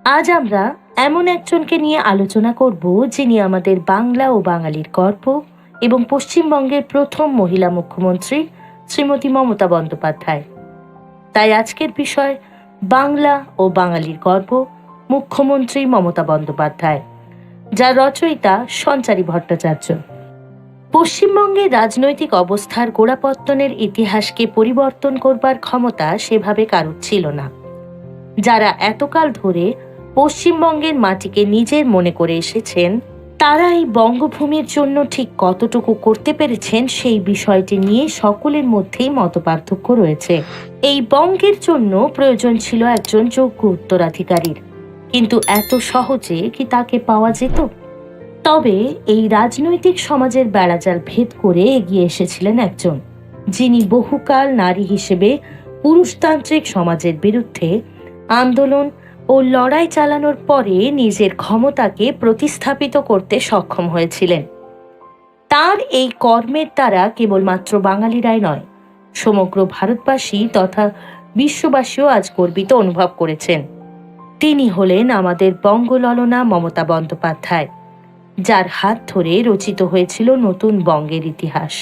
আজ আমরা এমন একজনকে নিয়ে আলোচনা করব যিনি আমাদের বাংলা ও বাঙালির গর্ব এবং পশ্চিমবঙ্গের প্রথম মহিলা মুখ্যমন্ত্রী শ্রীমতী মমতা বন্দ্যোপাধ্যায়। তাই আজকের বিষয় বাংলা ও বাঙালির গর্ব, মুখ্যমন্ত্রী মমতা বন্দ্যোপাধ্যায়, যার রচয়িতা সঞ্চারী ভট্টাচার্য। পশ্চিমবঙ্গের রাজনৈতিক অবস্থার গোড়াপত্তনের ইতিহাসকে পরিবর্তন করবার ক্ষমতা সেভাবে কারোর ছিল না। যারা এতকাল ধরে পশ্চিমবঙ্গের মাটিকে নিজের মনে করে এসেছেন, তারা এই বঙ্গভূমির জন্য ঠিক কতটুকু করতে পেরেছেন সেই বিষয়টি নিয়ে সকলের মধ্যেই মতপার্থক্য রয়েছে। এই বঙ্গের জন্য প্রয়োজন ছিল একজন যোগ্য উত্তরাধিকারীর, কিন্তু এত সহজে কি তাকে পাওয়া যেত? তবে এই রাজনৈতিক সমাজের বেড়াজাল ভেদ করে এগিয়ে এসেছিলেন একজন, যিনি বহুকাল নারী হিসেবে পুরুষতান্ত্রিক সমাজের বিরুদ্ধে আন্দোলন ও লড়াই চালানোর পরে নিজের ক্ষমতাকে প্রতিস্থাপিত করতে সক্ষম হয়েছিলেন। তার এই কর্মের দ্বারা কেবলমাত্র বাঙালিরাই নয়, সমগ্র ভারতবাসী তথা বিশ্ববাসীও আজ গর্বিত অনুভব করেছেন। তিনি হলেন আমাদের বঙ্গললনা মমতা বন্দ্যোপাধ্যায়, যার হাত ধরে রচিত হয়েছিল নতুন বঙ্গের ইতিহাস।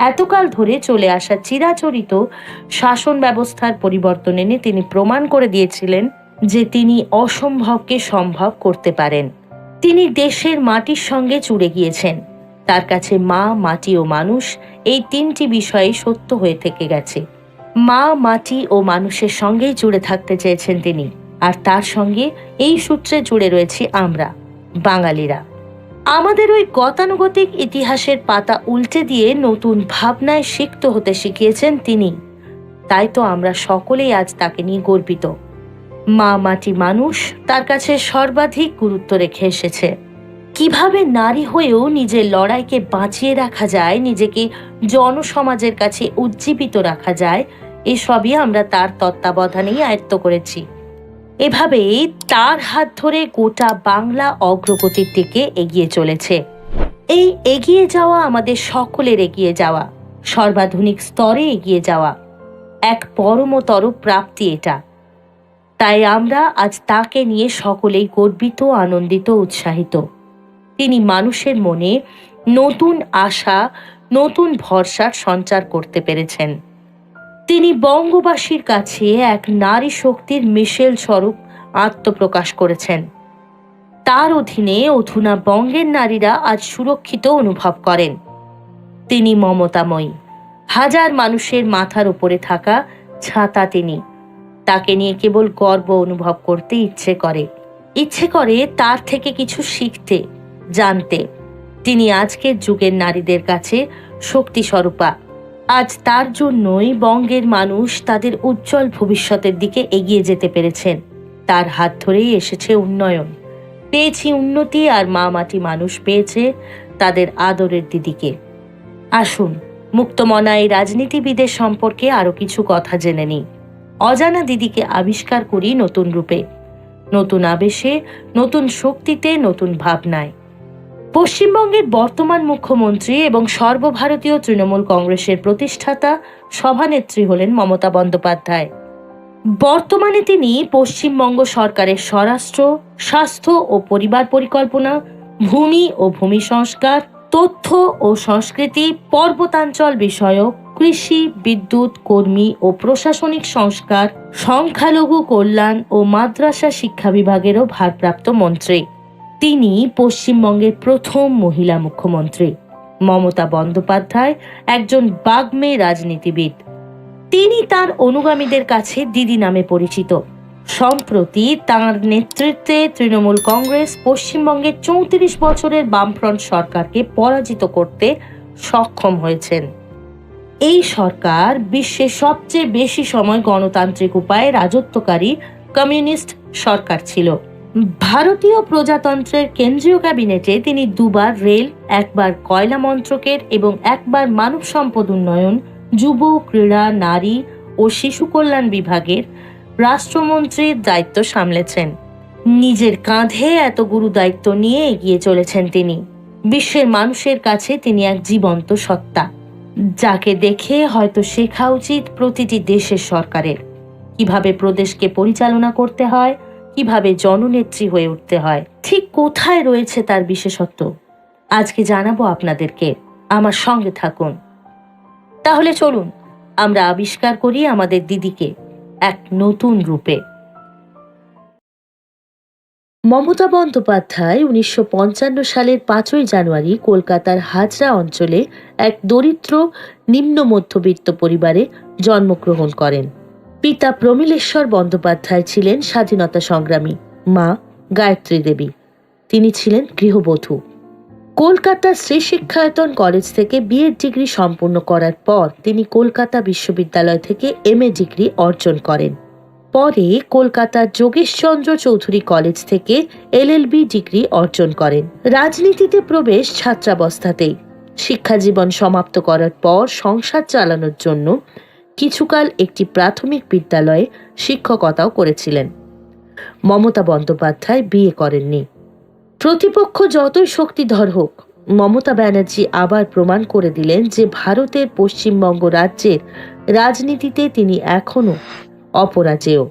এতকাল ধরে চলে আসা চিরাচরিত শাসন ব্যবস্থার পরিবর্তন এনে তিনি প্রমাণ করে দিয়েছিলেন যে তিনি অসম্ভবকে সম্ভব করতে পারেন। তিনি দেশের মাটির সঙ্গে জুড়ে গিয়েছেন। তার কাছে মা, মাটি ও মানুষ এই তিনটি বিষয়ে সত্য হয়ে থেকে গেছে। মা, মাটি ও মানুষের সঙ্গেই জুড়ে থাকতে চেয়েছেন তিনি, আর তার সঙ্গে এই সূত্রে জুড়ে রয়েছি আমরা বাঙালিরা। আমাদের ওই গতানুগতিক ইতিহাসের পাতা উল্টে দিয়ে নতুন ভাবনায় সিক্ত হতে শিখিয়েছেন তিনি। তাই তো আমরা সকলেই আজ তাকে নিয়ে গর্বিত। মা, মাটি, মানুষ তার কাছে সর্বাধিক গুরুত্ব রেখে এসেছে। কিভাবে নারী হয়েও নিজের লড়াইকে বাঁচিয়ে রাখা যায়, নিজেকে জনসমাজের কাছে উজ্জীবিত রাখা যায়, এসবই আমরা তার তত্ত্বাবধানেই আয়ত্ত করেছি। এভাবেই তার হাত ধরে গোটা বাংলা অগ্রগতির দিকে এগিয়ে চলেছে। এই এগিয়ে যাওয়া আমাদের সকলের এগিয়ে যাওয়া, সর্বাধুনিক স্তরে এগিয়ে যাওয়া, এক পরমতর প্রাপ্তি এটা। তাই আমরা আজ তাকে নিয়ে সকলেই গর্বিত, আনন্দিত, উৎসাহিত। তিনি মানুষের মনে নতুন আশা, নতুন ভরসার সঞ্চার করতে পেরেছেন। তিনি বঙ্গবাসীর কাছে এক নারী শক্তির মিশেল স্বরূপ আত্মপ্রকাশ করেছেন। তার অধীনে অধুনা বঙ্গের নারীরা আজ সুরক্ষিত অনুভব করেন। তিনি মমতাময়ী, হাজার মানুষের মাথার উপরে থাকা ছাতা তিনি। তাকে নিয়ে কেবল গর্ব অনুভব করতে ইচ্ছে করে তার থেকে কিছু শিখতে, জানতে। তিনি আজকের যুগের নারীদের কাছে শক্তি স্বরূপা। আজ তার জন্যই বঙ্গের মানুষ তাদের উজ্জ্বল ভবিষ্যতের দিকে এগিয়ে যেতে পেরেছেন। তার হাত ধরেই এসেছে উন্নয়ন, পেয়েছি উন্নতি, আর মা, মাটি, মানুষ পেয়েছে তাদের আদরের দিদিকে। আসুন মুক্তমনা এই রাজনীতিবিদের সম্পর্কে আরো কিছু কথা জেনে নিই। অজানা দিদিকে আবিষ্কার করি নতুন রূপে, নতুন আবেশে, নতুন শক্তিতে, নতুন ভাবনায়। পশ্চিমবঙ্গের বর্তমান মুখ্যমন্ত্রী এবং সর্বভারতীয় তৃণমূল কংগ্রেসের প্রতিষ্ঠাতা সভানেত্রী হলেন মমতা বন্দ্যোপাধ্যায়। বর্তমানে তিনি পশ্চিমবঙ্গ সরকারের স্বরাষ্ট্র, স্বাস্থ্য ও পরিবার পরিকল্পনা, ভূমি ও ভূমি সংস্কার, তথ্য ও সংস্কৃতি, পর্বতাঞ্চল বিষয়ক, কৃষি, বিদ্যুৎ, কর্মী ও প্রশাসনিক সংস্কার, সংখ্যালঘু কল্যাণ ও মাদ্রাসা শিক্ষা বিভাগেরও ভারপ্রাপ্ত মন্ত্রী। তিনি পশ্চিমবঙ্গের প্রথম মহিলা মুখ্যমন্ত্রী। মমতা বন্দ্যোপাধ্যায় একজন বাগ্মী রাজনীতিবিদ। তিনি তার অনুগামীদের কাছে দিদি নামে পরিচিত। সম্প্রতি তাঁর নেতৃত্বে তৃণমূল কংগ্রেস পশ্চিমবঙ্গের 34 বছরের বামফ্রন্ট সরকারকে পরাজিত করতে সক্ষম হয়েছেন। এই সরকার বিশ্বের সবচেয়ে বেশি সময় গণতান্ত্রিক উপায়ে রাজত্বকারী কমিউনিস্ট সরকার ছিল। ভারতীয় প্রজাতন্ত্রের কেন্দ্রীয় ক্যাবিনেটে তিনি দুবার রেল, একবার কয়লা মন্ত্রকের এবং একবার মানব সম্পদ উন্নয়ন, যুব, ক্রীড়া, নারী ও শিশু কল্যাণ বিভাগের রাষ্ট্রমন্ত্রীর দায়িত্ব সামলেছেন। নিজের কাঁধে এত গুরু দায়িত্ব নিয়ে এগিয়ে চলেছেন তিনি। বিশ্বের মানুষের কাছে তিনি এক জীবন্ত সত্তা, যাকে দেখে হয়তো শেখা উচিত প্রতিটি দেশের সরকারের। কিভাবে প্রদেশকে পরিচালনা করতে হয়, কিভাবে জননেত্রী হয়ে উঠতে হয়, ঠিক কোথায় রয়েছে তার বিশেষত্ব, আজকে জানাবো আপনাদেরকে। আমার সঙ্গে থাকুন। তাহলে চলুন আমরা আবিষ্কার করি আমাদের দিদিকে এক নতুন রূপে। মমতা বন্দ্যোপাধ্যায় 1955 সালের 5ই জানুয়ারি কলকাতার হাজরা অঞ্চলে এক দরিদ্র নিম্ন মধ্যবিত্ত পরিবারে জন্মগ্রহণ করেন। পিতা প্রমিলেশ্বর বন্দ্যোপাধ্যায় ছিলেন স্বাধীনতা সংগ্রামী, মা গায়ত্রী দেবী তিনি ছিলেন গৃহবধূ। কলকাতার শ্রী শিক্ষায়তন কলেজ থেকে বিএড ডিগ্রি সম্পূর্ণ করার পর তিনি কলকাতা বিশ্ববিদ্যালয় থেকে এমএ ডিগ্রি অর্জন করেন। পরে কলকাতার যোগেশচন্দ্র চৌধুরী কলেজ থেকে এলএলবি ডিগ্রি অর্জন করেন। রাজনীতিতে প্রবেশ ছাত্রাবস্থাতেই। শিক্ষাজীবন সমাপ্ত করার পর সংসার চালানোর জন্য কিছুকাল একটি প্রাথমিক বিদ্যালয়ে শিক্ষকতাও করেছিলেন। মমতা বন্দ্যোপাধ্যায় বিয়ে করেননি। প্রতিপক্ষ যতই শক্তিধর হোক, মমতা ব্যানার্জি আবার প্রমাণ করে দিলেন যে ভারতের পশ্চিমবঙ্গ রাজ্যের রাজনীতিতে তিনি এখনো অপরাজেয়।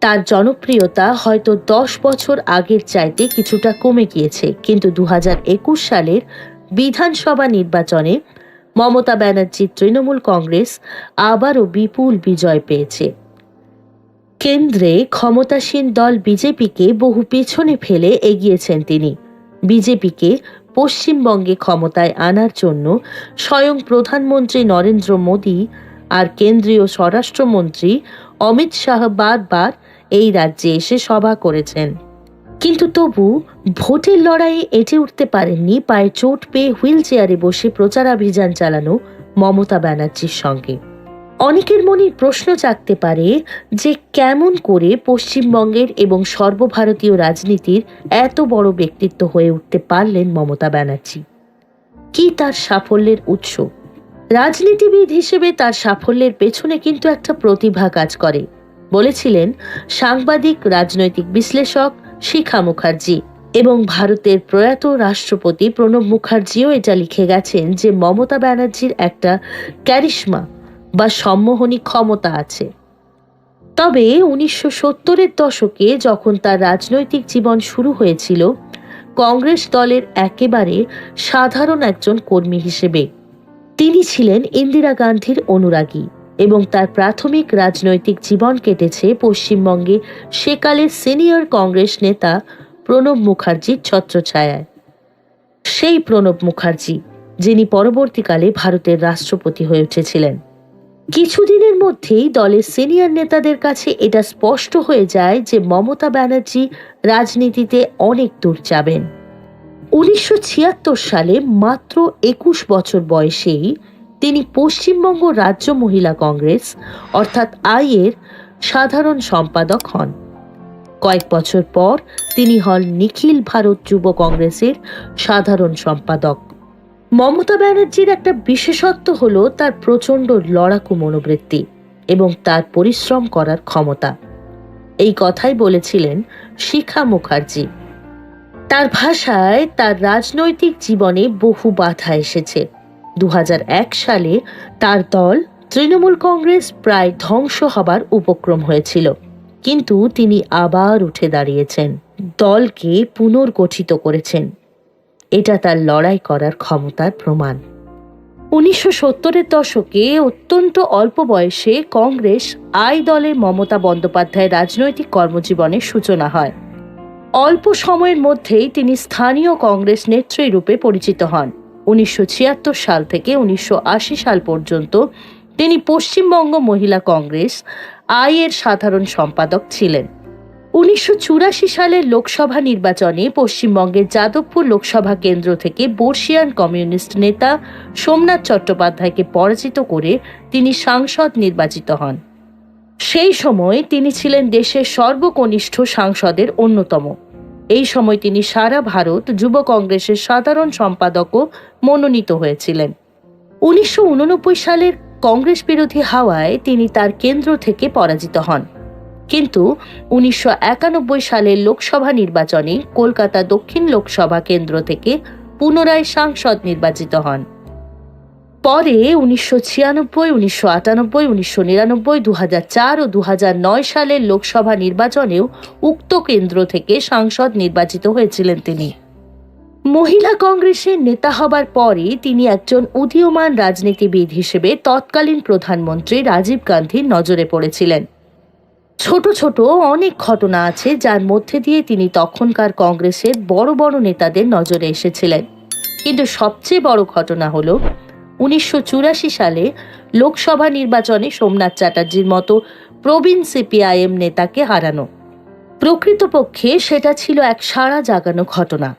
তার জনপ্রিয়তা হয়তো 10 বছর আগের চাইতে কিছুটা কমে গিয়েছে, কিন্তু 2021 সালের বিধানসভা নির্বাচনে মমতা ব্যানার্জির তৃণমূল কংগ্রেস আবারও বিপুল বিজয় পেয়েছে। কেন্দ্রে ক্ষমতাসীন দল বিজেপিকে বহু পেছনে ফেলে এগিয়েছেন তিনি। বিজেপিকে পশ্চিমবঙ্গে ক্ষমতায় আনার জন্য স্বয়ং প্রধানমন্ত্রী নরেন্দ্র মোদী আর কেন্দ্রীয় স্বরাষ্ট্রমন্ত্রী অমিত শাহ বারবার এই রাজ্যে এসে সভা করেছেন, কিন্তু তবু ভোটের লড়াইয়ে এঁটে উঠতে পারেননি পায়ে চোট পেয়ে হুইল চেয়ারে বসে প্রচারাভিযান চালানো মমতা ব্যানার্জির সঙ্গে। অনেকের মনে প্রশ্ন জাগতে পারে যে কেমন করে পশ্চিমবঙ্গের এবং সর্বভারতীয় রাজনীতির এত বড় ব্যক্তিত্ব হয়ে উঠতে পারলেন মমতা ব্যানার্জি। কি তার সাফল্যের উৎস? রাজনীতিবিদ হিসেবে তার সাফল্যের পেছনে কিন্তু একটা প্রতিভা কাজ করে, বলেছিলেন সাংবাদিক রাজনৈতিক বিশ্লেষক শিখা মুখার্জি। এবং ভারতের প্রয়াত রাষ্ট্রপতি প্রণব মুখার্জিও এটা লিখে গেছেন যে মমতা ব্যানার্জির একটা ক্যারিশমা বা সম্মোহনী ক্ষমতা আছে। তবে 1970-এর দশকে যখন তার রাজনৈতিক জীবন শুরু হয়েছিল, কংগ্রেস দলের একেবারে সাধারণ একজন কর্মী হিসেবে তিনি ছিলেন ইন্দিরা গান্ধীর অনুরাগী এবং তার প্রাথমিক রাজনৈতিক জীবন কেটেছে পশ্চিমবঙ্গে সেকালের সিনিয়র কংগ্রেস নেতা প্রণব মুখার্জির ছত্রছায়ায়। সেই প্রণব মুখার্জি যিনি পরবর্তীকালে ভারতের রাষ্ট্রপতি হয়ে উঠেছিলেন। কিছুদিনের মধ্যেই দলের সিনিয়র নেতাদের কাছে এটা স্পষ্ট হয়ে যায় যে মমতা ব্যানার্জি রাজনীতিতে অনেক দূর যাবেন। 1976 সালে মাত্র 21 বছর বয়সেই তিনি পশ্চিমবঙ্গ রাজ্য মহিলা কংগ্রেস অর্থাৎ আইয়ের সাধারণ সম্পাদক হন। কয়েক বছর পর তিনি হন নিখিল ভারত যুব কংগ্রেসের সাধারণ সম্পাদক। মমতা ব্যানার্জির একটা বিশেষত্ব হলো তার প্রচণ্ড লড়াকু মনোবৃত্তি এবং তার পরিশ্রম করার ক্ষমতা। এই কথাই বলেছিলেন শিখা মুখার্জি। তার ভাষায় তার রাজনৈতিক জীবনে বহু বাধা এসেছে। 2001 সালে তার দল তৃণমূল কংগ্রেস প্রায় ধ্বংস হবার উপক্রম হয়েছিল, কিন্তু তিনি আবার উঠে দাঁড়িয়েছেন, দলকে পুনর্গঠিত করেছেন। এটা তার লড়াই করার ক্ষমতার প্রমাণ। 1970-এর দশকে অত্যন্ত অল্প বয়সে কংগ্রেস আই দলের মমতা বন্দ্যোপাধ্যায়ের রাজনৈতিক কর্মজীবনের সূচনা হয়। অল্প সময়ের মধ্যেই তিনি স্থানীয় কংগ্রেস নেত্রী রূপে পরিচিত হন। 1976 সাল থেকে 1980 সাল পর্যন্ত তিনি পশ্চিমবঙ্গ মহিলা কংগ্রেস আই এর সাধারণ সম্পাদক ছিলেন। 1984 সালের লোকসভা নির্বাচনে পশ্চিমবঙ্গের যাদবপুর লোকসভা কেন্দ্র থেকে বর্ষিয়ান কমিউনিস্ট নেতা সোমনাথ চট্টোপাধ্যায়কে পরাজিত করে তিনি সাংসদ নির্বাচিত হন। সেই সময় তিনি ছিলেন দেশের সর্বকনিষ্ঠ সাংসদের অন্যতম। এই সময় তিনি সারা ভারত যুব কংগ্রেসের সাধারণ সম্পাদকও মনোনীত হয়েছিলেন। 1989 সালের কংগ্রেস বিরোধী হাওয়ায় তিনি তার কেন্দ্র থেকে পরাজিত হন, কিন্তু 1991 সালের লোকসভা নির্বাচনে কলকাতা দক্ষিণ লোকসভা কেন্দ্র থেকে পুনরায় সাংসদ নির্বাচিত হন। পরে 1996, 1998, 1999, 2004 ও 2009 সালের লোকসভা নির্বাচনেও উক্ত কেন্দ্র থেকে সাংসদ নির্বাচিত হয়েছিলেন তিনি। মহিলা কংগ্রেসের নেতা হবার পরে তিনি একজন উদীয়মান রাজনীতিবিদ হিসেবে তৎকালীন প্রধানমন্ত্রী রাজীব গান্ধীর নজরে পড়েছিলেন। ছোট ছোট অনেক ঘটনা আছে যার মধ্যে দিয়ে তিনি তখনকার কংগ্রেসের বড় বড় নেতাদের নজরে এসেছিলেন, কিন্তু সবচেয়ে বড় ঘটনা হলো 1984 সালে লোকসভা নির্বাচনে সোমনাথ চ্যাটার্জির মতো প্রবীণ সিপিআইএম নেতাকে হারানো। প্রকৃতপক্ষে সেটা ছিল এক সাড়া জাগানো ঘটনা।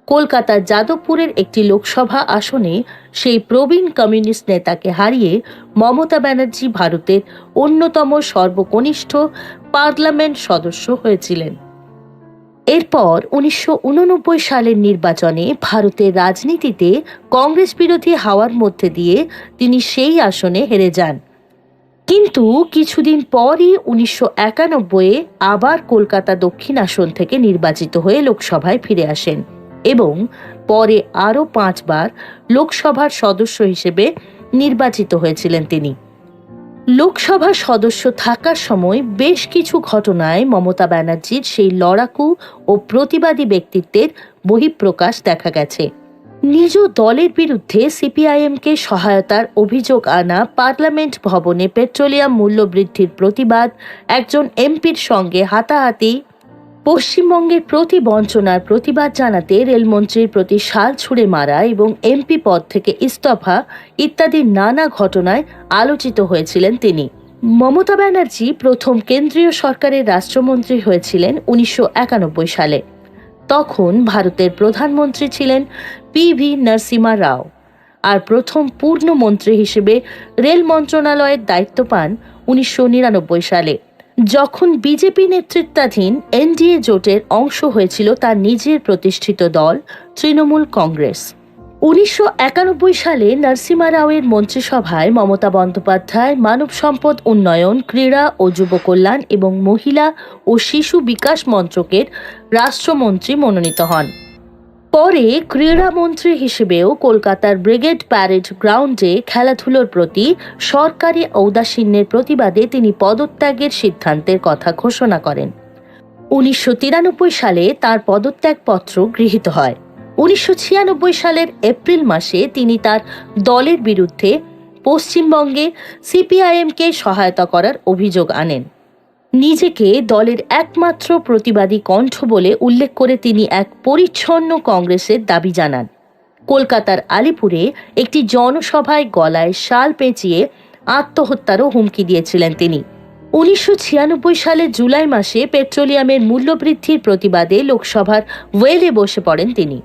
কলকাতার যাদবপুরের একটি লোকসভা আসনে সেই প্রবীণ কমিউনিস্ট নেতাকে হারিয়ে মমতা ব্যানার্জি ভারতের অন্যতম সর্বকনিষ্ঠ পার্লামেন্ট সদস্য হয়েছিলেন। এরপর 1989 সালের নির্বাচনে ভারতের রাজনীতিতে কংগ্রেস বিরোধী হাওয়ার মধ্যে দিয়ে তিনি সেই আসনে হেরে যান। কিন্তু কিছুদিন পরই 1991-এ আবার কলকাতা দক্ষিণ আসন থেকে নির্বাচিত হয়ে লোকসভায় ফিরে আসেন এবং পরে আরও 5 বার লোকসভার সদস্য হিসেবে নির্বাচিত হয়েছিলেন তিনি। লোকসভার সদস্য থাকার সময় বেশ কিছু ঘটনায় মমতা ব্যানার্জির সেই লড়াকু ও প্রতিবাদী ব্যক্তিত্বের বহিঃপ্রকাশ দেখা গেছে। নিজ দলের বিরুদ্ধে সিপিআইএমকে সহায়তার অভিযোগ আনা, পার্লামেন্ট ভবনে পেট্রোলিয়াম মূল্য বৃদ্ধির প্রতিবাদ, একজন এমপির সঙ্গে হাতাহাতি, পশ্চিমবঙ্গের প্রতি বঞ্চনার প্রতিবাদ জানাতে রেলমন্ত্রীর প্রতি শাল ছুঁড়ে মারা এবং এমপি পদ থেকে ইস্তফা ইত্যাদি নানা ঘটনায় আলোচিত হয়েছিলেন তিনি। মমতা ব্যানার্জি প্রথম কেন্দ্রীয় সরকারের রাষ্ট্রমন্ত্রী হয়েছিলেন 1991 সালে। তখন ভারতের প্রধানমন্ত্রী ছিলেন PV নরসিমহা রাও, আর প্রথম পূর্ণমন্ত্রী হিসেবে রেল মন্ত্রণালয়ের দায়িত্ব পান 1999 সালে। যখন বিজেপি নেতৃত্বাধীন এনডিএ জোটের অংশ হয়েছিল তার নিজের প্রতিষ্ঠিত দল তৃণমূল কংগ্রেস। 1991 সালে নরসিমহা রাওয়ের মন্ত্রিসভায় মমতা বন্দ্যোপাধ্যায় মানব সম্পদ উন্নয়ন, ক্রীড়া ও যুব কল্যাণ এবং মহিলা ও শিশু বিকাশ মন্ত্রকের রাষ্ট্রমন্ত্রী মনোনীত হন। পরে ক্রীড়ামন্ত্রী হিসেবেও কলকাতার ব্রিগেড প্যারেড গ্রাউন্ডে খেলাধুলোর প্রতি সরকারি ঔদাসীন্যের প্রতিবাদে তিনি পদত্যাগের সিদ্ধান্তের কথা ঘোষণা করেন। 1993 সালে তার পদত্যাগপত্র গৃহীত হয়। 1996 সালের এপ্রিল মাসে তিনি তার দলের বিরুদ্ধে পশ্চিমবঙ্গে সিপিআইএমকে সহায়তা করার অভিযোগ আনেন। নিজেকে দলের একমাত্র প্রতিবাদী কণ্ঠ বলে উল্লেখ করে তিনি এক পরিচ্ছন্ন কংগ্রেসের দাবি জানান। কলকাতার আলিপুরে একটি জনসভায় গলায় শাল পেঁচিয়ে আত্মহত্যারও হুমকি দিয়েছিলেন তিনি। 1996 সালের জুলাই মাসে পেট্রোলিয়ামের মূল্যবৃদ্ধির প্রতিবাদে লোকসভার ওয়েলে বসে পড়েন তিনি।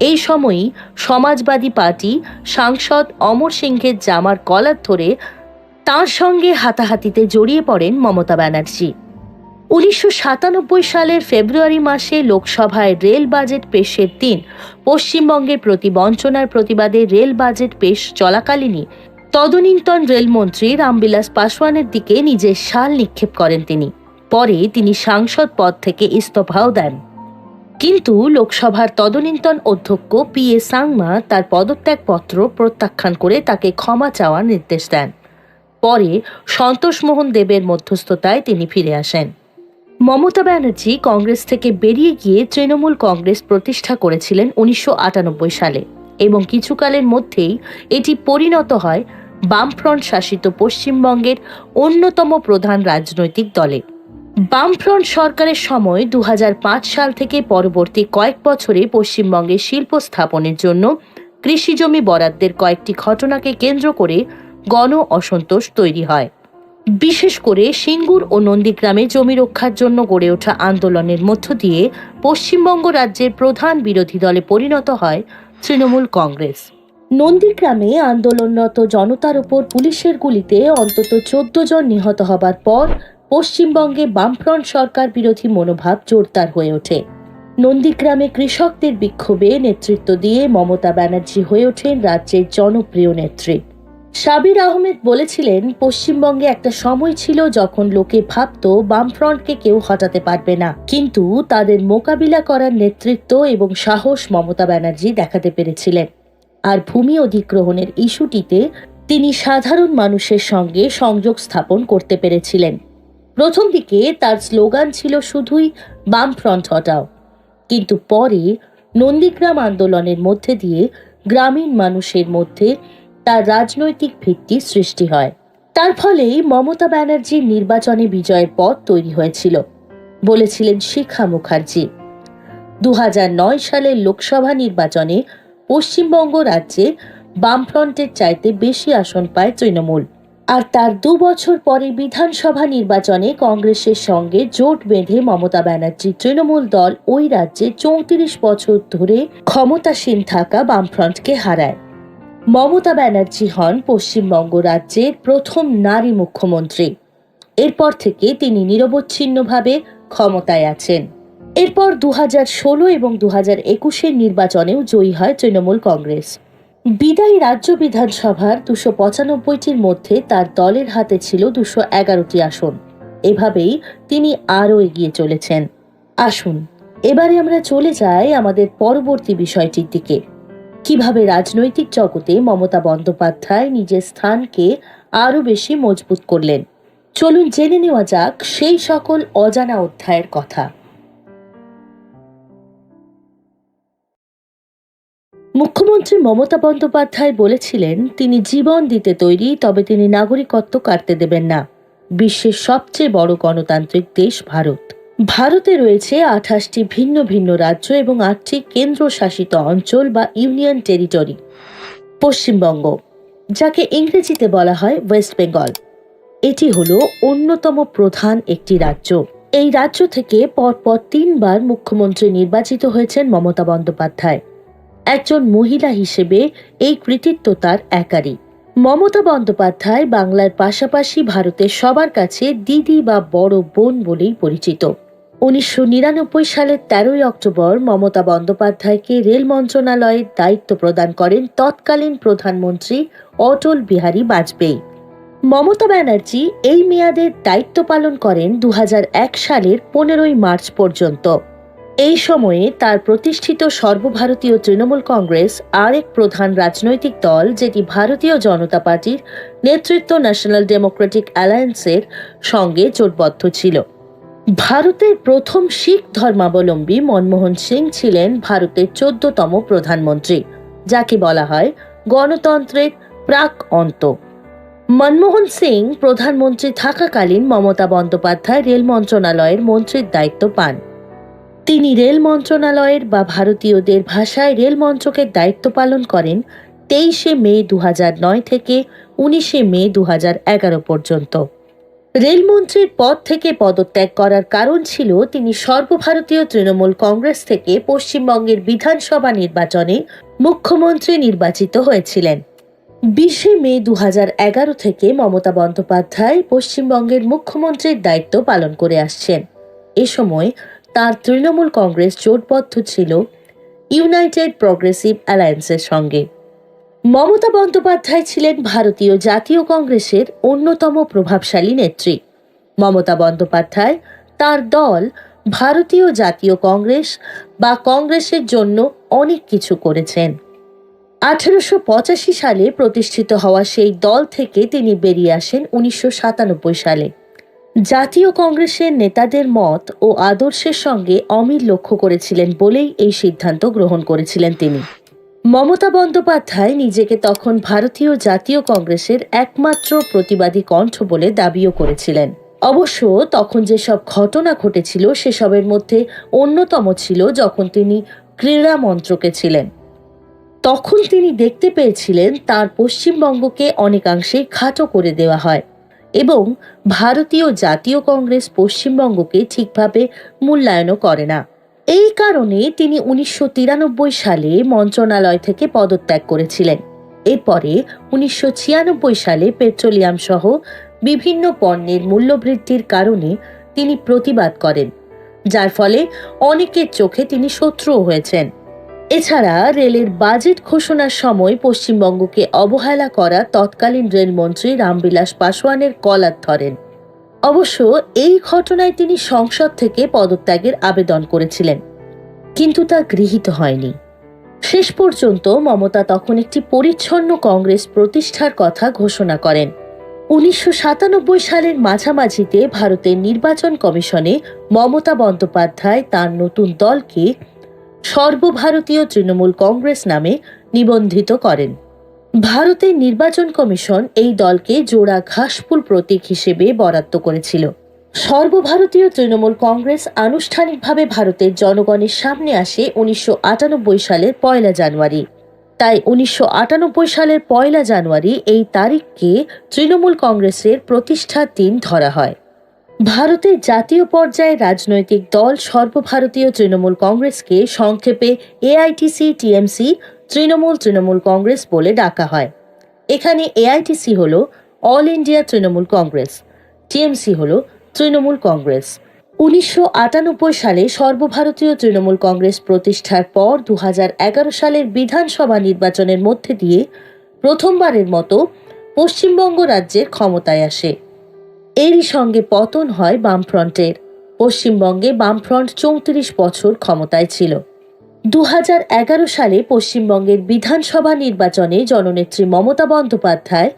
এই সময়ই সমাজবাদী পার্টি সাংসদ অমর সিংহের জামার কলার ধরে তাঁর সঙ্গে হাতাহাতিতে জড়িয়ে পড়েন মমতা ব্যানার্জি। 1997 সালের ফেব্রুয়ারি মাসে লোকসভায় রেল বাজেট পেশের দিন পশ্চিমবঙ্গের প্রতি বঞ্চনার প্রতিবাদে রেল বাজেট পেশ চলাকালীনই তদনীন্তন রেলমন্ত্রী রামবিলাস পাসওয়ানের দিকে নিজের শাল নিক্ষেপ করেন তিনি। পরে তিনি সাংসদ পদ থেকে ইস্তফাও দেন। কিন্তু লোকসভার তদনীন্তন অধ্যক্ষ PA সাংমা তার পদত্যাগপত্র প্রত্যাখ্যান করে তাকে ক্ষমা চাওয়ার নির্দেশ দেন। পরে সন্তোষ মোহন দেবের মধ্যস্থতায় তিনি ফিরে আসেন। মমতা ব্যানার্জি কংগ্রেস থেকে বেরিয়ে গিয়ে তৃণমূল কংগ্রেস প্রতিষ্ঠা করেছিলেন 1998 সালে এবং কিছুকালের মধ্যেই এটি পরিণত হয় বামফ্রন্ট শাসিত পশ্চিমবঙ্গের অন্যতম প্রধান রাজনৈতিক দলে। বামফ্রন্ট সরকারের সময় 2005 সাল থেকে পরবর্তী কয়েক বছরে পশ্চিমবঙ্গে শিল্প স্থাপনের জন্য কৃষিজমি বরাদ্দের কয়েকটি ঘটনাকে কেন্দ্র করে গণ অসন্তোষ তৈরি হয়। বিশেষ করে সিঙ্গুর ও নন্দীগ্রামে জমি রক্ষার জন্য গড়ে ওঠা আন্দোলনের মধ্য দিয়ে পশ্চিমবঙ্গ রাজ্যের প্রধান বিরোধী দলে পরিণত হয় তৃণমূল কংগ্রেস। নন্দীগ্রামে আন্দোলনরত জনতার উপর পুলিশের গুলিতে অন্তত 14 জন নিহত হবার পর পশ্চিমবঙ্গে বামফ্রন্ট সরকার বিরোধী মনোভাব জোরদার হয়ে ওঠে। নন্দীগ্রামে কৃষকদের বিক্ষোভে নেতৃত্ব দিয়ে মমতা ব্যানার্জি হয়ে ওঠেন রাজ্যের জনপ্রিয় নেত্রী। সাবির আহমেদ বলেছিলেন, পশ্চিমবঙ্গে একটা সময় ছিল যখন লোকে ভাবত বামফ্রন্টকে কেউ হটাতে পারবে না, কিন্তু তাদের মোকাবিলা করার নেতৃত্ব এবং সাহস মমতা ব্যানার্জি দেখাতে পেরেছিলেন। আর ভূমি অধিগ্রহণের ইস্যুটিতে তিনি সাধারণ মানুষের সঙ্গে সংযোগ স্থাপন করতে পেরেছিলেন। প্রথম দিকে তার স্লোগান ছিল শুধুই বামফ্রন্ট হটাও, কিন্তু পরে নন্দীগ্রাম আন্দোলনের মধ্যে দিয়ে গ্রামীণ মানুষের মধ্যে তার রাজনৈতিক ভিত্তি সৃষ্টি হয়। তার ফলেই মমতা ব্যানার্জির নির্বাচনে বিজয়ের পথ তৈরি হয়েছিল, বলেছিলেন শিখা মুখার্জি। 2009 সালের লোকসভা নির্বাচনে পশ্চিমবঙ্গ রাজ্যে বামফ্রন্টের চাইতে বেশি আসন পায় তৃণমূল, আর তার 2 বছর পরে বিধানসভা নির্বাচনে কংগ্রেসের সঙ্গে জোট বেঁধে মমতা ব্যানার্জির তৃণমূল দল ওই রাজ্যে 34 বছর ধরে ক্ষমতাসীন থাকা বামফ্রন্টকে হারায়। মমতা ব্যানার্জি হন পশ্চিমবঙ্গ রাজ্যের প্রথম নারী মুখ্যমন্ত্রী। এরপর থেকে তিনি নিরবচ্ছিন্নভাবে ক্ষমতায় আছেন। এরপর 2016 এবং 2021 নির্বাচনেও জয়ী হয় তৃণমূল কংগ্রেস। বিদায়ী রাজ্য বিধানসভার 295টির মধ্যে তার দলের হাতে ছিল 211টি আসন। এভাবেই তিনি আরও এগিয়ে চলেছেন। আসুন এবারে আমরা চলে যাই আমাদের পরবর্তী বিষয়টির দিকে। কিভাবে রাজনৈতিক জগতে মমতা বন্দ্যোপাধ্যায় নিজের স্থানকে আরও বেশি মজবুত করলেন। চলুন জেনে নেওয়া যাক সেই সকল অজানা অধ্যায়ের কথা। মুখ্যমন্ত্রী মমতা বন্দ্যোপাধ্যায় বলেছিলেন তিনি জীবন দিতে তৈরি, তবে তিনি নাগরিকত্ব কাটতে দেবেন না। বিশ্বের সবচেয়ে বড় গণতান্ত্রিক দেশ ভারত। ভারতে রয়েছে 28টি ভিন্ন ভিন্ন রাজ্য এবং 8টি কেন্দ্রশাসিত অঞ্চল বা ইউনিয়ন টেরিটরি। পশ্চিমবঙ্গ, যাকে ইংরেজিতে বলা হয় ওয়েস্ট বেঙ্গল, এটি হলো অন্যতম প্রধান একটি রাজ্য। এই রাজ্য থেকে পরপর 3 বার মুখ্যমন্ত্রী নির্বাচিত হয়েছেন মমতা বন্দ্যোপাধ্যায়। একজন মহিলা হিসেবে এই কৃতিত্ব তার একারই। মমতা বন্দ্যোপাধ্যায় বাংলার পাশাপাশি ভারতের সবার কাছে দিদি বা বড় বোন বলেই পরিচিত। 1999 সালের 13 অক্টোবর মমতা বন্দ্যোপাধ্যায়কে রেল মন্ত্রণালয়ের দায়িত্ব প্রদান করেন তৎকালীন প্রধানমন্ত্রী অটল বিহারী বাজপেয়ী। মমতা ব্যানার্জি এই মেয়াদের দায়িত্ব পালন করেন 2001 সালের 15 মার্চ পর্যন্ত। এই সময়ে তার প্রতিষ্ঠিত সর্বভারতীয় তৃণমূল কংগ্রেস আরেক প্রধান রাজনৈতিক দল, যেটি ভারতীয় জনতা পার্টির নেতৃত্ব ন্যাশনাল ডেমোক্রেটিক অ্যালায়েন্সের সঙ্গে জোটবদ্ধ ছিল। ভারতের প্রথম শিখ ধর্মাবলম্বী মনমোহন সিং ছিলেন ভারতের 14তম প্রধানমন্ত্রী, যাকে বলা হয় গণতন্ত্রের প্রাক অন্ত। মনমোহন সিং প্রধানমন্ত্রী থাকাকালীন মমতা বন্দ্যোপাধ্যায় রেল মন্ত্রণালয়ের মন্ত্রীর দায়িত্ব পান। তিনি রেল মন্ত্রণালয়ের বা ভারতীয়দের ভাষায় রেল মন্ত্রকের দায়িত্ব পালন করেন 23 মে 2009 থেকে 19 মে 2011 পর্যন্ত। রেলমন্ত্রীর পদ থেকে পদত্যাগ করার কারণ ছিল তিনি সর্বভারতীয় তৃণমূল কংগ্রেস থেকে পশ্চিমবঙ্গের বিধানসভা নির্বাচনে মুখ্যমন্ত্রী নির্বাচিত হয়েছিলেন। 20 মে 2011 থেকে মমতা বন্দ্যোপাধ্যায় পশ্চিমবঙ্গের মুখ্যমন্ত্রীর দায়িত্ব পালন করে আসছেন। এ সময় তার তৃণমূল কংগ্রেস জোটবদ্ধ ছিল ইউনাইটেড প্রগ্রেসিভ অ্যালায়েন্সের সঙ্গে। মমতা বন্দ্যোপাধ্যায় ছিলেন ভারতীয় জাতীয় কংগ্রেসের অন্যতম প্রভাবশালী নেত্রী। মমতা বন্দ্যোপাধ্যায় তার দল ভারতীয় জাতীয় কংগ্রেস বা কংগ্রেসের জন্য অনেক কিছু করেছেন। 1885 সালে প্রতিষ্ঠিত হওয়া সেই দল থেকে তিনি বেরিয়ে আসেন 1997 সালে। জাতীয় কংগ্রেসের নেতাদের মত ও আদর্শের সঙ্গে অমিল লক্ষ্য করেছিলেন বলেই এই সিদ্ধান্ত গ্রহণ করেছিলেন তিনি। মমতা বন্দ্যোপাধ্যায় নিজেকে তখন ভারতীয় জাতীয় কংগ্রেসের একমাত্র প্রতিবাদী কণ্ঠ বলে দাবিও করেছিলেন। অবশ্য তখন যেসব ঘটনা ঘটেছিল সেসবের মধ্যে অন্যতম ছিল যখন তিনি ক্রীড়া মন্ত্রকে ছিলেন। তখন তিনি দেখতে পেয়েছিলেন তার পশ্চিমবঙ্গকে অনেকাংশেই খাটো করে দেওয়া হয় এবং ভারতীয় জাতীয় কংগ্রেস পশ্চিমবঙ্গকে ঠিকভাবে মূল্যায়নও করে না। এই কারণে তিনি 1993 সালে মন্ত্রণালয় থেকে পদত্যাগ করেছিলেন। এরপরে 1996 সালে পেট্রোলিয়াম সহ বিভিন্ন পণ্যের মূল্যবৃদ্ধির কারণে তিনি প্রতিবাদ করেন, যার ফলে অনেকের চোখে তিনি শত্রুও হয়েছেন। এছাড়া রেলের বাজেট ঘোষণার সময় পশ্চিমবঙ্গকে অবহেলা করা তৎকালীন রেলমন্ত্রী রামবিলাস পাসওয়ানের কলার ধরেন। অবশ্য এই ঘটনায় তিনি সংসদ থেকে পদত্যাগের আবেদন করেছিলেন, কিন্তু তা গৃহীত হয়নি। শেষ পর্যন্ত মমতা তখন একটি পরিচ্ছন্ন কংগ্রেস প্রতিষ্ঠার কথা ঘোষণা করেন। 1997 সালের মাঝামাঝিতে ভারতের নির্বাচন কমিশনে মমতা বন্দ্যোপাধ্যায় তার নতুন দলকে সর্বভারতীয় তৃণমূল কংগ্রেস নামে নিবন্ধিত করেন। ভারতের নির্বাচন কমিশন এই দলকে জোড়া ঘাসফুল প্রতীক হিসেবে বরাদ্দ করেছিল। সর্বভারতীয় তৃণমূল কংগ্রেস আনুষ্ঠানিকভাবে ভারতের জনগণের সামনে আসে 1998 সালের 1 জানুয়ারি। তাই 1998 সালের 1 জানুয়ারি এই তারিখকে তৃণমূল কংগ্রেসের প্রতিষ্ঠার দিন ধরা হয়। ভারতের জাতীয় পর্যায়ে রাজনৈতিক দল সর্বভারতীয় তৃণমূল কংগ্রেসকে সংক্ষেপে এআইটিসি টিএমসি তৃণমূল কংগ্রেস বলে ডাকা হয়। এখানে এআইটিসি হল all India Trinamool Congress, TMC হল তৃণমূল কংগ্রেস। 1998 সালে সর্বভারতীয় তৃণমূল কংগ্রেস প্রতিষ্ঠার পর 2011 সালের বিধানসভা নির্বাচনের মধ্যে দিয়ে প্রথমবারের মতো পশ্চিমবঙ্গ রাজ্যের ক্ষমতায় আসে। এরই সঙ্গে পতন হয় বামফ্রন্টের। পশ্চিমবঙ্গে বামফ্রন্ট 34 বছর ক্ষমতায় ছিল। 2011 সালে পশ্চিমবঙ্গের বিধানসভা নির্বাচনে জননেত্রী মমতা বন্দ্যোপাধ্যায়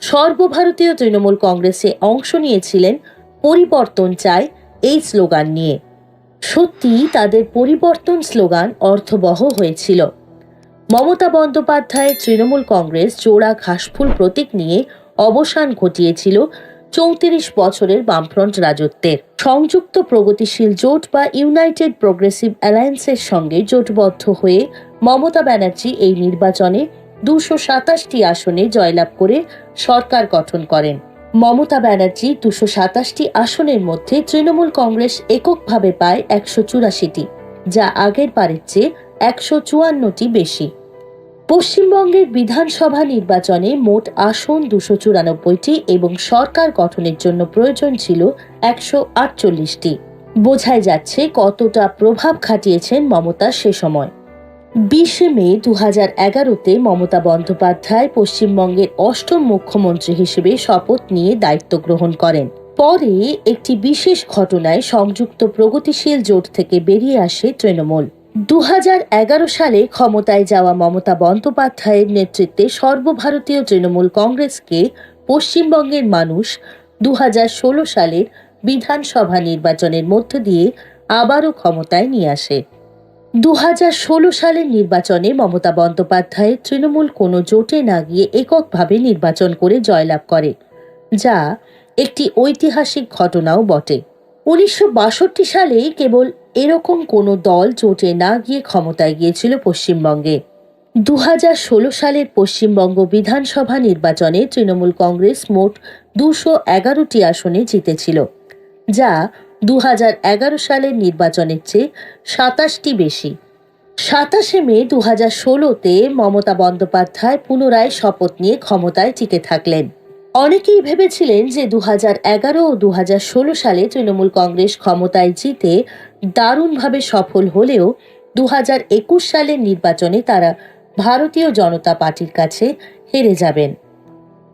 সর্বভারতীয় তৃণমূল কংগ্রেসে অংশ নিয়েছিলেন পরিবর্তন চাই এই স্লোগান নিয়ে। সত্যি তাদের পরিবর্তন স্লোগান অর্থবহ হয়েছিল। মমতা বন্দ্যোপাধ্যায়ের তৃণমূল কংগ্রেস জোড়া ঘাসফুল প্রতীক নিয়ে অবসান ঘটিয়েছিল 34 বছরের বামফ্রন্ট রাজত্বের। সংযুক্ত প্রগতিশীল জোট বা ইউনাইটেড প্রোগ্রেসিভ অ্যালায়েন্সের সঙ্গে জোটবদ্ধ হয়ে মমতা ব্যানার্জি এই নির্বাচনে 227টি আসনে জয়লাভ করে সরকার গঠন করেন। মমতা ব্যানার্জি 227টি আসনের মধ্যে তৃণমূল কংগ্রেস এককভাবে পায় 184টি, যা আগের বারের চেয়ে 154টি বেশি। পশ্চিমবঙ্গের বিধানসভা নির্বাচনে মোট আসন 294টি এবং সরকার গঠনের জন্য প্রয়োজন ছিল 148টি। বোঝাই যাচ্ছে কতটা প্রভাব খাটিয়েছেন মমতা সে সময়। 20 মে 2011-তে মমতা বন্দ্যোপাধ্যায় পশ্চিমবঙ্গের 8ম মুখ্যমন্ত্রী হিসেবে শপথ নিয়ে দায়িত্ব গ্রহণ করেন। পরে একটি বিশেষ ঘটনায় সংযুক্ত প্রগতিশীল জোট থেকে বেরিয়ে আসে তৃণমূল। 2011 সালে ক্ষমতায় যাওয়া মমতা বন্দ্যোপাধ্যায়ের নেতৃত্বে সর্বভারতীয় তৃণমূল কংগ্রেসকে পশ্চিমবঙ্গের মানুষ 2016 সালের বিধানসভা নির্বাচনের মধ্য দিয়ে আবারও ক্ষমতায় নিয়ে আসে। 2016 সালের নির্বাচনে মমতা বন্দ্যোপাধ্যায়ের তৃণমূল কোনো জোটে না গিয়ে এককভাবে নির্বাচন করে জয়লাভ করে, যা একটি ঐতিহাসিক ঘটনাও বটে। 1962 সালে কেবল এরকম কোনো দল জোটে না গিয়ে ক্ষমতায় গিয়েছিল পশ্চিমবঙ্গে। 2016 সালের পশ্চিমবঙ্গ বিধানসভা নির্বাচনে তৃণমূল কংগ্রেস মোট 211টি আসনে জিতেছিল, যা 2011 সালের নির্বাচনের চেয়ে 27টি বেশি। 27 মে 2016-তে মমতা বন্দ্যোপাধ্যায় পুনরায় শপথ নিয়ে ক্ষমতায় টিকে থাকলেন। অনেকেই ভেবেছিলেন যে 2011 ও 2016 সালে তৃণমূল কংগ্রেস ক্ষমতায় জিতে দারুণভাবে সফল হলেও 2021 সালের নির্বাচনে তারা ভারতীয় জনতা পার্টির কাছে হেরে যাবেন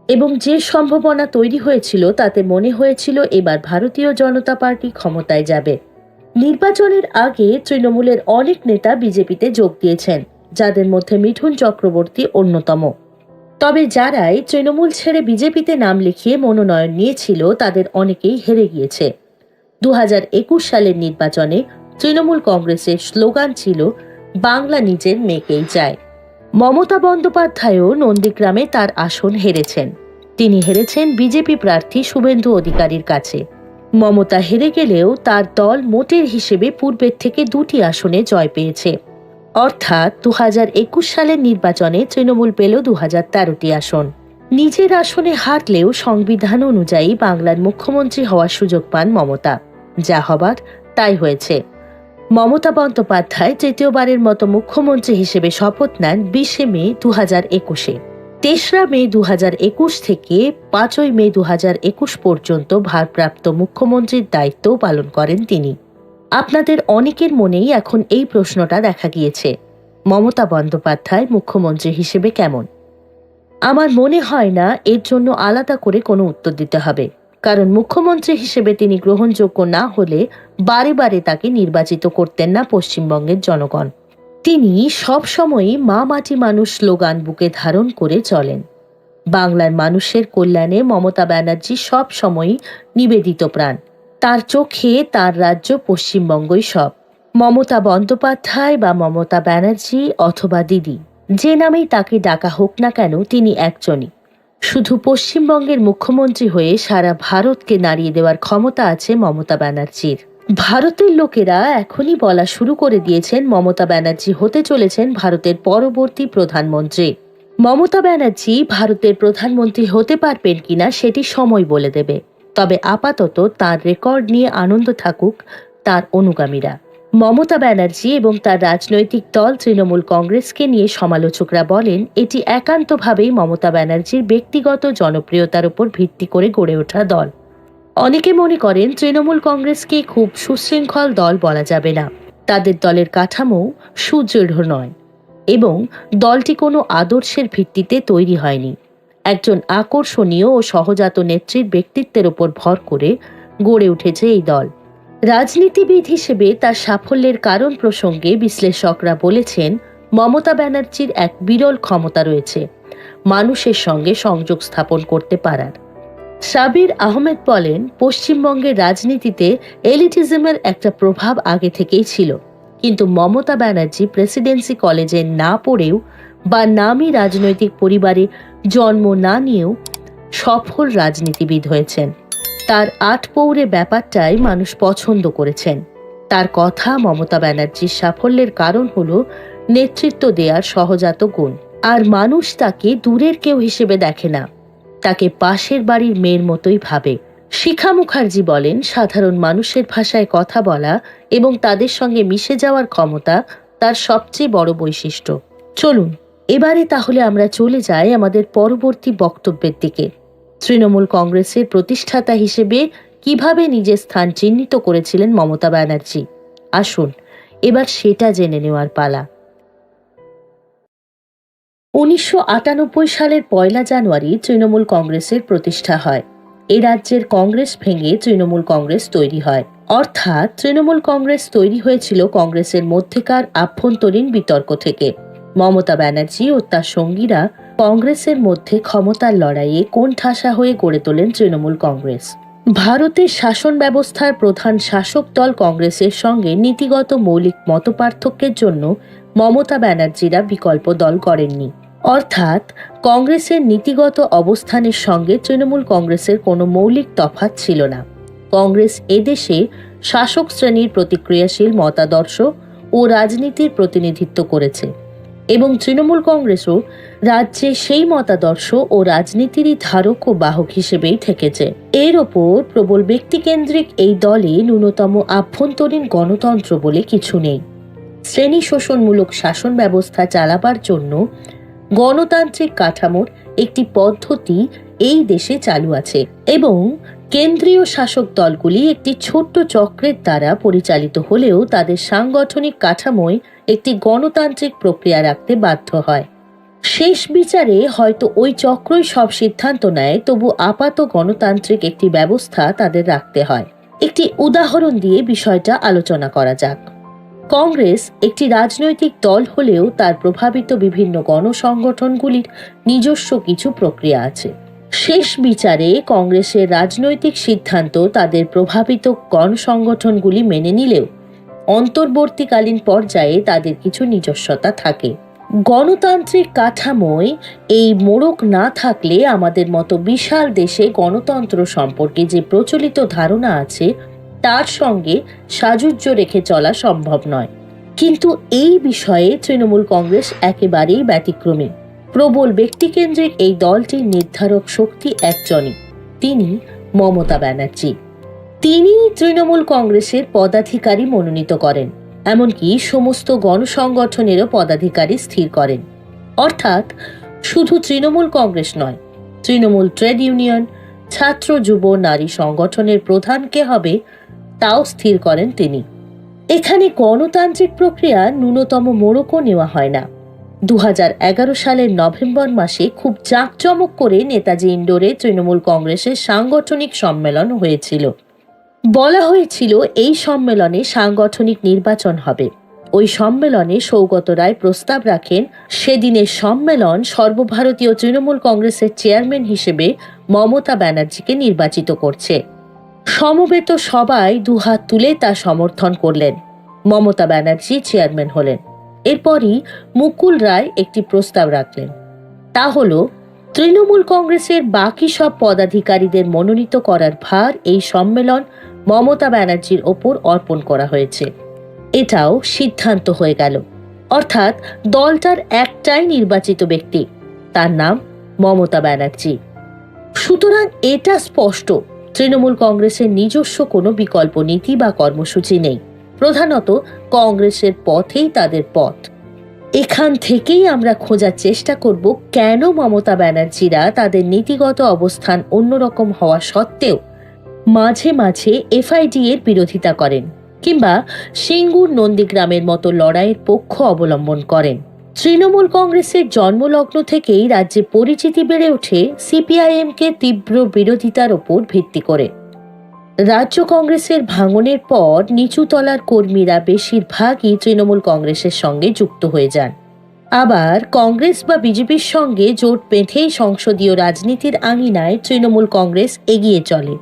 এবং যে সম্ভাবনা তৈরি হয়েছিল তাতে মনে হয়েছিল এবার ভারতীয় জনতা পার্টি ক্ষমতায় যাবে। নির্বাচনের আগে তৃণমূলের অনেক নেতা বিজেপিতে যোগ দিয়েছেন, যাদের মধ্যে মিঠুন চক্রবর্তী অন্যতম। তবে যারাই তৃণমূল ছেড়ে বিজেপিতে নাম লিখিয়ে মনোনয়ন নিয়েছিল তাদের অনেকেই হেরে গিয়েছে। 2021 সালের নির্বাচনে তৃণমূল কংগ্রেসের স্লোগান ছিল বাংলা নিজের মেয়েকেই চায়। মমতা বন্দ্যোপাধ্যায়ও নন্দীগ্রামে তার আসন হেরেছেন। তিনি হেরেছেন বিজেপি প্রার্থী শুভেন্দু অধিকারীর কাছে। মমতা হেরে গেলেও তার দল মোটের হিসেবে পূর্বের থেকে 2টি আসনে জয় পেয়েছে। অর্থাৎ 2021 সালের নির্বাচনে তৃণমূল পেল 2013টি আসন। নিজের আসনে হারলেও সংবিধান অনুযায়ী বাংলার মুখ্যমন্ত্রী হওয়ার সুযোগ পান মমতা। যা হবার তাই হয়েছে। মমতা বন্দ্যোপাধ্যায় তৃতীয়বারের মতো মুখ্যমন্ত্রী হিসেবে শপথ নেন 20 মে 2021-এ। 3রা মে 2021 থেকে 5ই মে 2021 পর্যন্ত ভারপ্রাপ্ত মুখ্যমন্ত্রীর দায়িত্ব পালন করেন তিনি। আপনাদের অনেকের মনেই এখন এই প্রশ্নটা দেখা গিয়েছে, মমতা বন্দ্যোপাধ্যায় মুখ্যমন্ত্রী হিসেবে কেমন? আমার মনে হয় না এর জন্য আলাদা করে কোনো উত্তর দিতে হবে, কারণ মুখ্যমন্ত্রী হিসেবে তিনি গ্রহণযোগ্য না হলে বারে বারে তাকে নির্বাচিত করতেন না পশ্চিমবঙ্গের জনগণ। তিনি সবসময়ই মা মাটি মানুষ স্লোগান বুকে ধারণ করে চলেন। বাংলার মানুষের কল্যাণে মমতা ব্যানার্জি সবসময়ই নিবেদিত প্রাণ। তার চোখে তার রাজ্য পশ্চিমবঙ্গই সব। মমতা বন্দ্যোপাধ্যায় বা মমতা ব্যানার্জি অথবা দিদি, যে নামেই তাকে ডাকা হোক না কেন, তিনি একজনই। শুধু পশ্চিমবঙ্গের মুখ্যমন্ত্রী হয়ে সারা ভারতকে নাড়িয়ে দেওয়ার ক্ষমতা আছে মমতা ব্যানার্জির। ভারতের লোকেরা এখনই বলা শুরু করে দিয়েছেন মমতা ব্যানার্জি হতে চলেছেন ভারতের পরবর্তী প্রধানমন্ত্রী। মমতা ব্যানার্জি ভারতের প্রধানমন্ত্রী হতে পারবেন কিনা সেটি সময় বলে দেবে। তবে আপাতত তার রেকর্ড নিয়ে আনন্দ থাকুক তার অনুগামীরা। মমতা ব্যানার্জি এবং তার রাজনৈতিক দল তৃণমূল কংগ্রেসকে নিয়ে সমালোচকরা বলেন এটি একান্তভাবেই মমতা ব্যানার্জির ব্যক্তিগত জনপ্রিয়তার উপর ভিত্তি করে গড়ে ওঠা দল। অনেকে মনে করেন তৃণমূল কংগ্রেসকে খুব সুশৃঙ্খল দল বলা যাবে না। তাদের দলের কাঠামো সুদৃঢ় নয় এবং দলটি কোনো আদর্শের ভিত্তিতে তৈরি হয়নি। একজন আকর্ষণীয় ও সহজাত নেত্রীর ব্যক্তিত্বের উপর ভর করে গড়ে উঠেছে এই দল। রাজনীতিবিদ হিসেবে তার সাফল্যের কারণ প্রসঙ্গে বিশ্লেষকরা বলেছেন মমতা ব্যানার্জির এক বিরল ক্ষমতা রয়েছে মানুষের সঙ্গে সংযোগ স্থাপন করতে পারার। সাবির আহমেদ বলেন, পশ্চিমবঙ্গের রাজনীতিতে এলিটিজমের একটা প্রভাব আগে থেকেই ছিল, কিন্তু মমতা ব্যানার্জি প্রেসিডেন্সি কলেজে না পড়েও বা নামী রাজনৈতিক পরিবারে জন্ম না নিয়েও সফল রাজনীতিবিদ হয়েছেন। তার আটপৌরে ব্যাপারটাই মানুষ পছন্দ করেছেন। তার কথা মমতা ব্যানার্জির সাফল্যের কারণ হলো নেতৃত্ব দেওয়ার সহজাত গুণ। আর মানুষ তাকে দূরের কেউ হিসেবে দেখে না, তাকে পাশের বাড়ির মেয়ের মতোই ভাবে। শিখা মুখার্জি বলেন, সাধারণ মানুষের ভাষায় কথা বলা এবং তাদের সঙ্গে মিশে যাওয়ার ক্ষমতা তার সবচেয়ে বড় বৈশিষ্ট্য। চলুন এবারে তাহলে আমরা চলে যাই আমাদের পরবর্তী বক্তব্যের দিকে। তৃণমূল কংগ্রেসের প্রতিষ্ঠাতা হিসেবে কিভাবে নিজের স্থান চিহ্নিত করেছিলেন মমতা ব্যানার্জি, আসুন এবার সেটা জেনে নেওয়ার পালা। 1998 সালের 1 জানুয়ারি তৃণমূল কংগ্রেসের প্রতিষ্ঠা হয়। এ রাজ্যের কংগ্রেস ভেঙে তৃণমূল কংগ্রেস তৈরি হয়। অর্থাৎ তৃণমূল কংগ্রেস তৈরি হয়েছিল কংগ্রেসের মধ্যেকার আভ্যন্তরীণ বিতর্ক থেকে। মমতা ব্যানার্জি ও তার সঙ্গীরা কংগ্রেসের মধ্যে ক্ষমতার লড়াইয়ে কোণঠাসা হয়ে গড়ে তোলেন তৃণমূল কংগ্রেস। ভারতের শাসন ব্যবস্থার প্রধান শাসক দল কংগ্রেসের সঙ্গে নীতিগত মৌলিক মতপার্থক্যের জন্য মমতা ব্যানার্জিরা বিকল্প দল করেননি। অর্থাৎ কংগ্রেসের নীতিগত অবস্থানের সঙ্গে তৃণমূল কংগ্রেসের কোনো মৌলিক তফাৎ ছিল না। কংগ্রেস এদেশে শাসক শ্রেণীর প্রতিক্রিয়াশীল মতাদর্শ ও রাজনীতির প্রতিনিধিত্ব করেছে এবং তৃণমূল কংগ্রেসও রাজ্যে সেই মতাদর্শ ও রাজনীতিরই ধারক ও বাহক হিসেবেই থেকেছে। এর ওপর প্রবল ব্যক্তিকেন্দ্রিক এই দলে ন্যূনতম আভ্যন্তরীণ গণতন্ত্র বলে কিছু নেই। শ্রেণী শোষণমূলক শাসন ব্যবস্থা চালাবার জন্য গণতান্ত্রিক কাঠামোর একটি পদ্ধতি এই দেশে চালু আছে এবং কেন্দ্রীয় শাসক দলগুলি একটি ছোট্ট চক্রের দ্বারা পরিচালিত হলেও তাদের সাংগঠনিক কাঠামোয় একটি গণতান্ত্রিক প্রক্রিয়া রাখতে বাধ্য হয়। শেষ বিচারে হয়তো ওই চক্রই সব সিদ্ধান্ত নেয়, তবু আপাত গণতান্ত্রিক একটি ব্যবস্থা তাদের রাখতে হয়। একটি উদাহরণ দিয়ে বিষয়টা আলোচনা করা যাক। কংগ্রেস একটি রাজনৈতিক দল হলেও তার প্রভাবিত বিভিন্ন গণসংগঠনগুলির নিজস্ব কিছু প্রক্রিয়া আছে। শেষ বিচারে কংগ্রেসের রাজনৈতিক সিদ্ধান্ত তাদের প্রভাবিত গণসংগঠনগুলি মেনে নিলেও অন্তর্বর্তীকালীন পর্যায়ে তাদের কিছু নিজস্বতা থাকে। গণতান্ত্রিক কাঠামোয় এই মোড়ক না থাকলে আমাদের মতো বিশাল দেশে গণতন্ত্র সম্পর্কে যে প্রচলিত ধারণা আছে তার সঙ্গে সাযুজ্য রেখে চলা সম্ভব নয়। কিন্তু এই বিষয়ে তৃণমূল কংগ্রেস একেবারেই ব্যতিক্রমী। প্রবল ব্যক্তিকেন্দ্রিক এই দলটির নির্ধারক শক্তি একজনই, তিনি মমতা ব্যানার্জি। তিনি তৃণমূল কংগ্রেসের পদাধিকারী মনোনীত করেন, এমনকি সমস্ত গণসংগঠনেরও পদাধিকারী স্থির করেন। অর্থাৎ শুধু তৃণমূল কংগ্রেস নয়, তৃণমূল ট্রেড ইউনিয়ন, ছাত্র যুব নারী সংগঠনের প্রধান কে হবে তাও স্থির করেন তিনি। এখানে গণতান্ত্রিক প্রক্রিয়া ন্যূনতম মোড়কও নেওয়া হয় না। 2011 সালের নভেম্বর মাসে খুব জাঁকজমক করে নেতাজি ইন্ডোরে তৃণমূল কংগ্রেসের সাংগঠনিক সম্মেলন হয়েছিল। বলা হয়েছিল এই সম্মেলনে সাংগঠনিক নির্বাচন হবে। ওই সম্মেলনে সৌগত রায় প্রস্তাব রাখেন সেদিনের সম্মেলন সর্বভারতীয় তৃণমূল কংগ্রেসের চেয়ারম্যান হিসেবে মমতা ব্যানার্জিকে নির্বাচিত করছে। সমবেত সবাই দুহাত তুলে তা সমর্থন করলেন। মমতা ব্যানার্জি চেয়ারম্যান হলেন। এরপরই মুকুল রায় একটি প্রস্তাব রাখলেন, তা হলো তৃণমূল কংগ্রেসের বাকি সব পদাধিকারীদের মনোনীত করার ভার এই সম্মেলন মমতা ব্যানার্জির ওপর অর্পণ করা হয়েছে। এটাও সিদ্ধান্ত হয়ে গেল। অর্থাৎ দলটার একটাই নির্বাচিত ব্যক্তি, তার নাম মমতা ব্যানার্জি। সুতরাং এটা স্পষ্ট, তৃণমূল কংগ্রেসের নিজস্ব কোনো বিকল্প নীতি বা কর্মসূচি নেই। প্রধানত কংগ্রেসের পথেই তাদের পথ। এখান থেকেই আমরা খোঁজার চেষ্টা করব কেন মমতা ব্যানার্জিরা তাদের নীতিগত অবস্থান অন্যরকম হওয়া সত্ত্বেও মাঝে মাঝে এফআইডি এর বিরোধিতা করেন কিংবা সিঙ্গুর নন্দীগ্রামের মতো লড়াইয়ের পক্ষ অবলম্বন করেন। তৃণমূল কংগ্রেসের জন্মলগ্ন থেকেই রাজ্যে পরিচিতি বেড়ে ওঠে সিপিআইএমকে তীব্র বিরোধিতার ওপর ভিত্তি করে। রাজ্য কংগ্রেসের ভাঙনের পর নিচুতলার কর্মীরা বেশিরভাগই তৃণমূল কংগ্রেসের সঙ্গে যুক্ত হয়ে যান। আবার কংগ্রেস বা বিজেপির সঙ্গে জোট বেঁধেই সংসদীয় রাজনীতির আঙিনায় তৃণমূল কংগ্রেস এগিয়ে চলে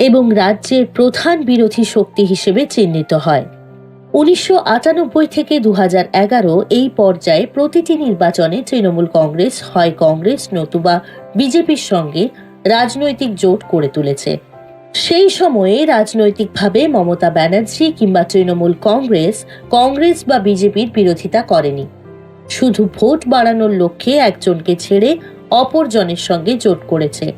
এবং রাজ্যের প্রধান বিরোধী শক্তি হিসেবে চিহ্নিত হয়। 1998 থেকে 2011 এই পর্যায়ে প্রতিটি নির্বাচনে তৃণমূল কংগ্রেস হয় কংগ্রেস নতুবা বিজেপির সঙ্গে রাজনৈতিক জোট করে তুলেছে। সেই সময়ে রাজনৈতিকভাবে মমতা ব্যানার্জি কিংবা তৃণমূল কংগ্রেস বা বিজেপির বিরোধিতা করেনি। শুধু ভোট বাড়ানোর লক্ষ্যে একজনকে ছেড়ে অপরজনের সঙ্গে জোট করেছে।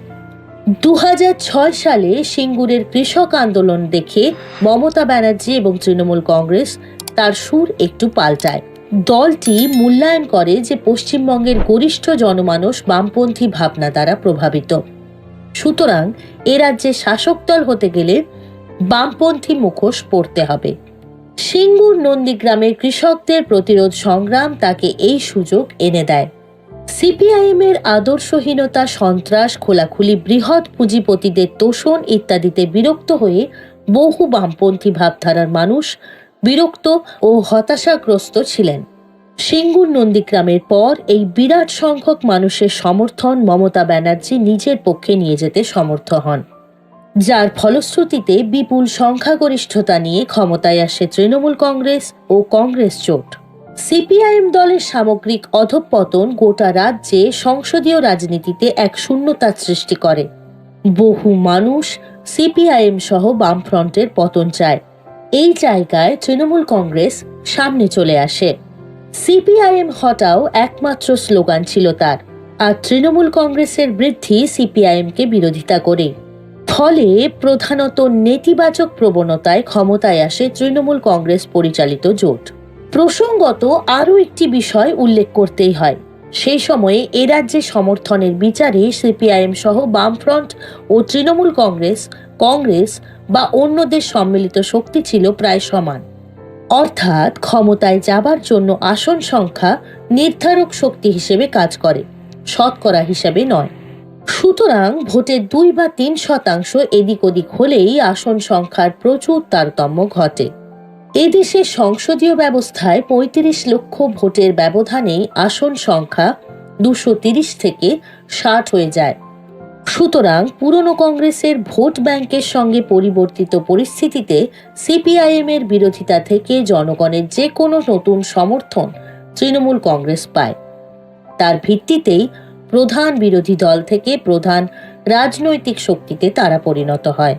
2006 সালে সিঙ্গুরের কৃষক আন্দোলন দেখে মমতা ব্যানার্জি এবং তৃণমূল কংগ্রেস তার সুর একটু পাল্টায়। দলটি মূল্যায়ন করে যে পশ্চিমবঙ্গের গরিষ্ঠ জনমানস বামপন্থী ভাবনা দ্বারা প্রভাবিত। সুতরাং এ রাজ্যে শাসক দল হতে গেলে বামপন্থী মুখোশ পরতে হবে। সিঙ্গুর নন্দীগ্রামের কৃষকদের প্রতিরোধ সংগ্রাম তাকে এই সুযোগ এনে দেয়। সিপিআইএম এর আদর্শহীনতা, সন্ত্রাস, খোলাখুলি বৃহৎ পুঁজিপতিদের তোষণ ইত্যাদিতে বিরক্ত হয়ে বহু বামপন্থী ভাবধারার মানুষ বিরক্ত ও হতাশাগ্রস্ত ছিলেন। সিঙ্গুর নন্দীগ্রামের পর এই বিরাট সংখ্যক মানুষের সমর্থন মমতা ব্যানার্জি নিজের পক্ষে নিয়ে যেতে সমর্থ হন, যার ফলশ্রুতিতে বিপুল সংখ্যাগরিষ্ঠতা নিয়ে ক্ষমতায় আসে তৃণমূল কংগ্রেস ও কংগ্রেস জোট। সিপিআইএম দলের সামগ্রিক অধঃপতন গোটা রাজ্যে সংসদীয় রাজনীতিতে এক শূন্যতার সৃষ্টি করে। বহু মানুষ সিপিআইএম সহ বামফ্রন্টের পতন চায়। এই জায়গায় তৃণমূল কংগ্রেস সামনে চলে আসে। সিপিআইএম হটাও একমাত্র স্লোগান ছিল তার, আর তৃণমূল কংগ্রেসের বৃদ্ধি সিপিআইএমকে বিরোধিতা করে। ফলে প্রধানত নেতিবাচক প্রবণতায় ক্ষমতায় আসে তৃণমূল কংগ্রেস পরিচালিত জোট। প্রসঙ্গত আরও একটি বিষয় উল্লেখ করতেই হয়, সেই সময়ে এ রাজ্যে সমর্থনের বিচারে সিপিআইএম সহ বামফ্রন্ট ও তৃণমূল কংগ্রেস বা অন্যদের সম্মিলিত শক্তি ছিল প্রায় সমান। অর্থাৎ ক্ষমতায় যাবার জন্য আসন সংখ্যা নির্ধারক শক্তি হিসেবে কাজ করে, শতকরা হিসাবে নয়। সুতরাং ভোটের 2 বা 3% এদিক ওদিক হলেই আসন সংখ্যার প্রচুর তারতম্য ঘটে। এদেশের সংসদীয় ব্যবস্থায় 35 লক্ষ ভোটের ব্যবধানে আসন সংখ্যা 230 থেকে 60 হয়ে যায়। সুতরাং পুরনো কংগ্রেসের ভোট ব্যাংকের সঙ্গে পরিবর্তিত পরিস্থিতিতে সিপিআইএম এর বিরোধিতা থেকে জনগণের যে কোনো নতুন সমর্থন তৃণমূল কংগ্রেস পায়। তার ভিত্তিতেই প্রধান বিরোধী দল থেকে প্রধান রাজনৈতিক শক্তিতে তারা পরিণত হয়।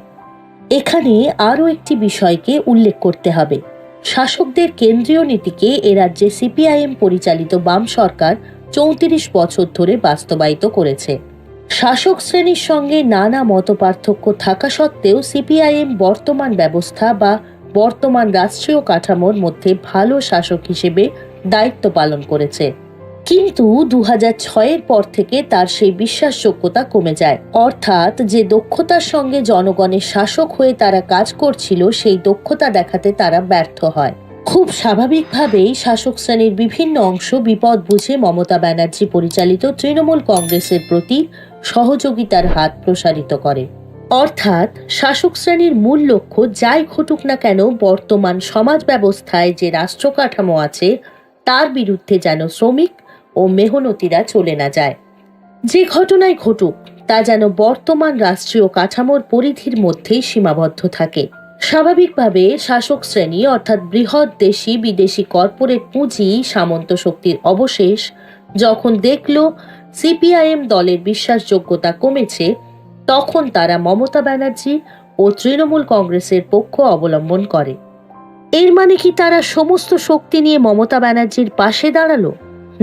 এখানে আরও একটি বিষয়কে উল্লেখ করতে হবে। শাসকদের কেন্দ্রীয় নীতিকে এ রাজ্যে সিপিআইএম পরিচালিত বাম সরকার 34 বছর ধরে বাস্তবায়িত করেছে। শাসক শ্রেণীর সঙ্গে নানা মতপার্থক্য থাকা সত্ত্বেও সিপিআইএম বর্তমান ব্যবস্থা বা বর্তমান রাষ্ট্রীয় কাঠামোর মধ্যে ভালো শাসক হিসেবে দায়িত্ব পালন করেছে। কিন্তু 2006-এর পর থেকে তার সেই বিশ্বাসযোগ্যতা কমে যায়। অর্থাৎ যে দক্ষতার সঙ্গে জনগণের শাসক হয়ে তারা কাজ করছিল, সেই দক্ষতা দেখাতে তারা ব্যর্থ হয়। খুব স্বাভাবিকভাবেই শাসক শ্রেণীর বিভিন্ন অংশ বিপদ বুঝে মমতা ব্যানার্জি পরিচালিত তৃণমূল কংগ্রেসের প্রতি সহযোগিতার হাত প্রসারিত করে। অর্থাৎ শাসক শ্রেণীর মূল লক্ষ্য যাই ঘটুক না কেন বর্তমান সমাজ ব্যবস্থায় যে রাষ্ট্র কাঠামো আছে তার বিরুদ্ধে যেন শ্রমিক ও মেহনতিরা চলে না যায়। যে ঘটনাই ঘটুক তা যেন বর্তমান রাষ্ট্রীয় কাঠামোর পরিধির মধ্যেই সীমাবদ্ধ থাকে। স্বাভাবিকভাবে শাসক শ্রেণী অর্থাৎ বৃহৎ দেশি বিদেশি কর্পোরেট পুঁজি সামন্ত শক্তির অবশেষ যখন দেখল সিপিআইএম দলের বিশ্বাসযোগ্যতা কমেছে, তখন তারা মমতা ব্যানার্জি ও তৃণমূল কংগ্রেসের পক্ষ অবলম্বন করে। এর মানে কি তারা সমস্ত শক্তি নিয়ে মমতা ব্যানার্জির পাশে দাঁড়ালো?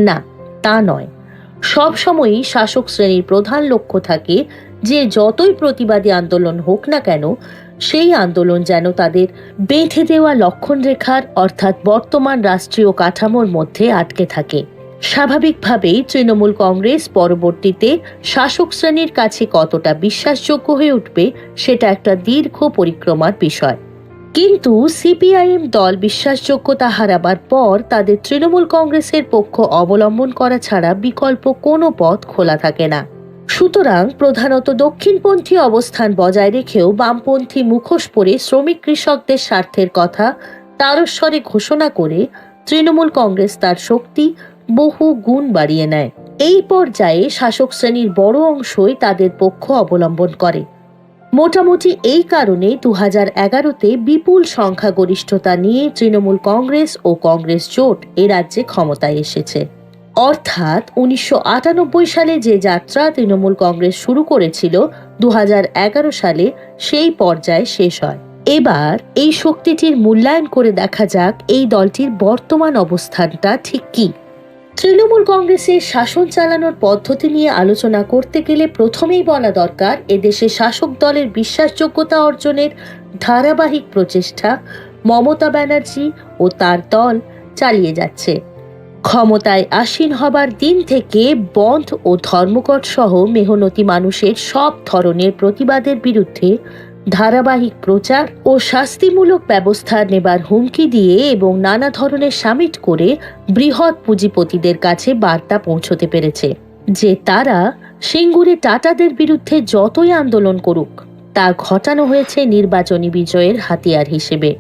না, তা নয়। সবসময়ই শাসক শ্রেণীর প্রধান লক্ষ্য থাকে যে যতই প্রতিবাদী আন্দোলন হোক না কেন সেই আন্দোলন যেন তাদের বেঁধে দেওয়া লক্ষণরেখার অর্থাৎ বর্তমান রাষ্ট্রীয় কাঠামোর মধ্যে আটকে থাকে। স্বাভাবিকভাবেই তৃণমূল কংগ্রেস পরবর্তীতে শাসক শ্রেণীর কাছে কতটা বিশ্বাসযোগ্য হয়ে উঠবে সেটা একটা দীর্ঘ পরিক্রমার বিষয়। কিন্তু সিপিআইএম দল বিশ্বাসযোগ্যতা হারাবার পর তাদের তৃণমূল কংগ্রেসের পক্ষ অবলম্বন করা ছাড়া বিকল্প কোনো পথ খোলা থাকে না। সুতরাং প্রধানত দক্ষিণপন্থী অবস্থান বজায় রেখেও বামপন্থী মুখোশ পরে শ্রমিক কৃষকদের স্বার্থের কথা তারস্বরে ঘোষণা করে তৃণমূল কংগ্রেস তার শক্তি বহু গুণ বাড়িয়ে নেয়। এই পর্যায়ে শাসক শ্রেণীর বড় অংশই তাদের পক্ষ অবলম্বন করে। মোটামুটি এই কারণে 2011-তে বিপুল সংখ্যাগরিষ্ঠতা নিয়ে তৃণমূল কংগ্রেস ও কংগ্রেস জোট এ রাজ্যে ক্ষমতায় এসেছে। অর্থাৎ 1998 সালে যে যাত্রা তৃণমূল কংগ্রেস শুরু করেছিল 2011 সালে সেই পর্যায়ে শেষ হয়। এবার এই শক্তিটির মূল্যায়ন করে দেখা যাক এই দলটির বর্তমান অবস্থানটা ঠিক কি। তৃণমূল কংগ্রেসের শাসন চালানোর পদ্ধতি নিয়ে আলোচনা করতে গেলে প্রথমেই বলা দরকার এদেশে শাসক দলের বিশ্বাসযোগ্যতা অর্জনের ধারাবাহিক প্রচেষ্টা মমতা ব্যানার্জি ও তার দল চালিয়ে যাচ্ছে। ক্ষমতায় আসীন হবার দিন থেকে বন্ধ ও ধর্মঘট সহ মেহনতি মানুষের সব ধরনের প্রতিবাদের বিরুদ্ধে ধারাবাহিক প্রচার ও শাস্তিমূলক ব্যবস্থা নেবার হুমকি দিয়ে এবং নানা ধরনের সামিট করে বৃহৎ পুঁজিপতিদের কাছে বার্তা পৌঁছতে পেরেছে যে তারা সিঙ্গুরে টাটাদের বিরুদ্ধে যতই আন্দোলন করুক তা ঘটানো হয়েছে নির্বাচনী বিজয়ের হাতিয়ার হিসেবে।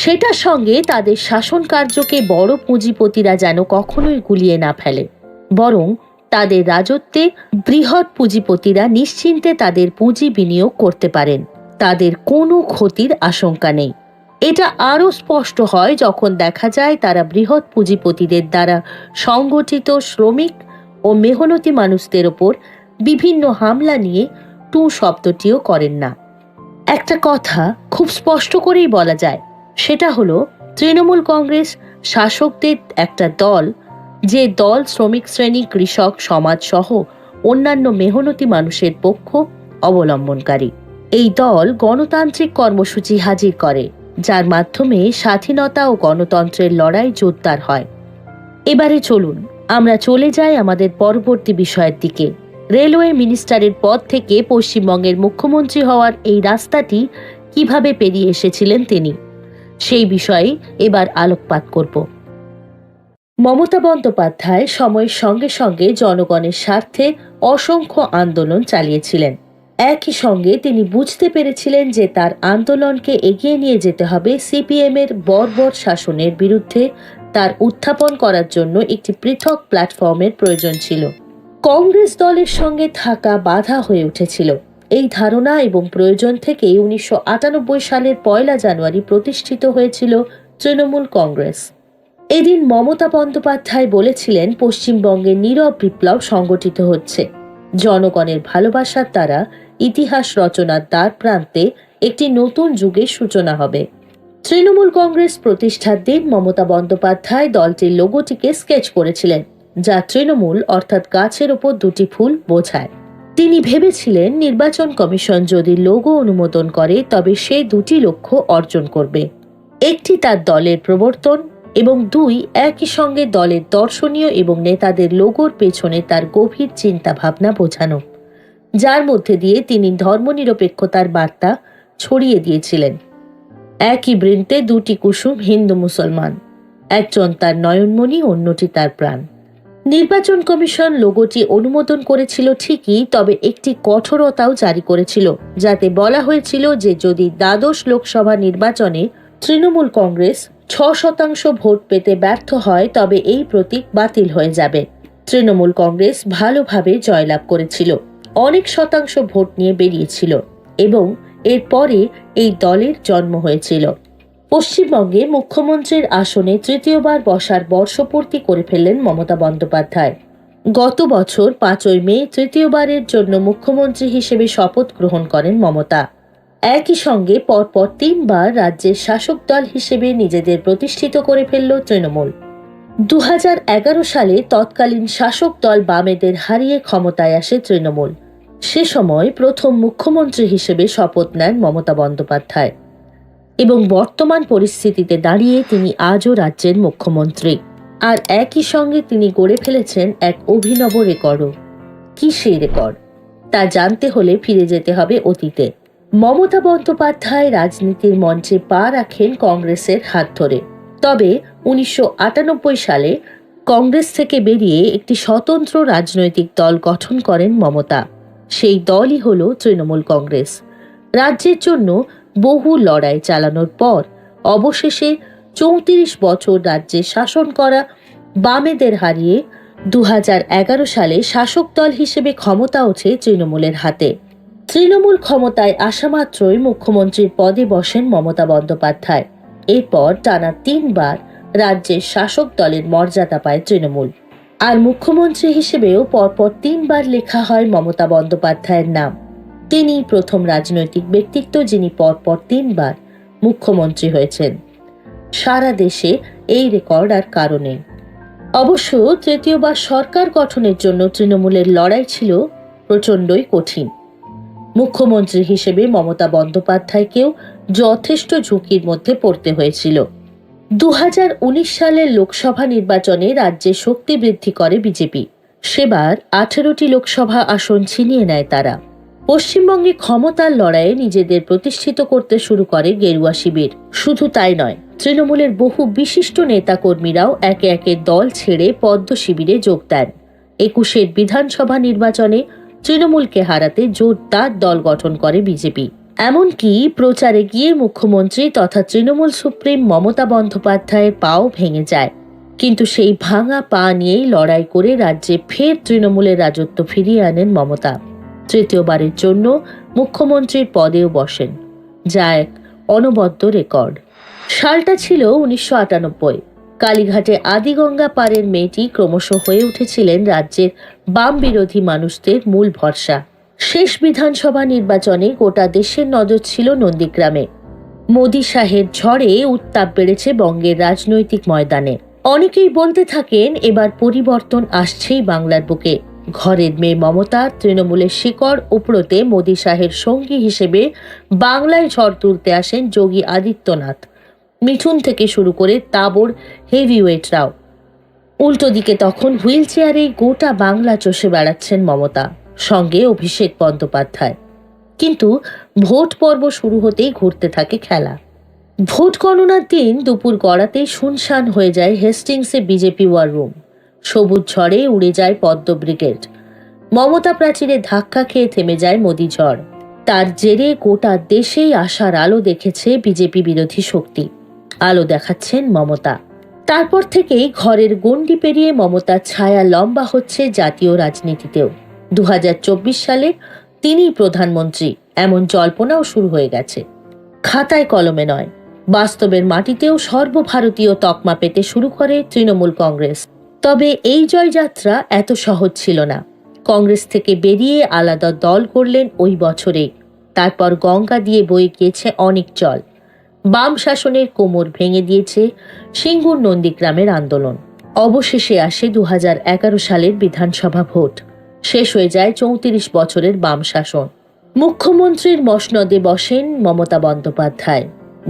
সেটার সঙ্গে তাদের শাসন কার্যকে বড় পুঁজিপতিরা যেন কখনোই গুলিয়ে না ফেলে, বরং তাদের রাজত্বে বৃহৎ পুঁজিপতিরা নিশ্চিন্তে তাদের পুঁজি বিনিয়োগ করতে পারেন, তাদের কোনো ক্ষতির আশঙ্কা নেই। এটা আরও স্পষ্ট হয় যখন দেখা যায় তারা বৃহৎ পুঁজিপতিদের দ্বারা সংগঠিত শ্রমিক ও মেহনতি মানুষদের ওপর বিভিন্ন হামলা নিয়ে টু শব্দটিও করেন না। একটা কথা খুব স্পষ্ট করেই বলা যায়, সেটা হলো তৃণমূল কংগ্রেস শাসকদের একটা দল, যে দল শ্রমিক শ্রেণী, কৃষক সমাজ সহ অন্যান্য মেহনতি মানুষের পক্ষ অবলম্বনকারী। এই দল গণতান্ত্রিক কর্মসূচি হাজির করে যার মাধ্যমে স্বাধীনতা ও গণতন্ত্রের লড়াই জোরদার হয়। এবারে চলুন আমরা চলে যাই আমাদের পরবর্তী বিষয়ের দিকে। রেলওয়ে মিনিস্টারের পদ থেকে পশ্চিমবঙ্গের মুখ্যমন্ত্রী হওয়ার এই রাস্তাটি কিভাবে পেরিয়ে এসেছিলেন তিনি, সেই বিষয়ে এবার আলোকপাত করব। মমতা বন্দ্যোপাধ্যায় সময়ের সঙ্গে সঙ্গে জনগণের স্বার্থে অসংখ্য আন্দোলন চালিয়েছিলেন। একই সঙ্গে তিনি বুঝতে পেরেছিলেন যে তার আন্দোলনকে এগিয়ে নিয়ে যেতে হবে সিপিএম এর বর্বর শাসনের বিরুদ্ধে। তার উত্থাপন করার জন্য একটি পৃথক প্ল্যাটফর্মের প্রয়োজন ছিল। কংগ্রেস দলের সঙ্গে থাকা বাধা হয়ে উঠেছিল। এই ধারণা এবং প্রয়োজন থেকেই 1998 সালের 1 জানুয়ারি প্রতিষ্ঠিত হয়েছিল তৃণমূল কংগ্রেস। এদিন মমতা বন্দ্যোপাধ্যায় বলেছিলেন পশ্চিমবঙ্গে নীরব বিপ্লব সংগঠিত হচ্ছে। জনগণের ভালোবাসার দ্বারা ইতিহাস রচনার দ্বার প্রান্তে একটি নতুন যুগের সূচনা হবে। তৃণমূল কংগ্রেস প্রতিষ্ঠার দিন মমতা বন্দ্যোপাধ্যায় দলটির লোগোটিকে স্কেচ করেছিলেন, যা তৃণমূল অর্থাৎ গাছের ওপর দুটি ফুল বোঝায়। তিনি ভেবেছিলেন নির্বাচন কমিশন যদি লোগো অনুমোদন করে তবে সে দুটি লক্ষ্য অর্জন করবে, একটি তার দলের প্রবর্তন এবং 2 একই সঙ্গে দলের দর্শনীয় এবং নেতাদের লোগোর পেছনে তার গভীর চিন্তা ভাবনা বোঝানো, যার মধ্যে দিয়ে তিনি ধর্মনিরপেক্ষতার বার্তা ছড়িয়ে দিয়েছিলেন। একই বৃন্তে দুটি কুসুম, হিন্দু মুসলমান, একজন তার নয়নমণি, অন্যটি তার প্রাণ। নির্বাচন কমিশন লোগোটি অনুমোদন করেছিল ঠিকই, তবে একটি কঠোরতাও জারি করেছিল, যাতে বলা হয়েছিল যে যদি দ্বাদশ লোকসভা নির্বাচনে তৃণমূল কংগ্রেস 6% ভোট পেতে ব্যর্থ হয় তবে এই প্রতীক বাতিল হয়ে যাবে। তৃণমূল কংগ্রেস ভালোভাবে জয়লাভ করেছিল, অনেক শতাংশ ভোট নিয়ে বেরিয়েছিল এবং এরপরে এই দলের জন্ম হয়েছিল। পশ্চিমবঙ্গে মুখ্যমন্ত্রীর আসনে তৃতীয়বার বসার বর্ষপূর্তি করে ফেললেন মমতা বন্দ্যোপাধ্যায়। গত বছর 5ই মে তৃতীয়বারের জন্য মুখ্যমন্ত্রী হিসেবে শপথ গ্রহণ করেন মমতা। একই সঙ্গে পরপর 3বার রাজ্যের শাসক দল হিসেবে নিজেদের প্রতিষ্ঠিত করে ফেলল তৃণমূল। 2011 সালে তৎকালীন শাসক দল বামেদের হারিয়ে ক্ষমতায় আসে তৃণমূল। সে সময় প্রথম মুখ্যমন্ত্রী হিসেবে শপথ নেন মমতা বন্দ্যোপাধ্যায় এবং বর্তমান পরিস্থিতিতে দাঁড়িয়ে তিনি আজও রাজ্যের মুখ্যমন্ত্রী। আর একই সঙ্গে তিনি গড়ে ফেলেছেন এক অভিনব রেকর্ডও। কি সেই রেকর্ড, তা জানতে হলে ফিরে যেতে হবে অতীতে। মমতা বন্দ্যোপাধ্যায় রাজনীতির মঞ্চে পা রাখেন কংগ্রেসের হাত ধরে। তবে 1998 সালে কংগ্রেস থেকে বেরিয়ে একটি স্বতন্ত্র রাজনৈতিক দল গঠন করেন মমতা। সেই দলই হল তৃণমূল কংগ্রেস। রাজ্যের জন্য বহু লড়াই চালানোর পর অবশেষে 34 বছর রাজ্যে শাসন করা বামেদের হারিয়ে 2011 সালে শাসক দল হিসেবে ক্ষমতা ওঠে তৃণমূলের হাতে। তৃণমূল ক্ষমতায় আসা মাত্রই মুখ্যমন্ত্রীর পদে বসেন মমতা বন্দ্যোপাধ্যায়। এরপর টানা 3বার রাজ্যের শাসক দলের মর্যাদা পায় তৃণমূল। আর মুখ্যমন্ত্রী হিসেবেও পরপর 3বার লেখা হয় মমতা বন্দ্যোপাধ্যায়ের নাম। তিনি প্রথম রাজনৈতিক ব্যক্তিত্ব যিনি পরপর 3বার মুখ্যমন্ত্রী হয়েছেন। সারা দেশে এই রেকর্ড আর কারণে। অবশ্য তৃতীয়বার সরকার গঠনের জন্য তৃণমূলের লড়াই ছিল প্রচণ্ডই কঠিন। মুখ্যমন্ত্রী হিসেবে মমতা বন্দ্যোপাধ্যায়কেও যথেষ্ট ঝুঁকির মধ্যে পড়তে হয়েছিল। 2019 সালের লোকসভা নির্বাচনে রাজ্যে শক্তি বৃদ্ধি করে বিজেপি। সেবার 18টি লোকসভা আসন ছিনিয়ে নেয় তারা। পশ্চিমবঙ্গে ক্ষমতার লড়াইয়ে নিজেদের প্রতিষ্ঠিত করতে শুরু করে গেরুয়া শিবির। শুধু তাই নয়, তৃণমূলের বহু বিশিষ্ট নেতাকর্মীরাও একে একে দল ছেড়ে পদ্ম শিবিরে যোগ দেন। 21 বিধানসভা নির্বাচনে তৃণমূলকে হারাতে জোরদার দল গঠন করে বিজেপি। এমনকি প্রচারে গিয়ে মুখ্যমন্ত্রী তথা তৃণমূল সুপ্রিম মমতা বন্দ্যোপাধ্যায়ের পাও ভেঙে যায়। কিন্তু সেই ভাঙা পা নিয়েই লড়াই করে রাজ্যে ফের তৃণমূলের রাজত্ব ফিরিয়ে আনেন মমতা। তৃতীয়বারের জন্য মুখ্যমন্ত্রীর পদেও বসেন, যা এক অনবদ্য রেকর্ড। সালটা ছিল 1998। কালীঘাটে আদিগঙ্গা পারের মেয়েটি ক্রমশ হয়ে উঠেছিলেন রাজ্যের বাম বিরোধী মানুষদের মূল ভরসা। শেষ বিধানসভা নির্বাচনে গোটা দেশের নজর ছিল নন্দীগ্রামে। মোদি শাহের ঝড়ে উত্তাপ বেড়েছে বঙ্গের রাজনৈতিক ময়দানে। অনেকেই বলতে থাকেন এবার পরিবর্তন আসছেই বাংলার বুকে। ঘরের মেয়ে মমতা তৃণমূলের শিকড় উপড়োতে মোদি শাহের সঙ্গী হিসেবে বাংলায় ঝড় তুলতে আসেন যোগী আদিত্যনাথ, মিঠুন থেকে শুরু করে তাবড় হেভিওয়েটরাও। উল্টো দিকে তখন হুইল চেয়ারেই গোটা বাংলা চষে বেড়াচ্ছেন মমতা, সঙ্গে অভিষেক বন্দ্যোপাধ্যায়। কিন্তু ভোট পর্ব শুরু হতেই ঘুরতে থাকে খেলা। ভোট গণনার দিন দুপুর গড়াতেই শুনশান হয়ে যায় হেস্টিংসে বিজেপি ওয়ার রুম। সবুজ ঝড়ে উড়ে যায় পদ্ম ব্রিগেড। মমতা প্রাচীরে ধাক্কা খেয়ে থেমে যায় মোদি ঝড়। তার জেরে গোটা দেশেই আশার আলো দেখেছে বিজেপি বিরোধী শক্তি। আলো দেখাচ্ছেন মমতা। তারপর থেকেই ঘরের গণ্ডি পেরিয়ে মমতার ছায়া লম্বা হচ্ছে জাতীয় রাজনীতিতেও। 2024 সালে তিনিই প্রধানমন্ত্রী এমন জল্পনাও শুরু হয়ে গেছে। খাতায় কলমে নয়, বাস্তবের মাটিতেও সর্বভারতীয় তকমা পেতে শুরু করে তৃণমূল কংগ্রেস। তবে এই জয়যাত্রা এত সহজ ছিল না। কংগ্রেস থেকে বেরিয়ে আলাদা দল করলেন ওই বছরেই। তারপর গঙ্গা দিয়ে বয়ে গিয়েছে অনেক জল। বাম শাসনের কোমর ভেঙে দিয়েছে সিঙ্গুর নন্দীগ্রামের আন্দোলন। অবশেষে আসে 2011 সালের বিধানসভা ভোট। শেষ হয়ে যায় 34 বছরের বাম শাসন। মুখ্যমন্ত্রীর মসনদে বসেন মমতা বন্দ্যোপাধ্যায়।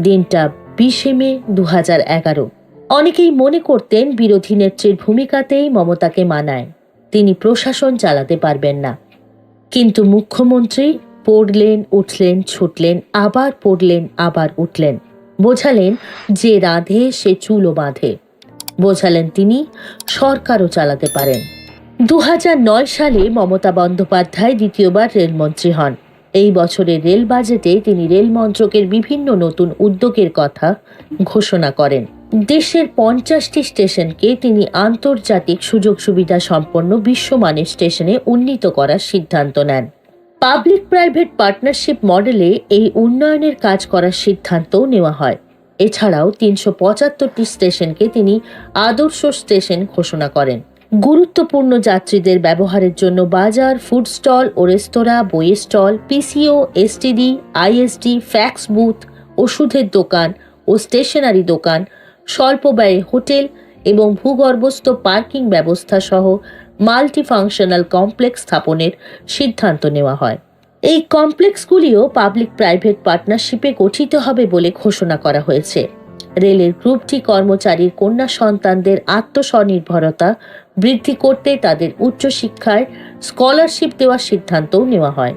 দিনটা 20 মে 2011। অনেকেই মনে করতেন বিরোধী নেত্রীর ভূমিকাতেই মমতাকে মানায়, তিনি প্রশাসন চালাতে পারবেন না। কিন্তু মুখ্যমন্ত্রী পড়লেন, উঠলেন, ছুটলেন, আবার পড়লেন, আবার উঠলেন। বোঝালেন যে রাধে সে চুলো বাঁধে। বোঝালেন তিনি সরকারও চালাতে পারেন। 2009 সালে মমতা বন্দ্যোপাধ্যায় দ্বিতীয়বার রেলমন্ত্রী হন। এই বছরের রেল বাজেটে তিনি রেল মন্ত্রকের বিভিন্ন নতুন উদ্যোগের কথা ঘোষণা করেন। দেশের 50টি স্টেশনকে তিনি আন্তর্জাতিক সুযোগ সুবিধা সম্পন্ন বিশ্বমানের স্টেশনে উন্নীত করার সিদ্ধান্ত নেন। পাবলিক প্রাইভেট পার্টনারশিপ মডেলে এই উন্নয়নের কাজ করার সিদ্ধান্তও নেওয়া হয়। এছাড়াও 375টি স্টেশনকে তিনি আদর্শ স্টেশন ঘোষণা করেন। গুরুত্বপূর্ণ যাত্রীদের ব্যবহারের জন্য বাজার, ফুড স্টল ও রেস্তোরাঁ, বইয়ের stall, PCO, STD, ISD, fax booth, ওষুধের দোকান ও স্টেশনারি দোকান, স্বল্প ব্যয়ে হোটেল এবং ভূগর্ভস্থ পার্কিং ব্যবস্থা সহ মাল্টিফাংশনাল কমপ্লেক্স স্থাপনের সিদ্ধান্ত নেওয়া হয়। এই কমপ্লেক্সগুলিও পাবলিক প্রাইভেট পার্টনারশিপে গঠিত হবে বলে ঘোষণা করা হয়েছে। রেলের গ্রুপ ডি কর্মচারীর কন্যা সন্তানদের আত্মস্বনির্ভরতা বৃদ্ধি করতে তাদের উচ্চশিক্ষায় স্কলারশিপ দেওয়ার সিদ্ধান্তও নেওয়া হয়।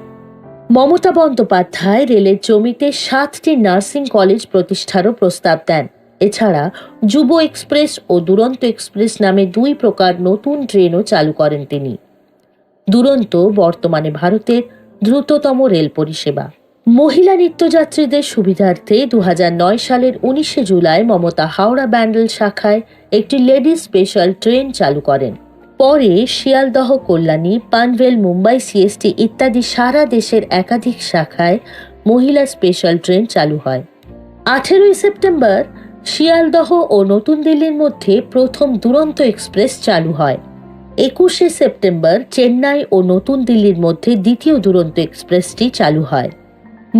মমতা বন্দ্যোপাধ্যায় রেলের জমিতে 7টি নার্সিং কলেজ প্রতিষ্ঠারও প্রস্তাব দেন। এছাড়া যুব এক্সপ্রেস ও দুরন্ত এক্সপ্রেস নামে 2 প্রকার নতুন ট্রেনও চালু করেন তিনি। দুরন্ত বর্তমানে ভারতের দ্রুততম রেল পরিষেবা। মহিলা নিত্যযাত্রীদের সুবিধার্থে 2009 সালের 19 জুলাই মমতা হাওড়া ব্যান্ডেল শাখায় একটি লেডিস স্পেশাল ট্রেন চালু করেন। পরে শিয়ালদহ, কল্যাণী, পানভেল, মুম্বাই সিএসটি ইত্যাদি সারা দেশের একাধিক শাখায় মহিলা স্পেশাল ট্রেন চালু হয়। 18 সেপ্টেম্বর শিয়ালদহ ও নতুন দিল্লির মধ্যে প্রথম দুরন্ত এক্সপ্রেস চালু হয়। 21 সেপ্টেম্বর চেন্নাই ও নতুন দিল্লির মধ্যে দ্বিতীয় দুরন্ত এক্সপ্রেসটি চালু হয়।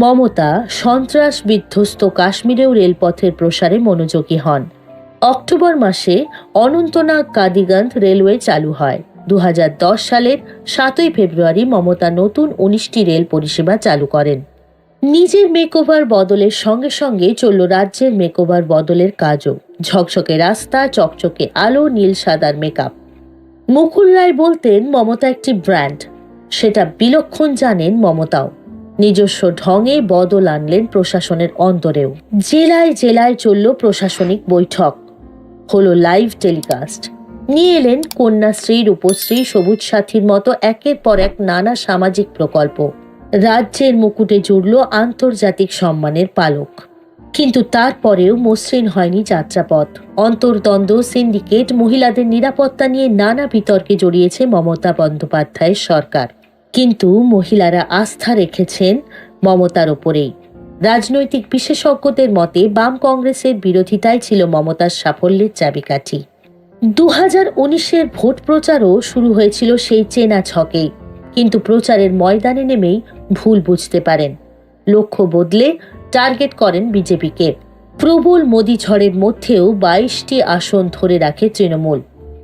মমতা সন্ত্রাস বিধ্বস্ত কাশ্মীরেও রেলপথের প্রসারে মনোযোগী হন। অক্টোবর মাসে অনন্তনাগ কাদিগঞ্জ রেলওয়ে চালু হয়। 2010 সালের 7 ফেব্রুয়ারি মমতা নতুন 19টি রেল পরিষেবা চালু করেন। নিজের মেকওভার বদলের সঙ্গে সঙ্গে চলল রাজ্যের মেকওভার বদলের কাজও। ঝকঝকে রাস্তা, চকচকে আলো, নীল সাদার মেকআপ। মুকুল রায় বলতেন, মমতা একটি ব্র্যান্ড, সেটা বিলক্ষণ জানেন মমতাও। নিজস্ব ঢঙে বদল আনলেন প্রশাসনের অন্তরেও। জেলায় জেলায় চলল প্রশাসনিক বৈঠক, হলো লাইভ টেলিকাস্ট। নিয়ে এলেন কন্যাশ্রী, রূপশ্রী, সবুজ সাথীর মতো একের পর এক নানা সামাজিক প্রকল্প। রাজ্যের মুকুটে জুড়ল আন্তর্জাতিক সম্মানের পালক। কিন্তু তারপরেও মসৃণ হয়নি যাত্রাপথ। অন্তর্দ্বন্দ্ব, সিন্ডিকেট, মহিলাদের নিরাপত্তা নিয়ে নানা বিতর্কে জড়িয়েছে মমতা বন্দ্যোপাধ্যায়ের সরকার। কিন্তু মহিলারা আস্থা রেখেছেন মমতার ওপরেই। রাজনৈতিক বিশেষজ্ঞদের মতে বাম কংগ্রেসের বিরোধিতাই ছিল মমতার সাফল্যের চাবিকাঠি। 2019-এর ভোট প্রচারও শুরু হয়েছিল সেই চেনা ছকেই। কিন্তু প্রচারের ময়দানে নেমেই ভুল বুঝতে পারেন। লক্ষ্য বদলে টার্গেট করেন বিজেপিকে। প্রবল মোদি ঝড়ের মধ্যেও 22টি আসন ধরে রাখে তৃণমূল।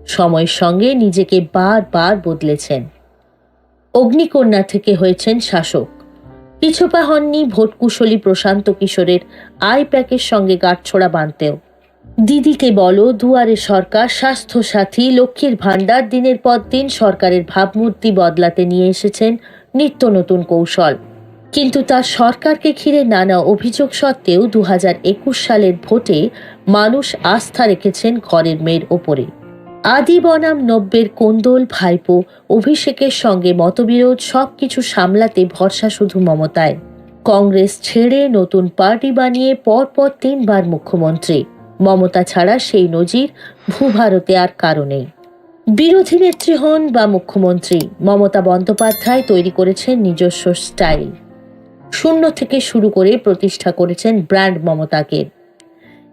সময়ের সঙ্গে নিজেকে বারবার বদলেছেন। অগ্নিকন্যা থেকে হয়েছেন শাসক। পিছপা হননি ভোটকুশলী প্রশান্ত কিশোরের আই প্যাকের সঙ্গে গাঁটছড়া বাঁধতেও। দিদিকে বলো, দুয়ারে সরকার, স্বাস্থ্য সাথী, লক্ষ্মীর ভাণ্ডার, দিনের পর দিন সরকারের ভাবমূর্তি বদলাতে নিয়ে এসেছেন নিত্য নতুন কৌশল। কিন্তু তার সরকারকে ঘিরে নানা অভিযোগ সত্ত্বেও 2021 সালের ভোটে মানুষ আস্থা রেখেছেন ঘরের মেয়ের ওপরে। আদি বনাম নব্যের কোন্দল, ভাইপো অভিষেকের সঙ্গে মতবিরোধ সবকিছু সামলাতে ভরসা শুধু মমতায়। কংগ্রেস ছেড়ে নতুন পার্টি বানিয়ে পরপর 3 বার মুখ্যমন্ত্রী। মমতা ছাড়া সেই নজির ভূভারতে আর কারো নেই। বিরোধী নেত্রী হন বা মুখ্যমন্ত্রী, মমতা বন্দ্যোপাধ্যায় তৈরি করেছেন নিজস্ব স্টাইল। শূন্য থেকে শুরু করে প্রতিষ্ঠা করেছেন ব্র্যান্ড মমতাকে।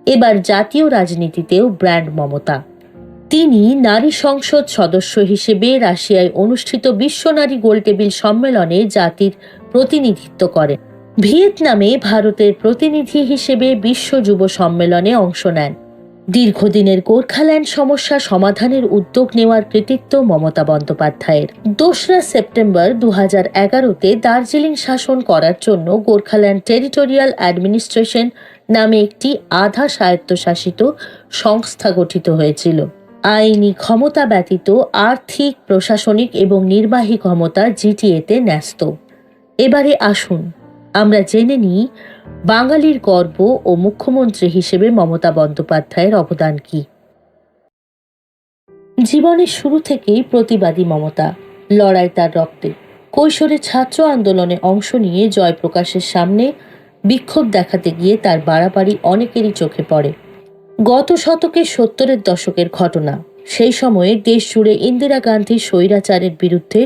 এবার জাতীয় রাজনীতিতেও ব্র্যান্ড মমতা। তিনি নারী সংসদ সদস্য হিসেবে রাশিয়ায় অনুষ্ঠিত বিশ্ব নারী গোলটেবিল সম্মেলনে জাতির প্রতিনিধিত্ব করেন। ভিয়েতনামে ভারতের প্রতিনিধি হিসেবে বিশ্ব যুব সম্মেলনে অংশ নেন। দীর্ঘদিনের গোর্খাল্যান্ড সমস্যা সমাধানের উদ্যোগ নেওয়ার কৃতিত্ব মমতা বন্দ্যোপাধ্যায়ের। 2 সেপ্টেম্বর 2011-তে দার্জিলিং শাসন করার জন্য গোর্খাল্যান্ড টেরিটোরিয়াল অ্যাডমিনিস্ট্রেশন নামে একটি আধা স্বায়ত্তশাসিত সংস্থা গঠিত হয়েছিল। আইনি ক্ষমতা ব্যতীত আর্থিক, প্রশাসনিক এবং নির্বাহী ক্ষমতা জিটিএতে ন্যস্ত। এবারে আসুন আমরা জেনে নিই বাঙালির গর্ব ও মুখ্যমন্ত্রী হিসেবে মমতা বন্দ্যোপাধ্যায়ের অবদান কি। জীবনের শুরু থেকেই প্রতিবাদী মমতা, লড়াই তার রক্তে। কৈশোরে ছাত্র আন্দোলনে অংশ নিয়ে জয়প্রকাশের সামনে বিক্ষোভ দেখাতে গিয়ে তার বাড়াবাড়ি অনেকেরই চোখে পড়ে। গত শতকের 70-এর দশকের ঘটনা। সেই সময়ে দেশ জুড়ে ইন্দিরা গান্ধীর স্বৈরাচারের বিরুদ্ধে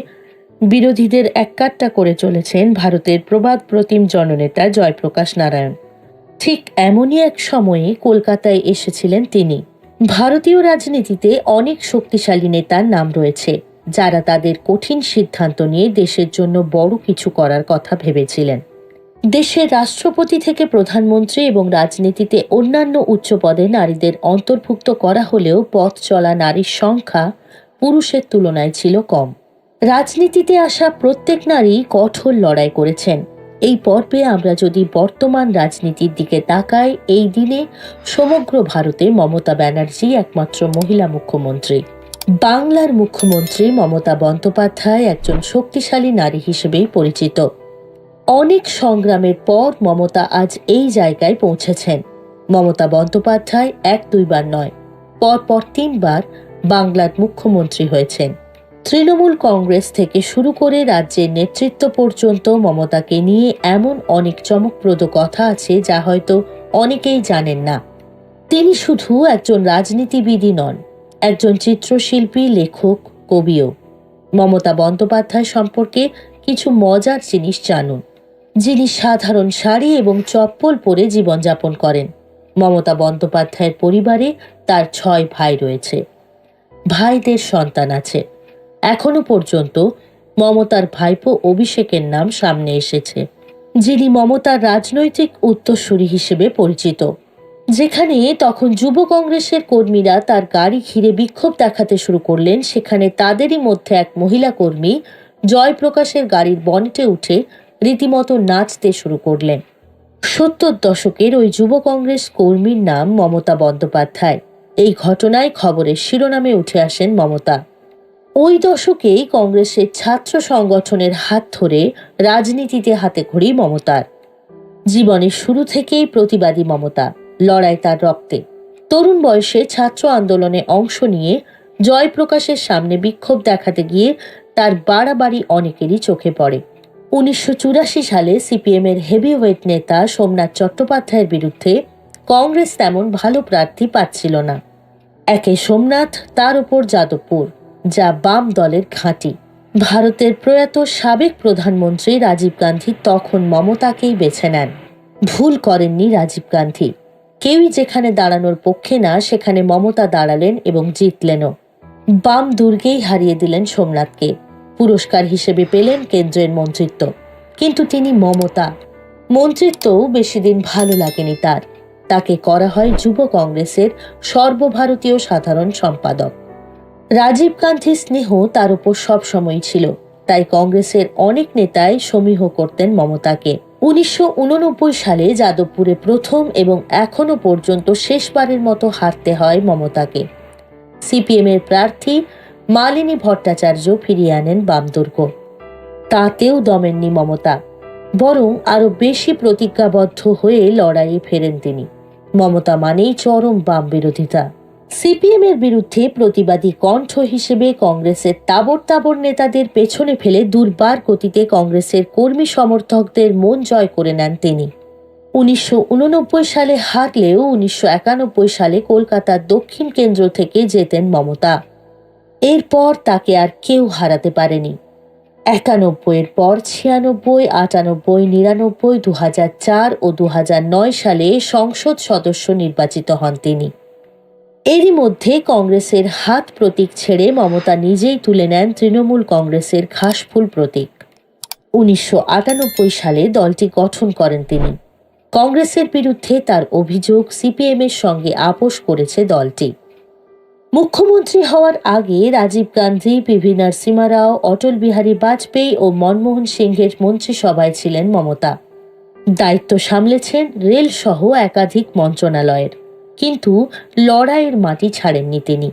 বিরোধীদের এককাট্টা করে চলেছেন ভারতের প্রবাদ প্রতিম জননেতা জয়প্রকাশ নারায়ণ। ঠিক এমনই এক সময়ে কলকাতায় এসেছিলেন তিনি। ভারতীয় রাজনীতিতে অনেক শক্তিশালী নেতার নাম রয়েছে, যারা তাদের কঠিন সিদ্ধান্ত নিয়ে দেশের জন্য বড় কিছু করার কথা ভেবেছিলেন। দেশের রাষ্ট্রপতি থেকে প্রধানমন্ত্রী এবং রাজনীতিতে অন্যান্য উচ্চ পদে নারীদের অন্তর্ভুক্ত করা হলেও পথ চলা নারীর সংখ্যা পুরুষের তুলনায় ছিল কম। রাজনীতিতে আসা প্রত্যেক নারী কঠোর লড়াই করেছেন। এই পর্বে আমরা যদি বর্তমান রাজনীতির দিকে তাকাই, এই দিনে সমগ্র ভারতে মমতা ব্যানার্জি একমাত্র মহিলা মুখ্যমন্ত্রী। বাংলার মুখ্যমন্ত্রী মমতা বন্দ্যোপাধ্যায় একজন শক্তিশালী নারী হিসেবেই পরিচিত। অনেক সংগ্রামের পর মমতা আজ এই জায়গায় পৌঁছেছেন। মমতা বন্দ্যোপাধ্যায় 1-2 বার নয়, পরপর 3 বার বাংলার মুখ্যমন্ত্রী হয়েছেন। তৃণমূল কংগ্রেস থেকে শুরু করে রাজ্যের নেতৃত্ব পর্যন্ত মমতাকে নিয়ে এমন অনেক চমকপ্রদ কথা আছে যা হয়তো অনেকেই জানেন না। তিনি শুধু একজন রাজনীতিবিদই নন, একজন চিত্রশিল্পী, লেখক, কবিও। মমতা বন্দ্যোপাধ্যায় সম্পর্কে কিছু মজার জিনিস জানুন। যিনি সাধারণ শাড়ি এবং চপ্পল পরে জীবনযাপন করেন। মমতা বন্দ্যোপাধ্যায়ের পরিবারে তার 6 ভাই রয়েছে। ভাইদের সন্তান আছে। এখনো পর্যন্ত মমতার ভাইপো অভিষেকের নাম সামনে এসেছে, যিনি মমতার রাজনৈতিক উত্তরসূরি হিসেবে পরিচিত। যেখানে তখন যুব কংগ্রেসের কর্মীরা তার গাড়ি ঘিরে বিক্ষোভ দেখাতে শুরু করলেন, সেখানে তাদেরই মধ্যে এক মহিলা কর্মী জয়প্রকাশের গাড়ির বনেটে উঠে রীতিমতো নাচতে শুরু করলেন। 70 দশকের ওই যুব কংগ্রেস কর্মীর নাম মমতা বন্দ্যোপাধ্যায়। এই ঘটনায় খবরের শিরোনামে উঠে আসেন মমতা। ওই দশকেই কংগ্রেসের ছাত্র সংগঠনের হাত ধরে রাজনীতিতে হাতেখড়ি মমতার। জীবনের শুরু থেকেই প্রতিবাদী মমতা, লড়াই তার রক্তে। তরুণ বয়সে ছাত্র আন্দোলনে অংশ নিয়ে জয়প্রকাশের সামনে বিক্ষোভ দেখাতে গিয়ে তার বাড়াবাড়ি অনেকেরই চোখে পড়ে। 1984 সালে সিপিএমের হেভিওয়েট নেতা সোমনাথ চট্টোপাধ্যায়ের বিরুদ্ধে কংগ্রেস তেমন ভালো প্রার্থী পাচ্ছিল না। একে সোমনাথ, তার উপর যাদবপুর, যা বাম দলের ঘাঁটি। ভারতের প্রয়াত সাবেক প্রধানমন্ত্রী রাজীব গান্ধী তখন মমতাকেই বেছে নেন। ভুল করেননি রাজীব গান্ধী। কেউই যেখানে দাঁড়ানোর পক্ষে না, সেখানে মমতা দাঁড়ালেন এবং জিতলেনও। বাম দুর্গেই হারিয়ে দিলেন সোমনাথকে। পুরস্কার হিসেবে পেলেন কেন্দ্রের মন্ত্রিত্ব। কিন্তু তিনি মমতা। মন্ত্রিত্বও বেশি দিন ভালো লাগেনি তার। তাকে করা হয় যুব কংগ্রেসের সর্বভারতীয় সাধারণ সম্পাদক। রাজীব গান্ধীর স্নেহ তার উপর সবসময় ছিল, তাই কংগ্রেসের অনেক নেতাই সমীহ করতেন মমতাকে। 1989 সালে যাদবপুরে প্রথম এবং এখনো পর্যন্ত শেষবারের মতো হারতে হয় মমতাকে। সিপিএমের প্রার্থী মালিনী ভট্টাচার্য ফিরিয়ে আনেন বামদুর্গ। তাতেও দমেননি মমতা, বরং আরো বেশি প্রতিজ্ঞাবদ্ধ হয়ে লড়াইয়ে ফেরেন তিনি। মমতা মানেই চরম বাম বিরোধিতা। সিপিএমের বিরুদ্ধে প্রতিবাদী কণ্ঠ হিসেবে কংগ্রেসের তাবড় তাবড় নেতাদের পেছনে ফেলে দুর্বার গতিতে কংগ্রেসের কর্মী সমর্থকদের মন জয় করে নেন তিনি। 1989 সালে হারলেও 1991 সালে কলকাতার দক্ষিণ কেন্দ্র থেকে জেতেন মমতা। এরপর তাকে আর কেউ হারাতে পারেনি। 91-এর পর 96, 98, 99, 2004 ও 2009 সালে সংসদ সদস্য নির্বাচিত হন তিনি। এরই মধ্যে কংগ্রেসের হাত প্রতীক ছেড়ে মমতা নিজেই তুলে নেন তৃণমূল কংগ্রেসের ঘাসফুল প্রতীক। 1998 সালে দলটি গঠন করেন তিনি। কংগ্রেসের বিরুদ্ধে তার অভিযোগ, সিপিএমের সঙ্গে আপোষ করেছে দলটি। মুখ্যমন্ত্রী হওয়ার আগে রাজীব গান্ধী, পিভি নরসিমহা রাও, অটল বিহারী বাজপেয়ী ও মনমোহন সিংহের মন্ত্রিসভায় ছিলেন মমতা। দায়িত্ব সামলেছেন রেল সহ একাধিক মন্ত্রণালয়ের। কিন্তু লড়াইয়ের মাটি ছাড়েননি তিনি।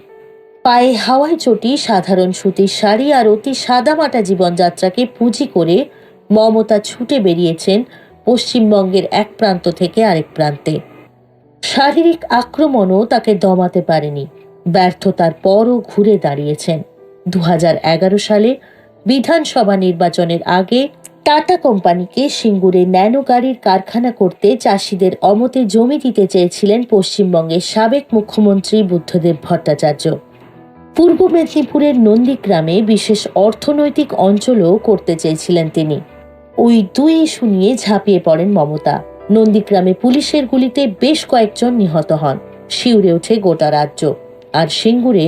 পায়ে হাওয়ায় চটি, সাধারণ সুতির শাড়ি আর অতি সাদামাটা জীবনযাত্রাকে পুঁজি করে মমতা ছুটে বেরিয়েছেন পশ্চিমবঙ্গের এক প্রান্ত থেকে আরেক প্রান্তে। শারীরিক আক্রমণও তাকে দমাতে পারেনি। ব্যর্থতার পরও ঘুরে দাঁড়িয়েছেন। 2011 সালে বিধানসভা নির্বাচনের আগে টাটা কোম্পানিকে সিঙ্গুরে ন্যানো গাড়ির কারখানা করতে চাষিদের অমতে জমি দিতে চেয়েছিলেন পশ্চিমবঙ্গের সাবেক মুখ্যমন্ত্রী বুদ্ধদেব ভট্টাচার্য। পূর্ব মেদিনীপুরের নন্দীগ্রামে বিশেষ অর্থনৈতিক অঞ্চলও করতে চেয়েছিলেন তিনি। ওই দুই ইস্যু নিয়ে ঝাঁপিয়ে পড়েন মমতা। নন্দীগ্রামে পুলিশের গুলিতে বেশ কয়েকজন নিহত হন। শিউরে ওঠে গোটা রাজ্য। আর সিঙ্গুরে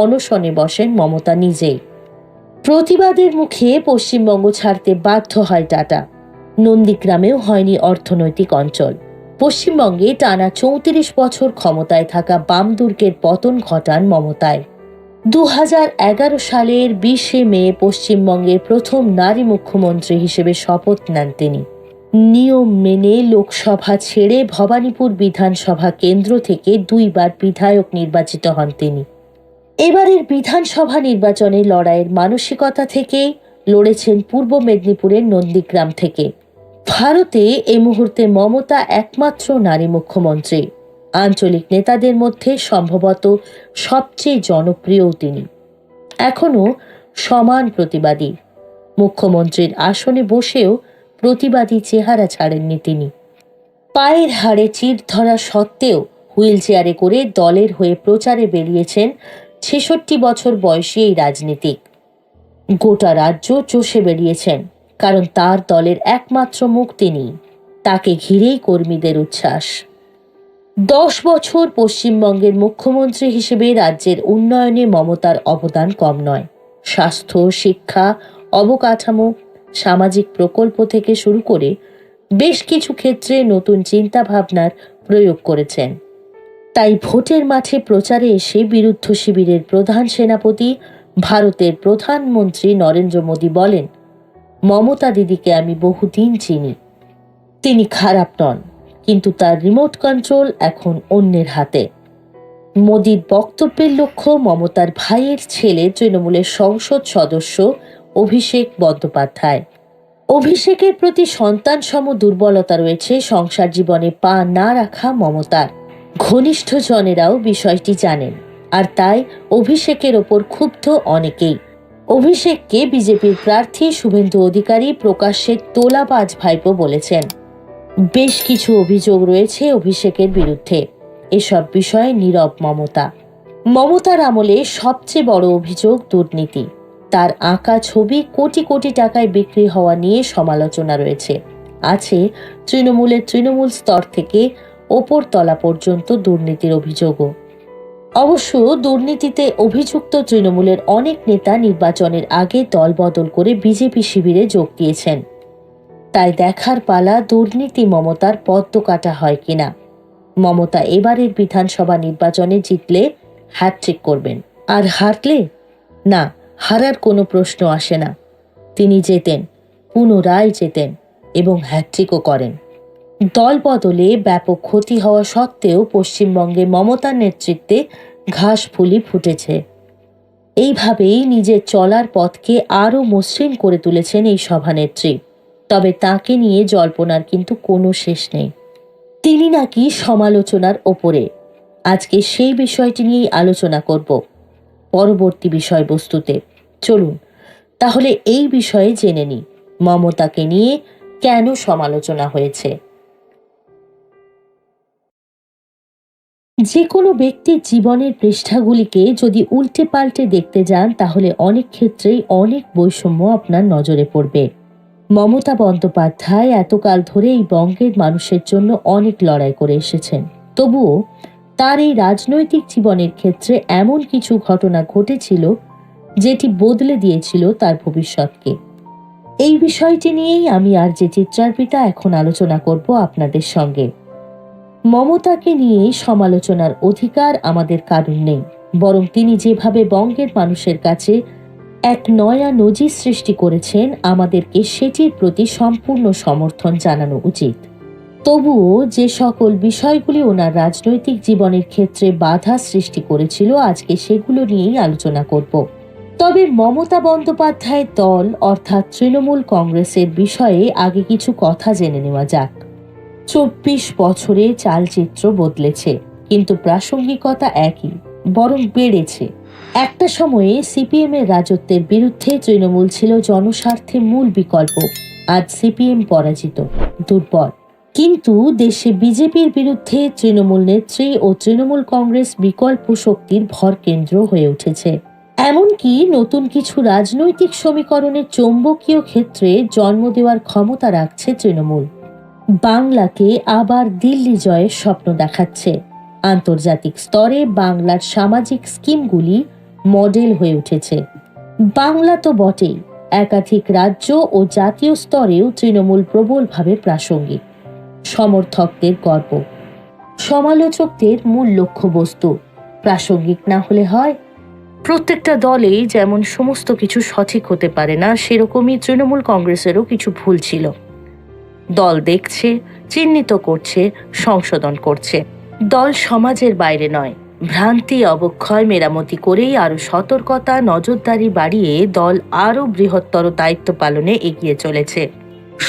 অনশনে বসেন মমতা নিজেই। প্রতিবাদের মুখে পশ্চিমবঙ্গ ছাড়তে বাধ্য হয় টাটা। নন্দীগ্রামেও হয়নি অর্থনৈতিক অঞ্চল। পশ্চিমবঙ্গে টানা 34 বছর ক্ষমতায় থাকা বাম দুর্গের পতন ঘটান মমতায়। 2011 সালের 20 মে পশ্চিমবঙ্গের প্রথম নারী মুখ্যমন্ত্রী হিসেবে শপথ নেন তিনি। নিয়ম মেনে লোকসভা ছেড়ে ভবানীপুর বিধানসভা কেন্দ্র থেকে 2 বার বিধায়ক নির্বাচিত হন তিনি। এবারের বিধানসভা নির্বাচনে লড়াইয়ের মানসিকতা থেকেই লড়েছেন পূর্ব মেদিনীপুরের নন্দীগ্রাম থেকে। ভারতে এই মুহূর্তে মমতা একমাত্র নারী মুখ্যমন্ত্রী। আঞ্চলিক নেতাদের মধ্যে সম্ভবত সবচেয়ে জনপ্রিয়ও তিনি। এখনো সমান প্রতিবাদী। মুখ্যমন্ত্রীর আসনে বসেও প্রতিবাদী চেহারা ছাড়েননি তিনি। পায়ের হাড়ে চির ধরা সত্ত্বেও হুইল চেয়ারে করে দলের হয়ে প্রচারে বেরিয়েছেন 66 বছর বয়সী এই রাজনীতিক। গোটা রাজ্য চষে বেরিয়েছেন, কারণ তার দলের একমাত্র মুখ তিনি। তাকে ঘিরেই কর্মীদের উচ্ছ্বাস। 10 বছর পশ্চিমবঙ্গের মুখ্যমন্ত্রী হিসেবে রাজ্যের উন্নয়নে মমতার অবদান কম নয়। স্বাস্থ্য, শিক্ষা, অবকাঠামো, সামাজিক প্রকল্প থেকে শুরু করে বেশ কিছু ক্ষেত্রে নতুন চিন্তাভাবনার প্রয়োগ করেছেন। তাই ভোটের মাঠে প্রচারে এসে বিরুদ্ধ শিবিরের প্রধান সেনাপতি ভারতের প্রধানমন্ত্রী নরেন্দ্র মোদী বলেন, মমতা দিদিকে আমি বহুদিন চিনি। তিনি খারাপ নন, কিন্তু তার রিমোট কন্ট্রোল এখন অন্যের হাতে। মোদীর বক্তব্যের লক্ষ্য মমতার ভাইয়ের ছেলে তৃণমূলের সংসদ সদস্য অভিষেক বন্দ্যোপাধ্যায়। অভিষেকের প্রতি সন্তানসম দুর্বলতা রয়েছে সংসার জীবনে পা না রাখা মমতার। ঘনিষ্ঠজনেরাও বিষয়টি জানেন, আর তাই অভিষেকের ওপর ক্ষুব্ধ অনেকেই। অভিষেককে বিজেপির প্রার্থী শুভেন্দু অধিকারী প্রকাশ্যে তোলাবাজ ভাইপো বলেছেন। বেশ কিছু অভিযোগ রয়েছে অভিষেকের বিরুদ্ধে। এসব বিষয়ে নীরব মমতা। মমতার আমলে সবচেয়ে বড় অভিযোগ দুর্নীতি। তার আঁকা ছবি কোটি কোটি টাকায় বিক্রি হওয়া নিয়ে সমালোচনা রয়েছে। আছে তৃণমূল স্তর থেকে ওপর তলা পর্যন্ত দুর্নীতির অভিযোগও। অবশ্য দুর্নীতিতে অভিযুক্ত তৃণমূলের অনেক নেতা নির্বাচনের আগে দল বদল করে বিজেপি শিবিরে যোগ দিয়েছেন। তাই দেখার পালা দুর্নীতি মমতার পদ্ম কাটা হয় কিনা। মমতা এবারের বিধানসভা নির্বাচনে জিতলে হ্যাটট্রিক করবেন, আর হারলে না, হারার কোনো প্রশ্ন আসে না। তিনি জেতেন, পুনরায় জেতেন এবং হ্যাটট্রিকও করেন। দল বদলে ব্যাপক ক্ষতি হওয়া সত্ত্বেও পশ্চিমবঙ্গে মমতার নেতৃত্বে ঘাস ফুলি ফুটেছে। এইভাবেই নিজের চলার পথকে আরও মসৃণ করে তুলেছেন এই সভানেত্রী। তবে তাকে নিয়ে জল্পনার কিন্তু কোনো শেষ নেই। তিনি নাকি সমালোচনার ওপরে। আজকে সেই বিষয়টি নিয়েই আলোচনা করব পরবর্তী বিষয়বস্তুতে। চলুন তাহলে এই বিষয়ে জেনে নিই, মমতাকে নিয়ে কেন সমালোচনা হয়েছে। যে কোনো ব্যক্তির জীবনের পৃষ্ঠাগুলিকে যদি উল্টে পাল্টে দেখতে যান, তাহলে অনেক ক্ষেত্রেই অনেক বৈষম্য আপনার নজরে পড়বে। মমতা বন্দ্যোপাধ্যায় এতকাল ধরে এই বঙ্গের মানুষের জন্য অনেক লড়াই করে এসেছেন। তবুও তার এই রাজনৈতিক জীবনের ক্ষেত্রে এমন কিছু ঘটনা ঘটেছিল যেটি বদলে দিয়েছিল তার ভবিষ্যৎকে। এই বিষয়টি নিয়েই আমি আর যে চিত্রার্পিতা এখন আলোচনা করব আপনাদের সঙ্গে। মমতাকে নিয়ে সমালোচনার অধিকার আমাদের কারণ নেই, বরং তিনি যেভাবে বঙ্গের মানুষের কাছে এক নয়া নজির সৃষ্টি করেছেন, আমাদেরকে সেটির প্রতি সম্পূর্ণ সমর্থন জানানো উচিত। তবুও যে সকল বিষয়গুলি ওনার রাজনৈতিক জীবনের ক্ষেত্রে বাধা সৃষ্টি করেছিল, আজকে সেগুলো নিয়েই আলোচনা করব। তবে মমতা বন্দ্যোপাধ্যায়ের দল অর্থাৎ তৃণমূল কংগ্রেসের বিষয়ে আগে কিছু কথা জেনে নেওয়া যাক। 24 বছরে চালচিত্র বদলেছে, কিন্তু প্রাসঙ্গিকতা একই। বরং বেড়েছে। একটা সময়ে সিপিএম এর রাজত্বের বিরুদ্ধে তৃণমূল ছিল জনস্বার্থে মূল বিকল্প। আজ সিপিএম পরাজিত, দুর্বল। কিন্তু দেশে বিজেপির বিরুদ্ধে তৃণমূল নেত্রী ও তৃণমূল কংগ্রেস বিকল্প শক্তির ভরকেন্দ্র হয়ে উঠেছে। এমনকি নতুন কিছু রাজনৈতিক সমীকরণের চৌম্বকীয় ক্ষেত্রে জন্ম দেওয়ার ক্ষমতা রাখছে তৃণমূল। বাংলাকে আবার দিল্লি জয়ের স্বপ্ন দেখাচ্ছে। আন্তর্জাতিক স্তরে বাংলার সামাজিক স্কিমগুলি মডেল হয়ে উঠেছে। বাংলা তো বটেই, একাধিক রাজ্য ও জাতীয় স্তরেও তৃণমূল প্রবলভাবে প্রাসঙ্গিক। সমর্থকদের গর্ব, সমালোচকদের মূল লক্ষ্যবস্তু। প্রাসঙ্গিক না হলে হয়? প্রত্যেকটা দলেই যেমন সমস্ত কিছু সঠিক হতে পারে না, সেরকমই তৃণমূল কংগ্রেসেরও কিছু ভুল ছিল। দল দেখছে, চিহ্নিত করছে, সংশোধন করছে। দল সমাজের বাইরে নয়, ভ্রান্তি অবক্ষয় মেরামতি করেই আরো সতর্কতা, নজরদারি বাড়িয়ে দল আরো বৃহত্তর দায়িত্ব পালনে এগিয়ে চলেছে।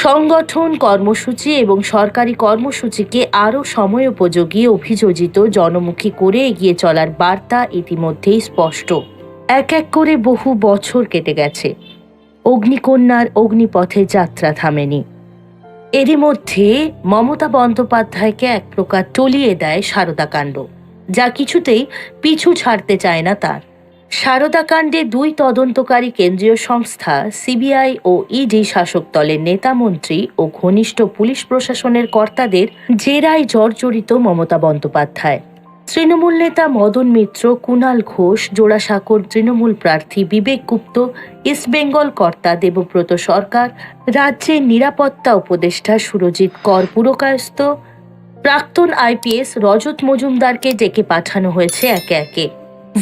সংগঠন, কর্মসূচি এবং সরকারি কর্মসূচিকে আরও সময়োপযোগী, অভিযোজিত, জনমুখী করে এগিয়ে চলার বার্তা ইতিমধ্যেই স্পষ্ট। এক এক করে বহু বছর কেটে গেছে, অগ্নিকন্যার অগ্নিপথে যাত্রা থামেনি। এরই মধ্যে মমতা বন্দ্যোপাধ্যায়কে এক প্রকার টলিয়ে দেয় সারদাকাণ্ড, যা কিছুতেই পিছু ছাড়তে চায় না তার। সারদাকাণ্ডে দুই তদন্তকারী কেন্দ্রীয় সংস্থা সিবিআই ও ইডি, শাসক দলের নেতা মন্ত্রী ও ঘনিষ্ঠ পুলিশ প্রশাসনের কর্তাদের জেরায় জর্জরিত মমতা বন্দ্যোপাধ্যায়। তৃণমূল নেতা মদন মিত্র, কুণাল ঘোষ, জোড়াসাঁকোর তৃণমূল প্রার্থী বিবেক গুপ্ত, ইস্টবেঙ্গল কর্তা দেবব্রত সরকার, রাজ্যের নিরাপত্তা উপদেষ্টা সুরজিৎ কর পুরকায়স্থ, প্রাক্তন আইপিএস রজত মজুমদারকে ডেকে পাঠানো হয়েছে একে একে।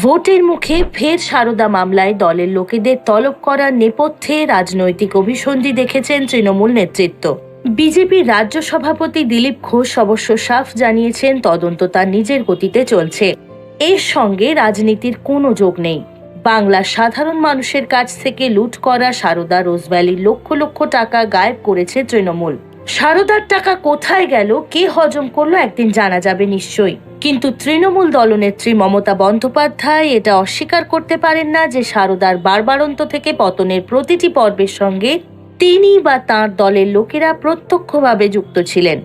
ভোটের মুখে ফের সারদা মামলায় দলের লোকেদের তলব করার নেপথ্যে রাজনৈতিক অভিসন্ধি দেখেছেন তৃণমূল নেতৃত্ব। বিজেপির রাজ্য সভাপতি দিলীপ ঘোষ অবশ্য সাফ জানিয়েছেন তদন্ত তার নিজের গতিতে চলছে। এর সঙ্গে রাজনীতির কোনো যোগ নেই। বাংলার সাধারণ মানুষের কাছ থেকে লুট করা সারদা রোজভ্যালির লক্ষ লক্ষ টাকা গায়েব করেছে তৃণমূল। সারদার টাকা কোথায় গেল, কে হজম করলো, একদিন জানা যাবে নিশ্চয়ই। কিন্তু তৃণমূল দলনেত্রী মমতা বন্দ্যোপাধ্যায় এটা অস্বীকার করতে পারেন না যে সারদার বারবারন্ত থেকে পতনের প্রতিটি পর্বের সঙ্গে তিনি বা তাঁর দলের লোকেরা প্রত্যক্ষভাবে যুক্ত ছিলেন।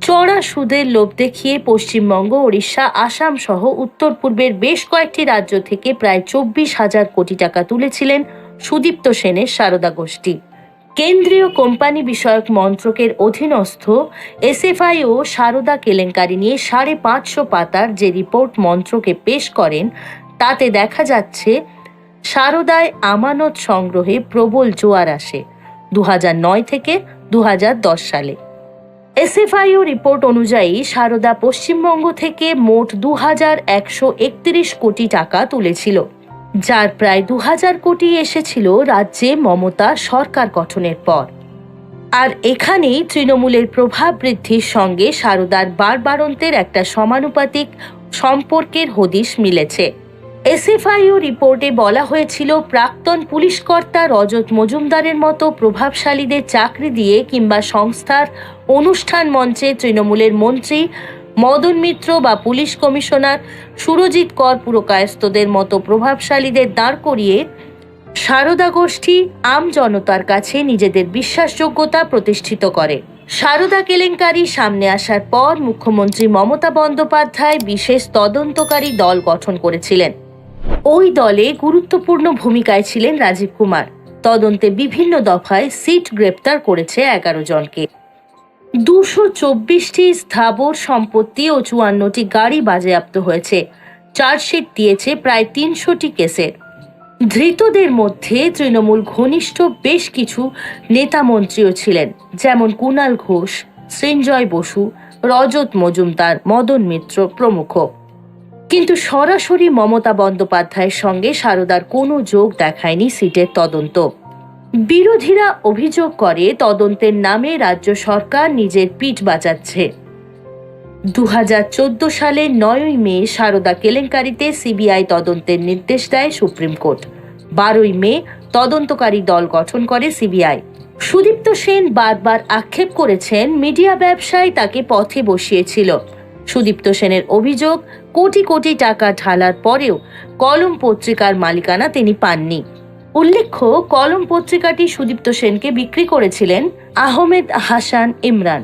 চড়া সুদের লোভ দেখিয়ে পশ্চিমবঙ্গ, ওড়িশা, আসাম সহ উত্তর পূর্বের বেশ কয়েকটি রাজ্য থেকে প্রায় 24,000 কোটি টাকা তুলেছিলেন সুদীপ্ত সেনের সারদা গোষ্ঠী। কেন্দ্রীয় কোম্পানি বিষয়ক মন্ত্রকের অধীনস্থ এসএফআইও সারদা কেলেঙ্কারি নিয়ে 550 পাতার যে রিপোর্ট মন্ত্রকে পেশ করেন, তাতে দেখা যাচ্ছে সারদায় আমানত সংগ্রহে প্রবল জোয়ার আসে 2009 থেকে 2010 সালে। এসএফআইও রিপোর্ট অনুযায়ী সারদা পশ্চিমবঙ্গ থেকে মোট 2,131 কোটি টাকা তুলেছিল, যার প্রায় 2,000 কোটি এসেছিল রাজ্যে মমতা সরকার গঠনের পর। আর এখানেই তৃণমূলের প্রভাব বৃদ্ধির সঙ্গে সারদার বারবারন্তের একটা সমানুপাতিক সম্পর্কের হদিশ মিলেছে। এসএফআইও রিপোর্টে বলা হয়েছিল, প্রাক্তন পুলিশ কর্তা রজত মজুমদারের মতো প্রভাবশালীদের চাকরি দিয়ে কিংবা সংস্থার অনুষ্ঠান মঞ্চে তৃণমূলের মন্ত্রী মদন মিত্র বা পুলিশ কমিশনার সুরজিৎ কর পুরকায়স্থদের মতো প্রভাবশালীদের দাঁড় করিয়ে সারদা গোষ্ঠী আম জনতার কাছে নিজেদের বিশ্বাসযোগ্যতা প্রতিষ্ঠিত করে। সারদা কেলেঙ্কারি সামনে আসার পর মুখ্যমন্ত্রী মমতা বন্দ্যোপাধ্যায় বিশেষ তদন্তকারী দল গঠন করেছিলেন। ওই দলে গুরুত্বপূর্ণ ভূমিকায় ছিলেন রাজীব কুমার। তদন্তে বিভিন্ন দফায় সিট গ্রেপ্তার করেছে 11 জনকে। 224টি স্থাবর সম্পত্তি ও 54টি গাড়ি বাজেয়াপ্ত হয়েছে। চার্জশিট দিয়েছে প্রায় 300টি কেসের। ধৃতদের মধ্যে তৃণমূল ঘনিষ্ঠ বেশ কিছু নেতা মন্ত্রীও ছিলেন, যেমন কুণাল ঘোষ, সৃঞ্জয় বসু, রজত মজুমদার, মদন মিত্র প্রমুখ। কিন্তু সরাসরি মমতা বন্দ্যোপাধ্যায়ের সঙ্গে সারদার কোনো যোগ দেখায়নি সিটের তদন্ত। বিরোধীরা অভিযোগ করে তদন্তের নামে রাজ্য সরকার নিজের পিঠ বাঁচাচ্ছে। 2014 সালের 9ই মে সারদা কেলেঙ্কারিতে সিবিআই তদন্তের নির্দেশ দেয় সুপ্রিম কোর্ট। 12ই মে তদন্তকারী দল গঠন করে সিবিআই। সুদীপ্ত সেন বারবার আক্ষেপ করেছেন মিডিয়া ব্যবসায় তাকে পথে বসিয়েছিল। সুদীপ্ত সেনের অভিযোগ, কোটি কোটি টাকা ঢালার পরেও কলম পত্রিকার মালিকানা তিনি পাননি। উল্লেখ্য, কলম পত্রিকাটি সুদীপ্ত সেনকে বিক্রি করেছিলেন আহমেদ হাসান ইমরান।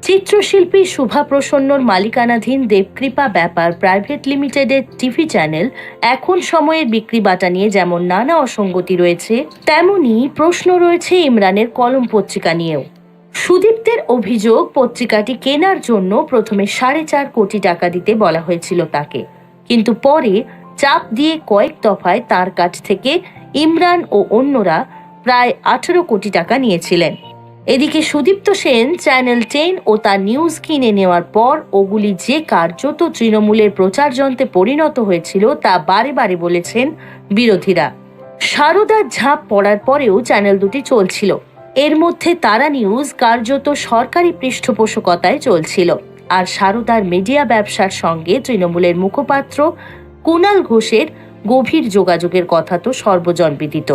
চিত্রশিল্পী শুভা প্রসন্নর মালিকানাধীন দেবকৃপা ব্যাপার প্রাইভেট লিমিটেডের টিভি চ্যানেল এখন সময়ের বিক্রি বাটা নিয়ে যেমন নানা অসঙ্গতি রয়েছে, তেমনি প্রশ্ন রয়েছে ইমরানের কলম পত্রিকা নিয়েও। সুদীপ্তের অভিযোগ, পত্রিকাটি কেনার জন্য প্রথমে 4.5 কোটি টাকা দিতে বলা হয়েছিল তাকে, কিন্তু পরে চাপ দিয়ে কয়েক দফায় তার কাছ থেকে ইমরান ও অন্যরা প্রায় 18 কোটি টাকা নিয়েছিলেন। এদিকে সুদীপ্ত সেন চ্যানেল 10 ও তার নিউজ কিনে নেওয়ার পর ওগুলি যে কার্যত তৃণমূলের প্রচার যন্ত্রে পরিণত হয়েছিল তা বারে বারে বলেছেন বিরোধীরা। সারদার ঝাঁপ পড়ার পরেও চ্যানেল দুটি চলছিল। এর মধ্যে তারা নিউজ কার্যত সরকারি পৃষ্ঠপোষকতায় চলছিল, আর সারদার মিডিয়া ব্যবসার সঙ্গে তৃণমূলের মুখপাত্র কুণাল ঘোষের গভীর যোগাযোগের কথা তো সর্বজনবিদিত।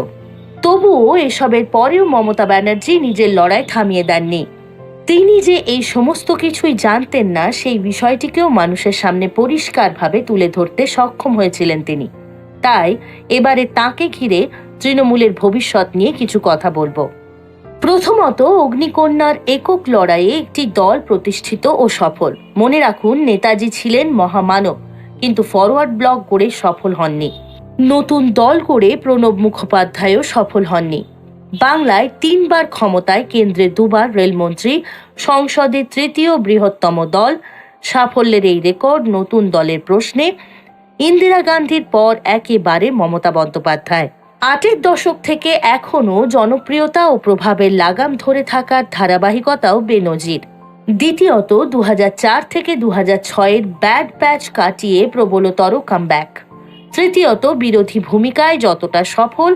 তবুও এসবের পরেও মমতা ব্যানার্জি নিজের লড়াই থামিয়ে দেননি। তিনি যে এই সমস্ত কিছুই জানতেন না, সেই বিষয়টিকেও মানুষের সামনে পরিষ্কারভাবে তুলে ধরতে সক্ষম হয়েছিলেন তিনি। তাই এবারে তাকে ঘিরে তৃণমূলের ভবিষ্যৎ নিয়ে কিছু কথা বলবো। প্রথমত, অগ্নিকন্যার একক লড়াইয়ে একটি দল প্রতিষ্ঠিত ও সফল। মনে রাখুন, নেতাজি ছিলেন মহামানব, কিন্তু ফরওয়ার্ড ব্লক গড়ে সফল হননি। নতুন দল গড়ে প্রণব মুখোপাধ্যায়ও সফল হননি। বাংলায় 3 বার ক্ষমতায়, কেন্দ্রে 2 বার রেলমন্ত্রী, সংসদে 3য় বৃহত্তম দল। সাফল্যের এই রেকর্ড নতুন দলের প্রশ্নে ইন্দিরা গান্ধীর পর একেবারে মমতা বন্দ্যোপাধ্যায়। 8-এর দশক থেকে এখনও জনপ্রিয়তা ও প্রভাবের লাগাম ধরে থাকার ধারাবাহিকতাও বেনজির। দ্বিতীয়ত, 2004 থেকে 2006-এর ব্যাড প্যাচ কাটিয়ে প্রবলতর কামব্যাক। তৃতীয়ত, বিরোধী ভূমিকায় যতটা সফল,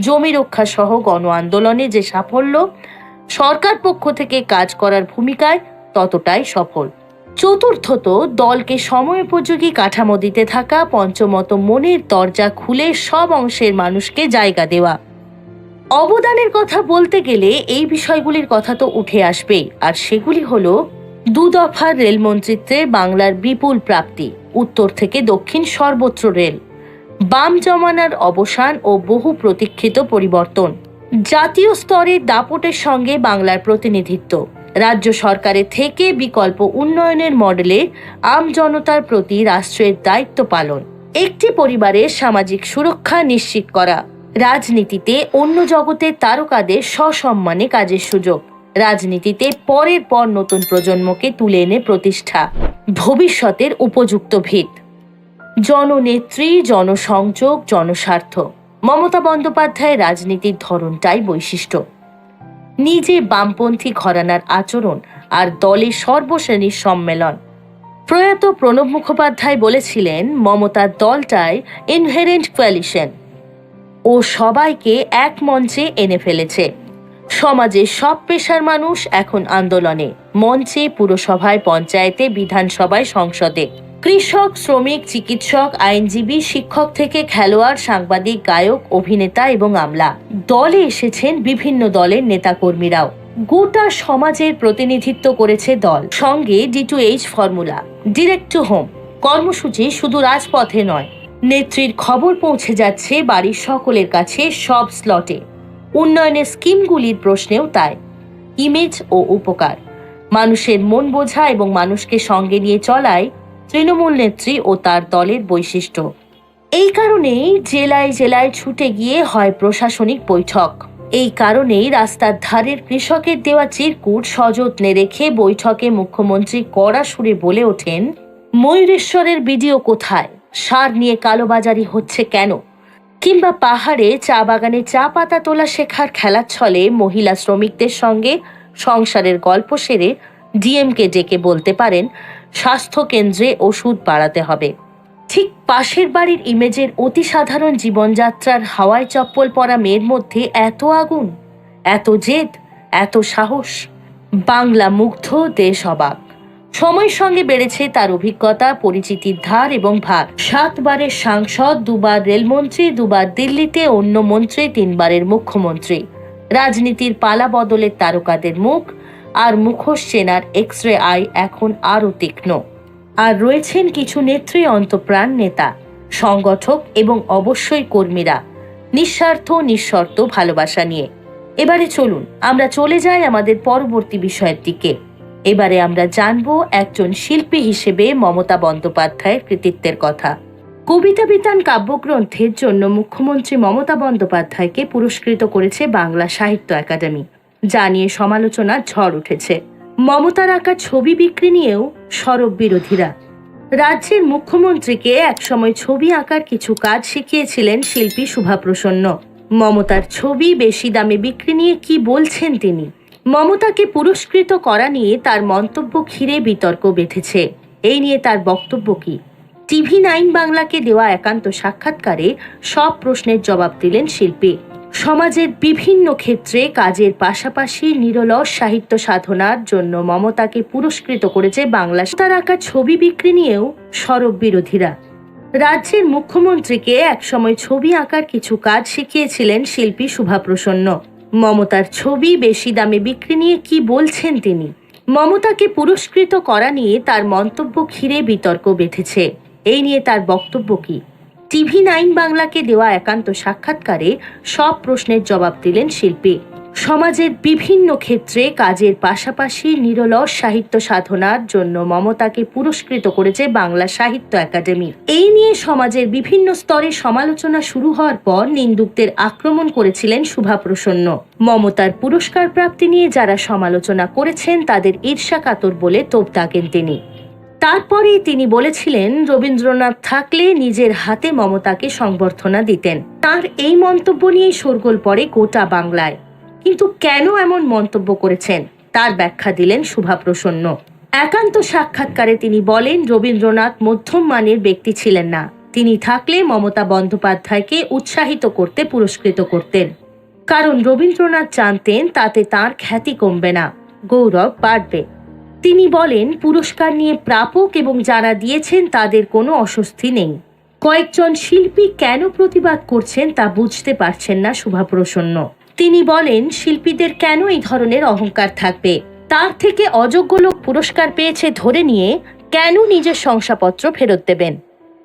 জমি রক্ষা সহ গণ আন্দোলনে যে সাফল্য, সরকার পক্ষ থেকে কাজ করার ভূমিকায় ততটাই সফল। চতুর্থত, দলকে সময়োপযোগী কাঠামো দিতে থাকা। পঞ্চমত, মনের দরজা খুলে সব অংশের মানুষকে জায়গা দেওয়া। অবদানের কথা বলতে গেলে এই বিষয়গুলির কথা তো উঠে আসবেই, আর সেগুলি হলো 2 দফার রেলমন্ত্রিত্বে বাংলার বিপুল প্রাপ্তি, উত্তর থেকে দক্ষিণ সর্বত্র রেল, বাম জমানার অবসান ও বহু প্রতীক্ষিত পরিবর্তন, জাতীয় স্তরে দাপটের সঙ্গে বাংলার প্রতিনিধিত্ব, রাজ্য সরকারের থেকে বিকল্প উন্নয়নের মডেলে আম জনতার প্রতি রাষ্ট্রের দায়িত্ব পালন, একটি পরিবারের সামাজিক সুরক্ষা নিশ্চিত করা, রাজনীতিতে অন্য জগতের তারকাদের সসম্মানে কাজের সুযোগ, রাজনীতিতে পরের পর নতুন প্রজন্মকে তুলে এনে প্রতিষ্ঠা, ভবিষ্যতের উপযুক্ত ভিত, জননেত্রী, জনসংযোগ, জনস্বার্থ। মমতা বন্দ্যোপাধ্যায়ের রাজনীতির ধরনটাই বৈশিষ্ট্য। নিজে বামপন্থী ঘরানার আচরণ আর দলের সর্বশ্রেণীর সম্মেলন। প্রয়াত প্রণব মুখোপাধ্যায় বলেছিলেন, মমতার দলটাই ইনহেরেন্ট কোয়ালিশন। ও সবাইকে এক মঞ্চে এনে ফেলেছে। সমাজের সব পেশার মানুষ এখন আন্দোলনে, মঞ্চে, পুরসভায়, পঞ্চায়েতে, বিধানসভায়, সংসদে। কৃষক, শ্রমিক, চিকিৎসক, আইনজীবী, শিক্ষক থেকে খেলোয়াড়, সাংবাদিক, গায়ক, অভিনেতা এবং আমলা। দলে এসেছেন বিভিন্ন দলের নেতাকর্মীরাও। গোটা সমাজের প্রতিনিধিত্ব করেছে দল। সঙ্গে D2H formula, direct to home কর্মসূচি শুধু রাজপথে নয়, নেত্রীর খবর পৌঁছে যাচ্ছে বাড়ির সকলের কাছে, সব স্লটে। উন্নয়নের স্কিমগুলির প্রশ্নেও তাই। ইমেজ ও উপকার, মানুষের মন বোঝা এবং মানুষকে সঙ্গে নিয়ে চলাই তৃণমূল নেত্রী ও তার দলের বৈশিষ্ট্য। এই কারণেই জেলায় জেলায় ছুটে গিয়ে হয় প্রশাসনিক বৈঠক। এই কারণেই রাস্তার ধারের কৃষকের দেওয়া চিরকুট সযত্নে রেখে বৈঠকে মুখ্যমন্ত্রী কড়া সুরে বলে ওঠেন, ময়ূরেশ্বরের বিডিও কোথায়, সার নিয়ে কালোবাজারি হচ্ছে কেন? কিংবা পাহাড়ে চা বাগানে চা পাতা তোলা শেখার খেলার ছলে মহিলা শ্রমিকদের সঙ্গে সংসারের গল্প সেরে ডিএমকে ডেকে বলতে পারেন, স্বাস্থ্য কেন্দ্রে ওষুধ বাড়াতে হবে। ঠিক পাশের বাড়ির ইমেজের অতি সাধারণ জীবনযাত্রার হাওয়ায় চপ্পল পরা মেয়ের মধ্যে এত আগুন, এত জেদ, এত সাহস। বাংলা মুগ্ধ, দেশ অবাক। সময়ের সঙ্গে বেড়েছে তার অভিজ্ঞতা, পরিচিতির ধার এবং ভার। 7 বারের সাংসদ, 2 বার রেলমন্ত্রী, 2 বার দিল্লিতে অন্য মন্ত্রী, 3 বারের মুখ্যমন্ত্রী। রাজনীতির পালা বদলের তারকাদের মুখ আর মুখোশ চেনার এক্সরে আই এখন আরও তীক্ষ্ণ। আর রয়েছেন কিছু নেত্রী অন্তঃপ্রাণ নেতা, সংগঠক এবং অবশ্যই কর্মীরা, নিঃস্বার্থ নিঃশর্ত ভালোবাসা নিয়ে। এবারে চলুন আমরা চলে যাই আমাদের পরবর্তী বিষয়ের দিকে। এবারে আমরা জানব একজন শিল্পী হিসেবে মমতা বন্দ্যোপাধ্যায়ের কৃতিত্বের কথা। কবিতা বিতান কাব্যগ্রন্থের জন্য মুখ্যমন্ত্রী মমতা বন্দ্যোপাধ্যায়কে পুরস্কৃত করেছে বাংলা সাহিত্য একাডেমি, যা নিয়ে সমালোচনার ঝড় উঠেছে। মমতার আঁকা ছবি বিক্রি নিয়েও সরব বিরোধীরা। রাজ্যের মুখ্যমন্ত্রীকে একসময় ছবি আঁকার কিছু কাজ শিখিয়েছিলেন শিল্পী শুভাপ্রসন্ন। মমতার ছবি বেশি দামে বিক্রি নিয়ে কি বলছেন তিনি? মমতাকে পুরস্কৃত করা নিয়ে তার মন্তব্য ঘিরে বিতর্ক বেঁধেছে। এই নিয়ে তার বক্তব্য কি? TV9 বাংলাকে দেওয়া একান্ত সাক্ষাৎকারে সব প্রশ্নের জবাব দিলেন শিল্পী। সমাজের বিভিন্ন ক্ষেত্রে কাজের পাশাপাশি নিরলস সাহিত্য সাধনার জন্য মমতাকে পুরস্কৃত করেছে বাংলা। তার আঁকা ছবি বিক্রি নিয়েও সরব বিরোধীরা। রাজ্যের মুখ্যমন্ত্রীকে একসময় ছবি আঁকার কিছু কাজ শিখিয়েছিলেন শিল্পী শুভাপ্রসন্ন। মমতার ছবি বেশি দামে বিক্রি নিয়ে কি বলছেন তিনি? মমতাকে পুরস্কৃত করা নিয়ে তার মন্তব্য ঘিরে বিতর্ক বেঁধেছে। এই নিয়ে তার বক্তব্য কি? TV9 বাংলাকে দেওয়া একান্ত সাক্ষাৎকারে সব প্রশ্নের জবাব দিলেন শিল্পী। সমাজের বিভিন্ন ক্ষেত্রে কাজের পাশাপাশি নিরলস সাহিত্য সাধনার জন্য মমতাকে পুরস্কৃত করেছে বাংলা সাহিত্য একাডেমি। এই নিয়ে সমাজের বিভিন্ন স্তরে সমালোচনা শুরু হওয়ার পর নিন্দুকদের আক্রমণ করেছিলেন শুভাপ্রসন্ন। মমতার পুরস্কার প্রাপ্তি নিয়ে যারা সমালোচনা করেছেন তাদের ঈর্ষাকাতর বলে তোপ দাগেন তিনি। তারপরে তিনি বলেছিলেন রবীন্দ্রনাথ থাকলে নিজের হাতে মমতাকে সংবর্ধনা দিতেন। তার এই মন্তব্য নিয়ে শোরগোল পড়ে গোটা বাংলায়। কিন্তু কেন এমন মন্তব্য করেছেন তার ব্যাখ্যা দিলেন শুভাপ্রসন্ন। একান্ত সাক্ষাৎকারে তিনি বলেন রবীন্দ্রনাথ মধ্যম মানের ব্যক্তি ছিলেন না। তিনি থাকলে মমতা বন্দ্যোপাধ্যায়কে উৎসাহিত করতে পুরস্কৃত করতেন, কারণ রবীন্দ্রনাথ জানতেন তাতে তার খ্যাতি কমবে না, গৌরব বাড়বে। তিনি বলেন পুরস্কার নিয়ে প্রাপক এবং যারা দিয়েছেন তাদের কোনো অস্বস্তি নেই। কয়েকজন শিল্পী কেন প্রতিবাদ করছেন তা বুঝতে পারছেন না শুভাপ্রসন্ন। তিনি বলেন শিল্পীদের কেন এই ধরনের অহংকার থাকবে? তার থেকে অযোগ্য লোক পুরস্কার পেয়েছে ধরে নিয়ে কেন নিজের শংসাপত্র ফেরত দেবেন?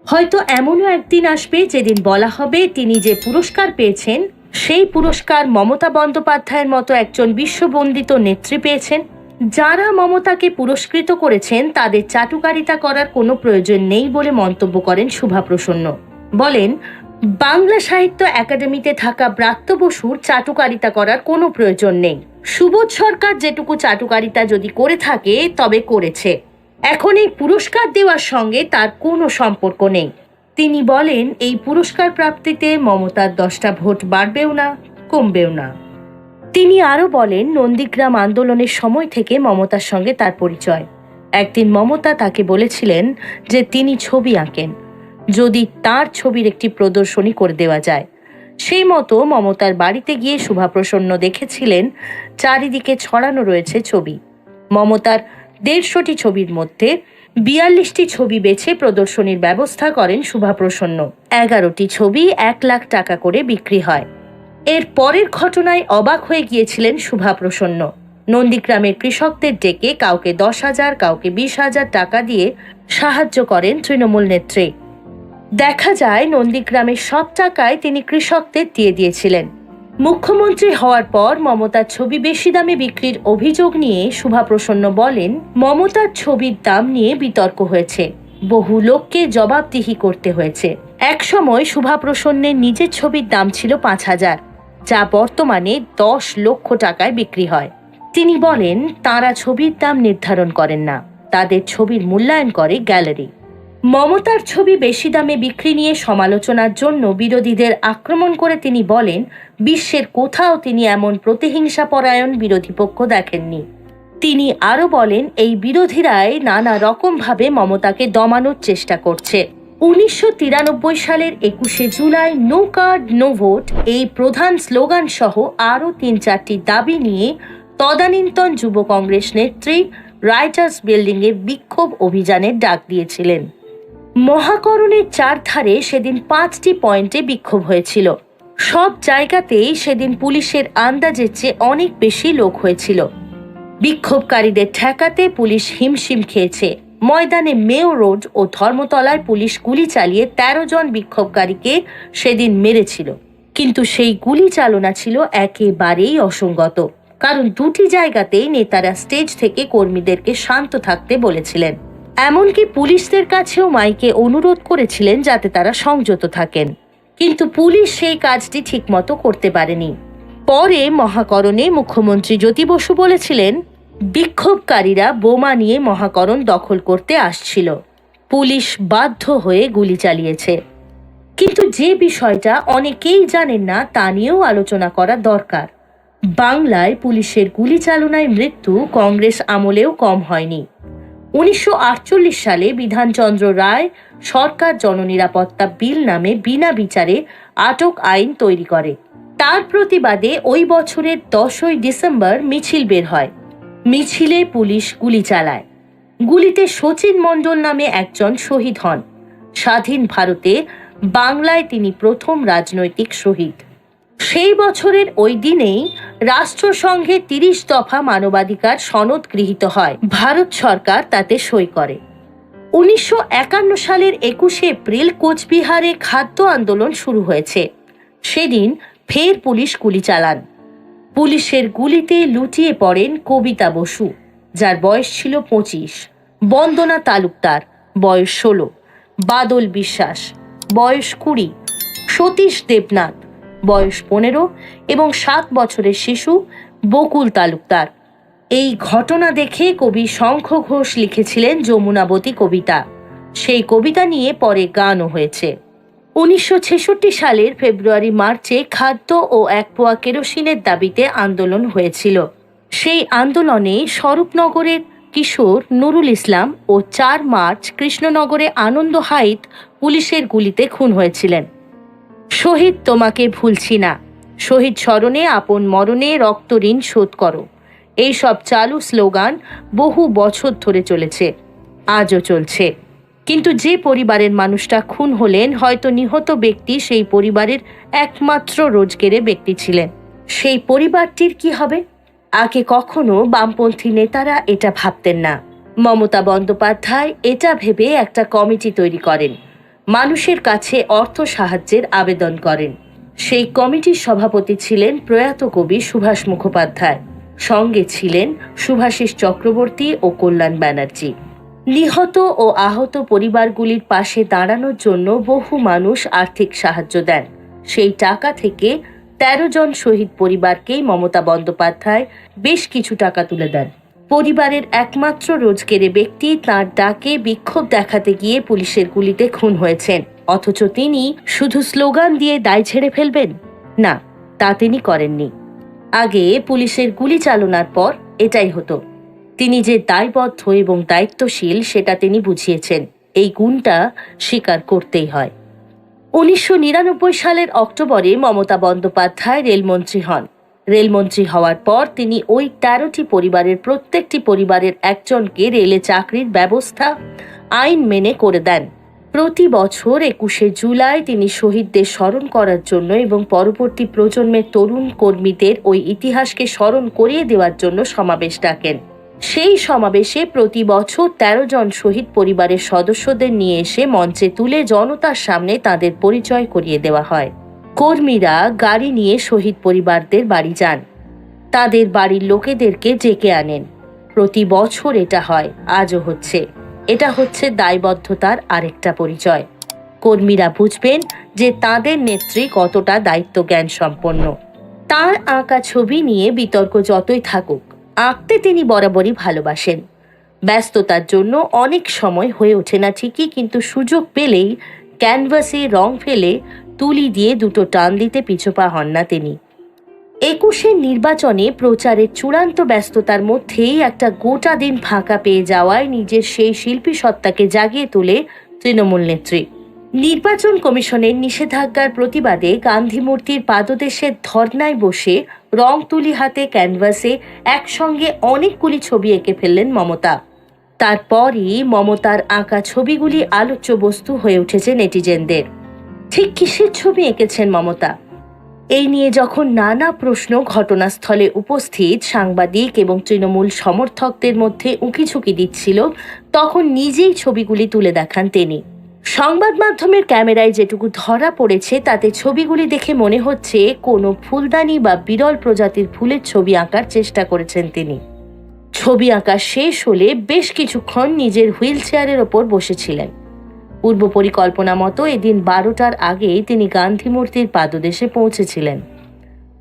হয়তো এমনও একদিন আসবে যেদিন বলা হবে তিনি যে পুরস্কার পেয়েছেন সেই পুরস্কার মমতা বন্দ্যোপাধ্যায়ের মতো একজন বিশ্ববন্দিত নেত্রী পেয়েছেন। যারা মমতাকে পুরস্কৃত করেছেন তাদের চাটুকারিতা করার কোনো প্রয়োজন নেই বলে মন্তব্য করেন শুভাপ্রসন্ন। বলেন বাংলা সাহিত্য একাডেমিতে থাকা ব্রাত্য বসুর চাটুকারিতা করার কোনো প্রয়োজন নেই। সুবোধ সরকার যেটুকু চাটুকারিতা যদি করে থাকে তবে করেছে। এখন এই পুরস্কার দেওয়ার সঙ্গে তার কোনো সম্পর্ক নেই। তিনি বলেন এই পুরস্কার প্রাপ্তিতে মমতার 10টা ভোট বাড়বেও না, কমবেও না। তিনি আরও বলেন নন্দীগ্রাম আন্দোলনের সময় থেকে মমতার সঙ্গে তার পরিচয়। একদিন মমতা তাকে বলেছিলেন যে তিনি ছবি আঁকেন, যদি তার ছবির একটি প্রদর্শনী করে দেওয়া যায়। সেই মতো মমতার বাড়িতে গিয়ে শুভাপ্রসন্ন দেখেছিলেন চারিদিকে ছড়ানো রয়েছে ছবি। মমতার 150টি ছবির মধ্যে 42টি ছবি বেছে প্রদর্শনীর ব্যবস্থা করেন শুভাপ্রসন্ন। 11টি ছবি 1 লাখ টাকা করে বিক্রি হয়। এর পরের ঘটনায় অবাক হয়ে গিয়েছিলেন শুভাপ্রসন্ন। নন্দীগ্রামের কৃষকদের ডেকে কাউকে 10,000 কাউকে 20,000 টাকা দিয়ে সাহায্য করেন তৃণমূল নেত্রী। দেখা যায় নন্দীগ্রামের সব টাকায় তিনি কৃষকদের দিয়ে দিয়েছিলেন। মুখ্যমন্ত্রী হওয়ার পর মমতার ছবি বেশি দামে বিক্রির অভিযোগ নিয়ে শুভাপ্রসন্ন বলেন মমতার ছবির দাম নিয়ে বিতর্ক হয়েছে, বহু লোককে জবাবদিহি করতে হয়েছে। একসময় শুভাপ্রসন্নের নিজের ছবির দাম ছিল 5,000, যা বর্তমানে 10 লক্ষ টাকায় বিক্রি হয়। তিনি বলেন তাঁরা ছবির দাম নির্ধারণ করেন না, তাদের ছবির মূল্যায়ন করে গ্যালারি। মমতার ছবি বেশি দামে বিক্রি নিয়ে সমালোচনার জন্য বিরোধীদের আক্রমণ করে তিনি বলেন বিশ্বের কোথাও তিনি এমন প্রতিহিংসাপরায়ণ বিরোধী পক্ষ দেখেননি। তিনি আরও বলেন এই বিরোধীরাই নানা রকমভাবে মমতাকে দমানোর চেষ্টা করছে। 1993 সালের 21শে জুলাই নো কার্ড নো ভোট এই প্রধান স্লোগান সহ আরও 3-4টি দাবি নিয়ে তদানীন্তন যুব কংগ্রেস নেত্রী রাইটার্স বিল্ডিংয়ের বিক্ষোভ অভিযানের ডাক দিয়েছিলেন। মহাকরণের চারধারে সেদিন 5টি পয়েন্টে বিক্ষোভ হয়েছিল। সব জায়গাতেই সেদিন পুলিশের আন্দাজের চেয়ে অনেক বেশি লোক হয়েছিল। বিক্ষোভকারীদের ঠেকাতে পুলিশ হিমশিম খেয়েছে। ময়দানে মেও রোড ও ধর্মতলায় পুলিশ গুলি চালিয়ে ১৩ জন বিক্ষোভকারীকে সেদিন মেরেছিল, কিন্তু সেই গুলি চালনা ছিল একেবারেই অসঙ্গত, কারণ দুটি জায়গাতেই নেতারা স্টেজ থেকে কর্মীদেরকে শান্ত থাকতে বলেছিলেন। এমনকি পুলিশদের কাছেও মাইকে অনুরোধ করেছিলেন যাতে তারা সংযত থাকেন, কিন্তু পুলিশ সেই কাজটি ঠিকমতো করতে পারেনি। পরে মহাকরণে মুখ্যমন্ত্রী জ্যোতি বসু বলেছিলেন, বিক্ষোভকারীরা বোমা নিয়ে মহাকরণ দখল করতে আসছিল, পুলিশ বাধ্য হয়ে গুলি চালিয়েছে। কিন্তু যে বিষয়টা অনেকেই জানেন না তা নিয়েও আলোচনা করা দরকার। বাংলায় পুলিশের গুলি চালনায় মৃত্যু কংগ্রেস আমলেও কম হয়নি। ১৯৪৮ সালে বিধানচন্দ্র রায় সরকার জননিরাপত্তা বিল নামে বিনা বিচারে আটক আইন তৈরি করে। তার প্রতিবাদে ওই বছরের ১০ই ডিসেম্বর মিছিল বের হয়। মিছিলে পুলিশ গুলি চালায়। গুলিতে শচীন মণ্ডল নামে একজন শহীদ হন। স্বাধীন ভারতে বাংলায় তিনি প্রথম রাজনৈতিক শহীদ। সেই বছরের ওই দিনেই রাষ্ট্রসংঘে ৩০ দফা মানবাধিকার সনদ গৃহীত হয়। ভারত সরকার তাতে সই করে। ১৯৫১ সালের ২১শে এপ্রিল কোচবিহারে খাদ্য আন্দোলন শুরু হয়েছে। সেদিন ফের পুলিশ গুলি চালান। পুলিশের গুলিতে লুটিয়ে পড়েন কবিতা বসু, যার বয়স ছিল ২৫, বন্দনা তালুকদার, বয়স ১৬, বাদল বিশ্বাস, বয়স ২০, সতীশ দেবনাথ, বয়স ১৫ এবং ৭ বছরের শিশু বকুল তালুকদার। এই ঘটনা দেখে কবি শঙ্খ ঘোষ লিখেছিলেন যমুনাবতী কবিতা। সেই কবিতা নিয়ে পরে গানও হয়েছে। ১৯৬৬ সালের ফেব্রুয়ারি মার্চে খাদ্য ও ১ পোয়া কেরোসিনের দাবিতে আন্দোলন হয়েছিল। সেই আন্দোলনে স্বরূপনগরের কিশোর নুরুল ইসলাম ও ৪ মার্চ কৃষ্ণনগরে আনন্দ হাইত পুলিশের গুলিতে খুন হয়েছিলেন। শহীদ তোমাকে ভুলছি না, শহীদ স্মরণে আপন মরণে রক্ত ঋণ শোধ করো, এই সব চালু স্লোগান বহু বছর ধরে চলেছে, আজও চলছে। কিন্তু যে পরিবারের মানুষটা খুন হলেন, হয়তো নিহত ব্যক্তি সেই পরিবারের একমাত্র রোজগেরে ব্যক্তি ছিলেন। সেই পরিবারটির কি হবে? আগে কখনো বামপন্থী নেতারা এটা ভাবতেন না। মমতা বন্দ্যোপাধ্যায় এটা ভেবে একটা কমিটি তৈরি করেন, মানুষের কাছে অর্থ সাহায্যের আবেদন করেন। সেই কমিটির সভাপতি ছিলেন প্রয়াত কবি সুভাষ মুখোপাধ্যায়, সঙ্গে ছিলেন শুভাশিস চক্রবর্তী ও কল্যাণ ব্যানার্জি। নিহত ও আহত পরিবারগুলির পাশে দাঁড়ানোর জন্য বহু মানুষ আর্থিক সাহায্য দেন। সেই টাকা থেকে ১৩ জন শহীদ পরিবারকেই মমতা বন্দ্যোপাধ্যায় বেশ কিছু টাকা তুলে দেন। পরিবারের একমাত্র রোজগেরে ব্যক্তি তাঁর ডাকে বিক্ষোভ দেখাতে গিয়ে পুলিশের গুলিতে খুন হয়েছেন, অথচ তিনি শুধু স্লোগান দিয়ে দায় ঝেড়ে ফেলবেন না, তা তিনি করেননি। আগে পুলিশের গুলি চালনার পর এটাই হতো। তিনি যে দায়বদ্ধ এবং দায়িত্বশীল সেটা তিনি বুঝিয়েছেন। এই গুণটা স্বীকার করতেই হয়। ১৯৯৯ সালের অক্টোবরে মমতা বন্দ্যোপাধ্যায় রেলমন্ত্রী হন। রেলমন্ত্রী হওয়ার পর তিনি ওই ১৩টি পরিবারের প্রত্যেকটি পরিবারের একজনকে রেলে চাকরির ব্যবস্থা আইন মেনে করে দেন। প্রতি বছর ২১শে জুলাই তিনি শহীদদের স্মরণ করার জন্য এবং পরবর্তী প্রজন্মের তরুণ কর্মীদের ওই ইতিহাসকে স্মরণ করিয়ে দেওয়ার জন্য সমাবেশ ডাকেন। সেই সমাবেশে প্রতি বছর ১৩ জন শহীদ পরিবারের সদস্যদের নিয়ে এসে মঞ্চে তুলে জনতার সামনে তাদের পরিচয় করিয়ে দেওয়া হয়। কর্মীরা গাড়ি নিয়ে শহীদ পরিবারদের বাড়ি যান, তাদের বাড়ির লোকেদেরকে ডেকে আনেন। প্রতি বছর এটা হয়, আজও হচ্ছে। এটা হচ্ছে দায়বদ্ধতার আরেকটা পরিচয়। কর্মীরা বুঝবেন যে তাদের নেত্রী কতটা দায়িত্ব জ্ঞান সম্পন্ন। তার আঁকা ছবি নিয়ে বিতর্ক যতই থাকুক, আঁকতে তিনি বরাবরই ভালোবাসেন। ব্যস্ততার জন্য অনেক সময় হয়ে ওঠে না ঠিকই, কিন্তু সুযোগ পেলেই ক্যানভাসে রং ফেলে তুলি দিয়ে দুটো টান দিতে পিছপা হন না তিনি। ২১শে নির্বাচনে প্রচারের চূড়ান্ত ব্যস্ততার মধ্যেই একটা গোটা দিন ফাঁকা পেয়ে যাওয়ায় নিজের সেই শিল্পী সত্তাকে জাগিয়ে তোলে তৃণমূল নেত্রী। নির্বাচন কমিশনের নিষেধাজ্ঞার প্রতিবাদে গান্ধী মূর্তির পাদদেশে ধর্নায় বসে রং তুলি হাতে ক্যানভাসে একসঙ্গে অনেকগুলি ছবি এঁকে ফেললেন মমতা। তারপরই মমতার আঁকা ছবিগুলি আলোচ্য বস্তু হয়ে উঠেছে নেটিজেনদের। ঠিক কিসের ছবি এঁকেছেন মমতা? এই নিয়ে যখন নানা প্রশ্ন ঘটনাস্থলে উপস্থিত সাংবাদিক এবং তৃণমূল সমর্থকদের মধ্যে উঁকিঝুঁকি দিচ্ছিল, তখন নিজেই ছবিগুলি তুলে দেখান তিনি। সংবাদ মাধ্যমের ক্যামেরায় যেটুকু ধরা পড়েছে তাতে ছবিগুলি দেখে মনে হচ্ছে কোনো ফুলদানি বা বিরল প্রজাতির ফুলের ছবি আঁকার চেষ্টা করেছেন তিনি। ছবি আঁকা শেষ হলে বেশ কিছুক্ষণ নিজের হুইল চেয়ারের ওপর বসেছিলেন। পূর্ব পরিকল্পনা মতো এদিন 12টার আগেই তিনি গান্ধী মূর্তির পাদদেশে পৌঁছেছিলেন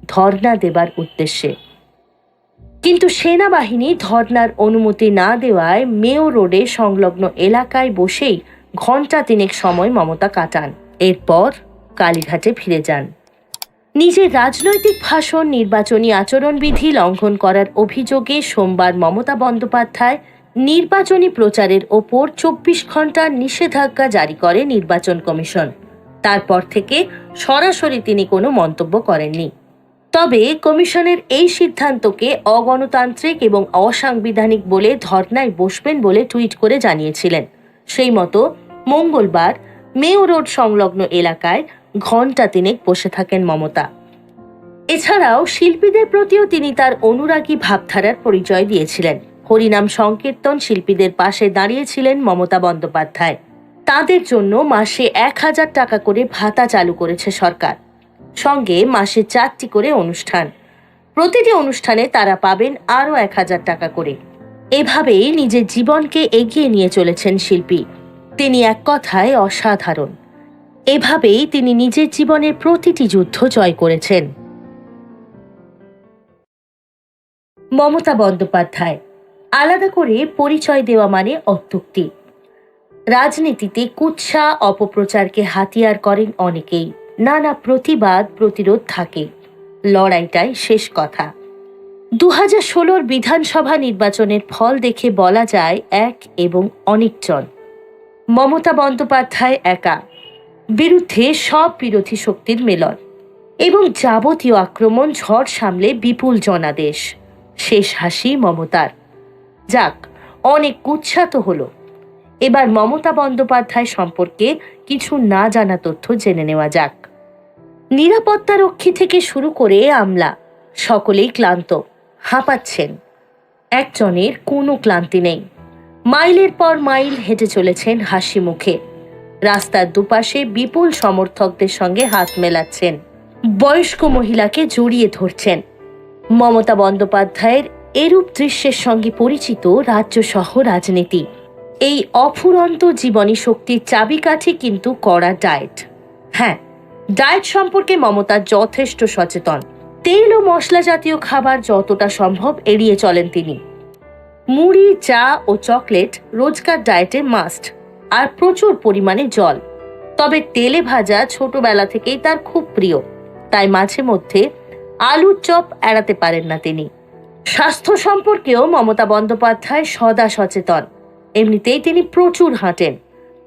ধর্ণা দেবার উদ্দেশ্যে। কিন্তু সেনাবাহিনী ধর্ণার অনুমতি না দেওয়ায় মেয়ো রোডে সংলগ্ন এলাকায় বসেই ঘণ্টা তিনেক সময় মমতা কাটান। এরপর কালীঘাটে ফিরে যান। নিজের রাজনৈতিক ভাষণ নির্বাচনী আচরণবিধি লঙ্ঘন করার অভিযোগে সোমবার মমতা বন্দ্যোপাধ্যায় নির্বাচনী প্রচারের ওপর 24 ঘন্টার নিষেধাজ্ঞা জারি করে নির্বাচন কমিশন। তারপর থেকে সরাসরি তিনি কোনো মন্তব্য করেননি। তবে কমিশনের এই সিদ্ধান্তকে অগণতান্ত্রিক এবং অসাংবিধানিক বলে ধর্নায় বসবেন বলে টুইট করে জানিয়েছিলেন। সেই মতো মঙ্গলবার মেয়ো রোড সংলগ্ন এলাকায় ঘণ্টা তিনেক বসে থাকেন মমতা। এছাড়াও শিল্পীদের প্রতিও তিনি তার অনুরাগী ভাবধারার পরিচয় দিয়েছিলেন। হরিনাম সংকীর্তন শিল্পীদের পাশে দাঁড়িয়েছিলেন মমতা বন্দ্যোপাধ্যায়। তাদের জন্য মাসে 1000 টাকা করে ভাতা চালু করেছে সরকার, সঙ্গে মাসে 4টি করে অনুষ্ঠান। প্রতিটি অনুষ্ঠানে তারা পাবেন আরও 1000 টাকা করে। এভাবেই নিজের জীবনকে এগিয়ে নিয়ে চলেছেন শিল্পী। তিনি এক কথায় অসাধারণ। এভাবেই তিনি নিজের জীবনের প্রতিটি যুদ্ধ জয় করেছেন। মমতা বন্দ্যোপাধ্যায় আলাদা করে পরিচয় দেওয়া মানে অত্যুক্তি। রাজনীতিতে কুৎসা অপপ্রচারকে হাতিয়ার করেন অনেকেই। নানা প্রতিবাদ প্রতিরোধ থাকে, লড়াইটাই শেষ কথা। 2016 বিধানসভা নির্বাচনের ফল দেখে বলা যায় এক এবং অনেকজন। মমতা বন্দ্যোপাধ্যায় একা, বিরুদ্ধে সব বিরোধী শক্তির মেলন এবং যাবতীয় আক্রমণ ঝড় সামলে বিপুল জনাদেশ। শেষ হাসি মমতার। যাক, অনেক কুৎসা তো হলো। এবার মমতা বন্দ্যোপাধ্যায় সম্পর্কে কিছু না জানা তথ্য জেনে নেওয়া যাক। নিরাপত্তারক্ষী থেকে শুরু করে আমলা সকলেই ক্লান্ত, হাঁপাচ্ছেন। একজনের কোনো ক্লান্তি নেই। মাইলের পর মাইল হেঁটে চলেছেন হাসি মুখে। রাস্তার দুপাশে বিপুল সমর্থকদের সঙ্গে হাত মেলাচ্ছেন, বয়স্ক মহিলাকে জড়িয়ে ধরছেন। মমতা বন্দ্যোপাধ্যায়ের এরূপ দৃশ্যের সঙ্গে পরিচিত রাজ্য সহ রাজনীতি। এই অফুরন্ত জীবনী শক্তির চাবিকাঠি কিন্তু কড়া ডায়েট। হ্যাঁ, ডায়েট সম্পর্কে মমতা যথেষ্ট সচেতন। তেল ও মশলা জাতীয় খাবার যতটা সম্ভব এড়িয়ে চলেন তিনি। মুড়ি, চা ও চকলেট রোজকার ডায়েটে মাস্ট, আর প্রচুর পরিমাণে জল। তবে তেলে ভাজা ছোটবেলা থেকেই তার খুব প্রিয়, তাই মাঝে মধ্যে আলুর চপ এড়াতে পারেন না তিনি। স্বাস্থ্য সম্পর্কেও মমতা বন্দ্যোপাধ্যায় সদা সচেতন। এমনিতেই তিনি প্রচুর হাঁটেন।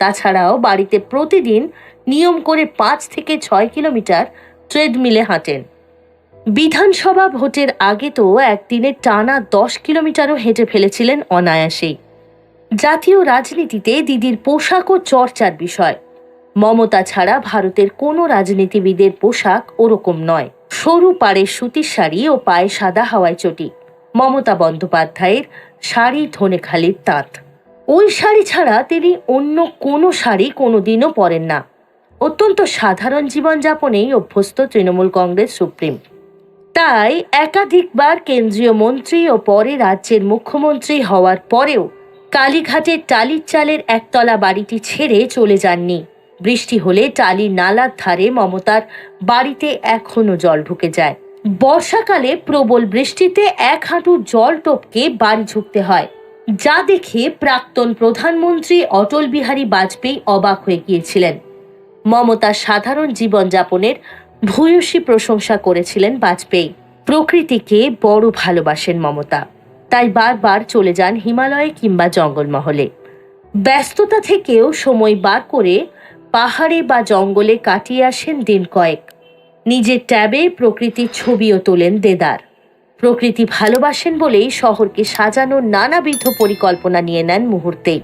তাছাড়াও বাড়িতে প্রতিদিন নিয়ম করে 5 থেকে 6 কিলোমিটার ট্রেডমিলে হাঁটেন। বিধানসভা ভোটের আগে তো একদিনে টানা 10 কিলোমিটারও হেঁটে ফেলেছিলেন অনায়াসেই। জাতীয় রাজনীতিতে দিদির পোশাকও চর্চার বিষয়। মমতা ছাড়া ভারতের কোনো রাজনীতিবিদের পোশাক ওরকম নয়। সরু পাড়ের সুতির শাড়ি ও পায়ে সাদা হাওয়াই চটি। মমতা বন্দ্যোপাধ্যায়ের শাড়ি ধনেখালির তাঁত। ওই শাড়ি ছাড়া তিনি অন্য কোনো শাড়ি কোনোদিনও পরেন না। অত্যন্ত সাধারণ জীবনযাপনেই অভ্যস্ত তৃণমূল কংগ্রেস সুপ্রিম। তাই একাধিকবার কেন্দ্রীয় মন্ত্রী ও পরে রাজ্যের মুখ্যমন্ত্রী হওয়ার পরেও কালীঘাটের টালির চালের একতলা বাড়িটি ছেড়ে চলে যাননি। বৃষ্টি হলে টালির নালার ধারে মমতার বাড়িতে এখনো জল ঢুকে যায়। বর্ষাকালে প্রবল বৃষ্টিতে 1 হাঁটু জল টপকে বাড়ি ঝুঁকতে হয়, যা দেখে প্রাক্তন প্রধানমন্ত্রী অটল বিহারী বাজপেয়ী অবাক হয়ে গিয়েছিলেন। মমতার সাধারণ জীবনযাপনের ভূয়সী প্রশংসা করেছিলেন বাজপেয়ী। প্রকৃতিকে বড় ভালোবাসেন মমতা, তাই বারবার চলে যান হিমালয়ে কিংবা জঙ্গলমহলে। ব্যস্ততা থেকেও সময় বার করে পাহাড়ে বা জঙ্গলে কাটিয়ে আসেন দিন কয়েক। নিজের ট্যাবে প্রকৃতির ছবিও তোলেন দেদার। প্রকৃতি ভালোবাসেন বলেই শহরকে সাজানোর নানাবিধ পরিকল্পনা নিয়ে নেন মুহূর্তেই।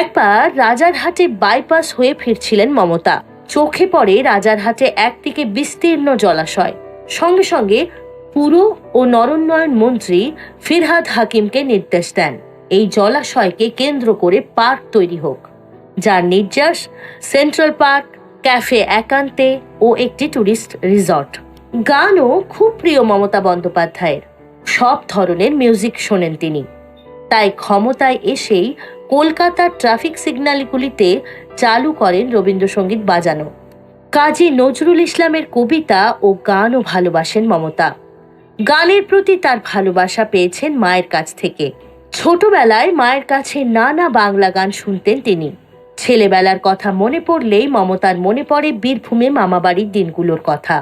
একবার রাজারহাটে বাইপাস হয়ে ফিরছিলেন মমতা। চোখে পড়ে রাজারহাটে একদিকে বিস্তীর্ণ জলাশয়, সঙ্গে সঙ্গে পুর ও নরোন্নয়ন মন্ত্রী ফিরহাদ হাকিমকে নির্দেশ দেন এই জলাশয়কে কেন্দ্র করে পার্ক তৈরি হোক, যার নির্যাস সেন্ট্রাল পার্ক, ক্যাফে একান্তে ও একটি ট্যুরিস্ট রিসর্ট। গানও খুব প্রিয় মমতা বন্দ্যোপাধ্যায়ের, সব ধরনের মিউজিক শোনেন তিনি। তাই ক্ষমতায় এসেই কলকাতার ট্রাফিক সিগন্যালগুলিতে চালু করেন রবীন্দ্রসঙ্গীত বাজানো। কাজী নজরুল ইসলামের কবিতা ও গানও ভালোবাসেন মমতা। গানের প্রতি তার ভালোবাসা পেয়েছেন মায়ের কাছ থেকে। ছোটবেলায় মায়ের কাছে নানা বাংলা গান শুনতেন তিনি। ছেলেবেলার কথা মনে পড়লেই মমতার মনে পড়ে বীরভূমে মামাবাড়ির দিনগুলোর কথা।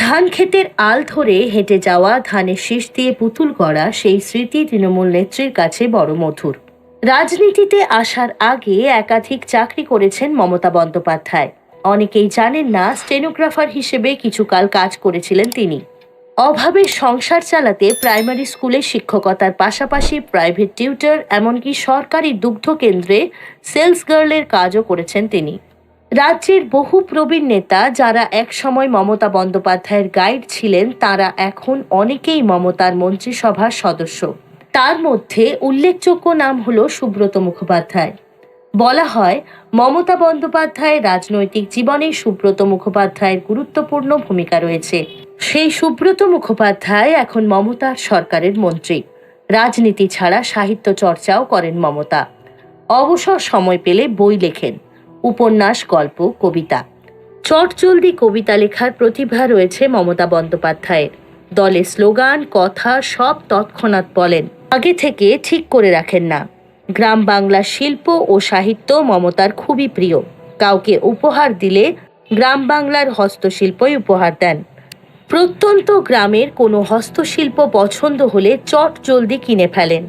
ধান ক্ষেতের আল ধরে হেঁটে যাওয়া, ধানের শীষ দিয়ে পুতুল গড়া সেই স্মৃতি তৃণমূল নেত্রীর কাছে বড় মধুর। রাজনীতিতে আসার আগে একাধিক চাকরি করেছেন মমতা বন্দ্যোপাধ্যায়। অনেকেই জানেন না, স্টেনোগ্রাফার হিসেবে কিছুকাল কাজ করেছিলেন তিনি। অভাবে সংসার চালাতে প্রাইমারি স্কুলে শিক্ষকতার পাশাপাশি প্রাইভেট টিউটর, এমনকি সরকারি দুগ্ধ কেন্দ্রে সেলস গার্লের কাজও করেছেন তিনি। রাজ্যের বহু প্রবীণ নেতা যারা একসময় মমতা বন্দ্যোপাধ্যায়ের গাইড ছিলেন, তারা এখন অনেকেই মমতার মন্ত্রিসভার সদস্য। তার মধ্যে উল্লেখযোগ্য নাম হল সুব্রত মুখোপাধ্যায়। বলা হয়, মমতা বন্দ্যোপাধ্যায়ের রাজনৈতিক জীবনে সুব্রত মুখোপাধ্যায়ের গুরুত্বপূর্ণ ভূমিকা রয়েছে। সেই সুব্রত মুখোপাধ্যায় এখন মমতার সরকারের মন্ত্রী। রাজনীতি ছাড়া সাহিত্য চর্চাও করেন মমতা। অবসর সময় পেলে বই লেখেন, উপন্যাস, গল্প, কবিতা। চটজলদি কবিতা লেখার প্রতিভা রয়েছে মমতা বন্দ্যোপাধ্যায়ের। দলে স্লোগান, কথা সব তৎক্ষণাৎ বলেন, আগে থেকে ঠিক করে রাখেন না। গ্রাম বাংলার শিল্প ও সাহিত্য মমতার খুবই প্রিয়। কাউকে উপহার দিলে গ্রাম বাংলার হস্তশিল্পই উপহার দেন। প্রত্যন্ত গ্রামের কোনো হস্তশিল্প পছন্দ হলে চটজলদি কিনে ফেলেন।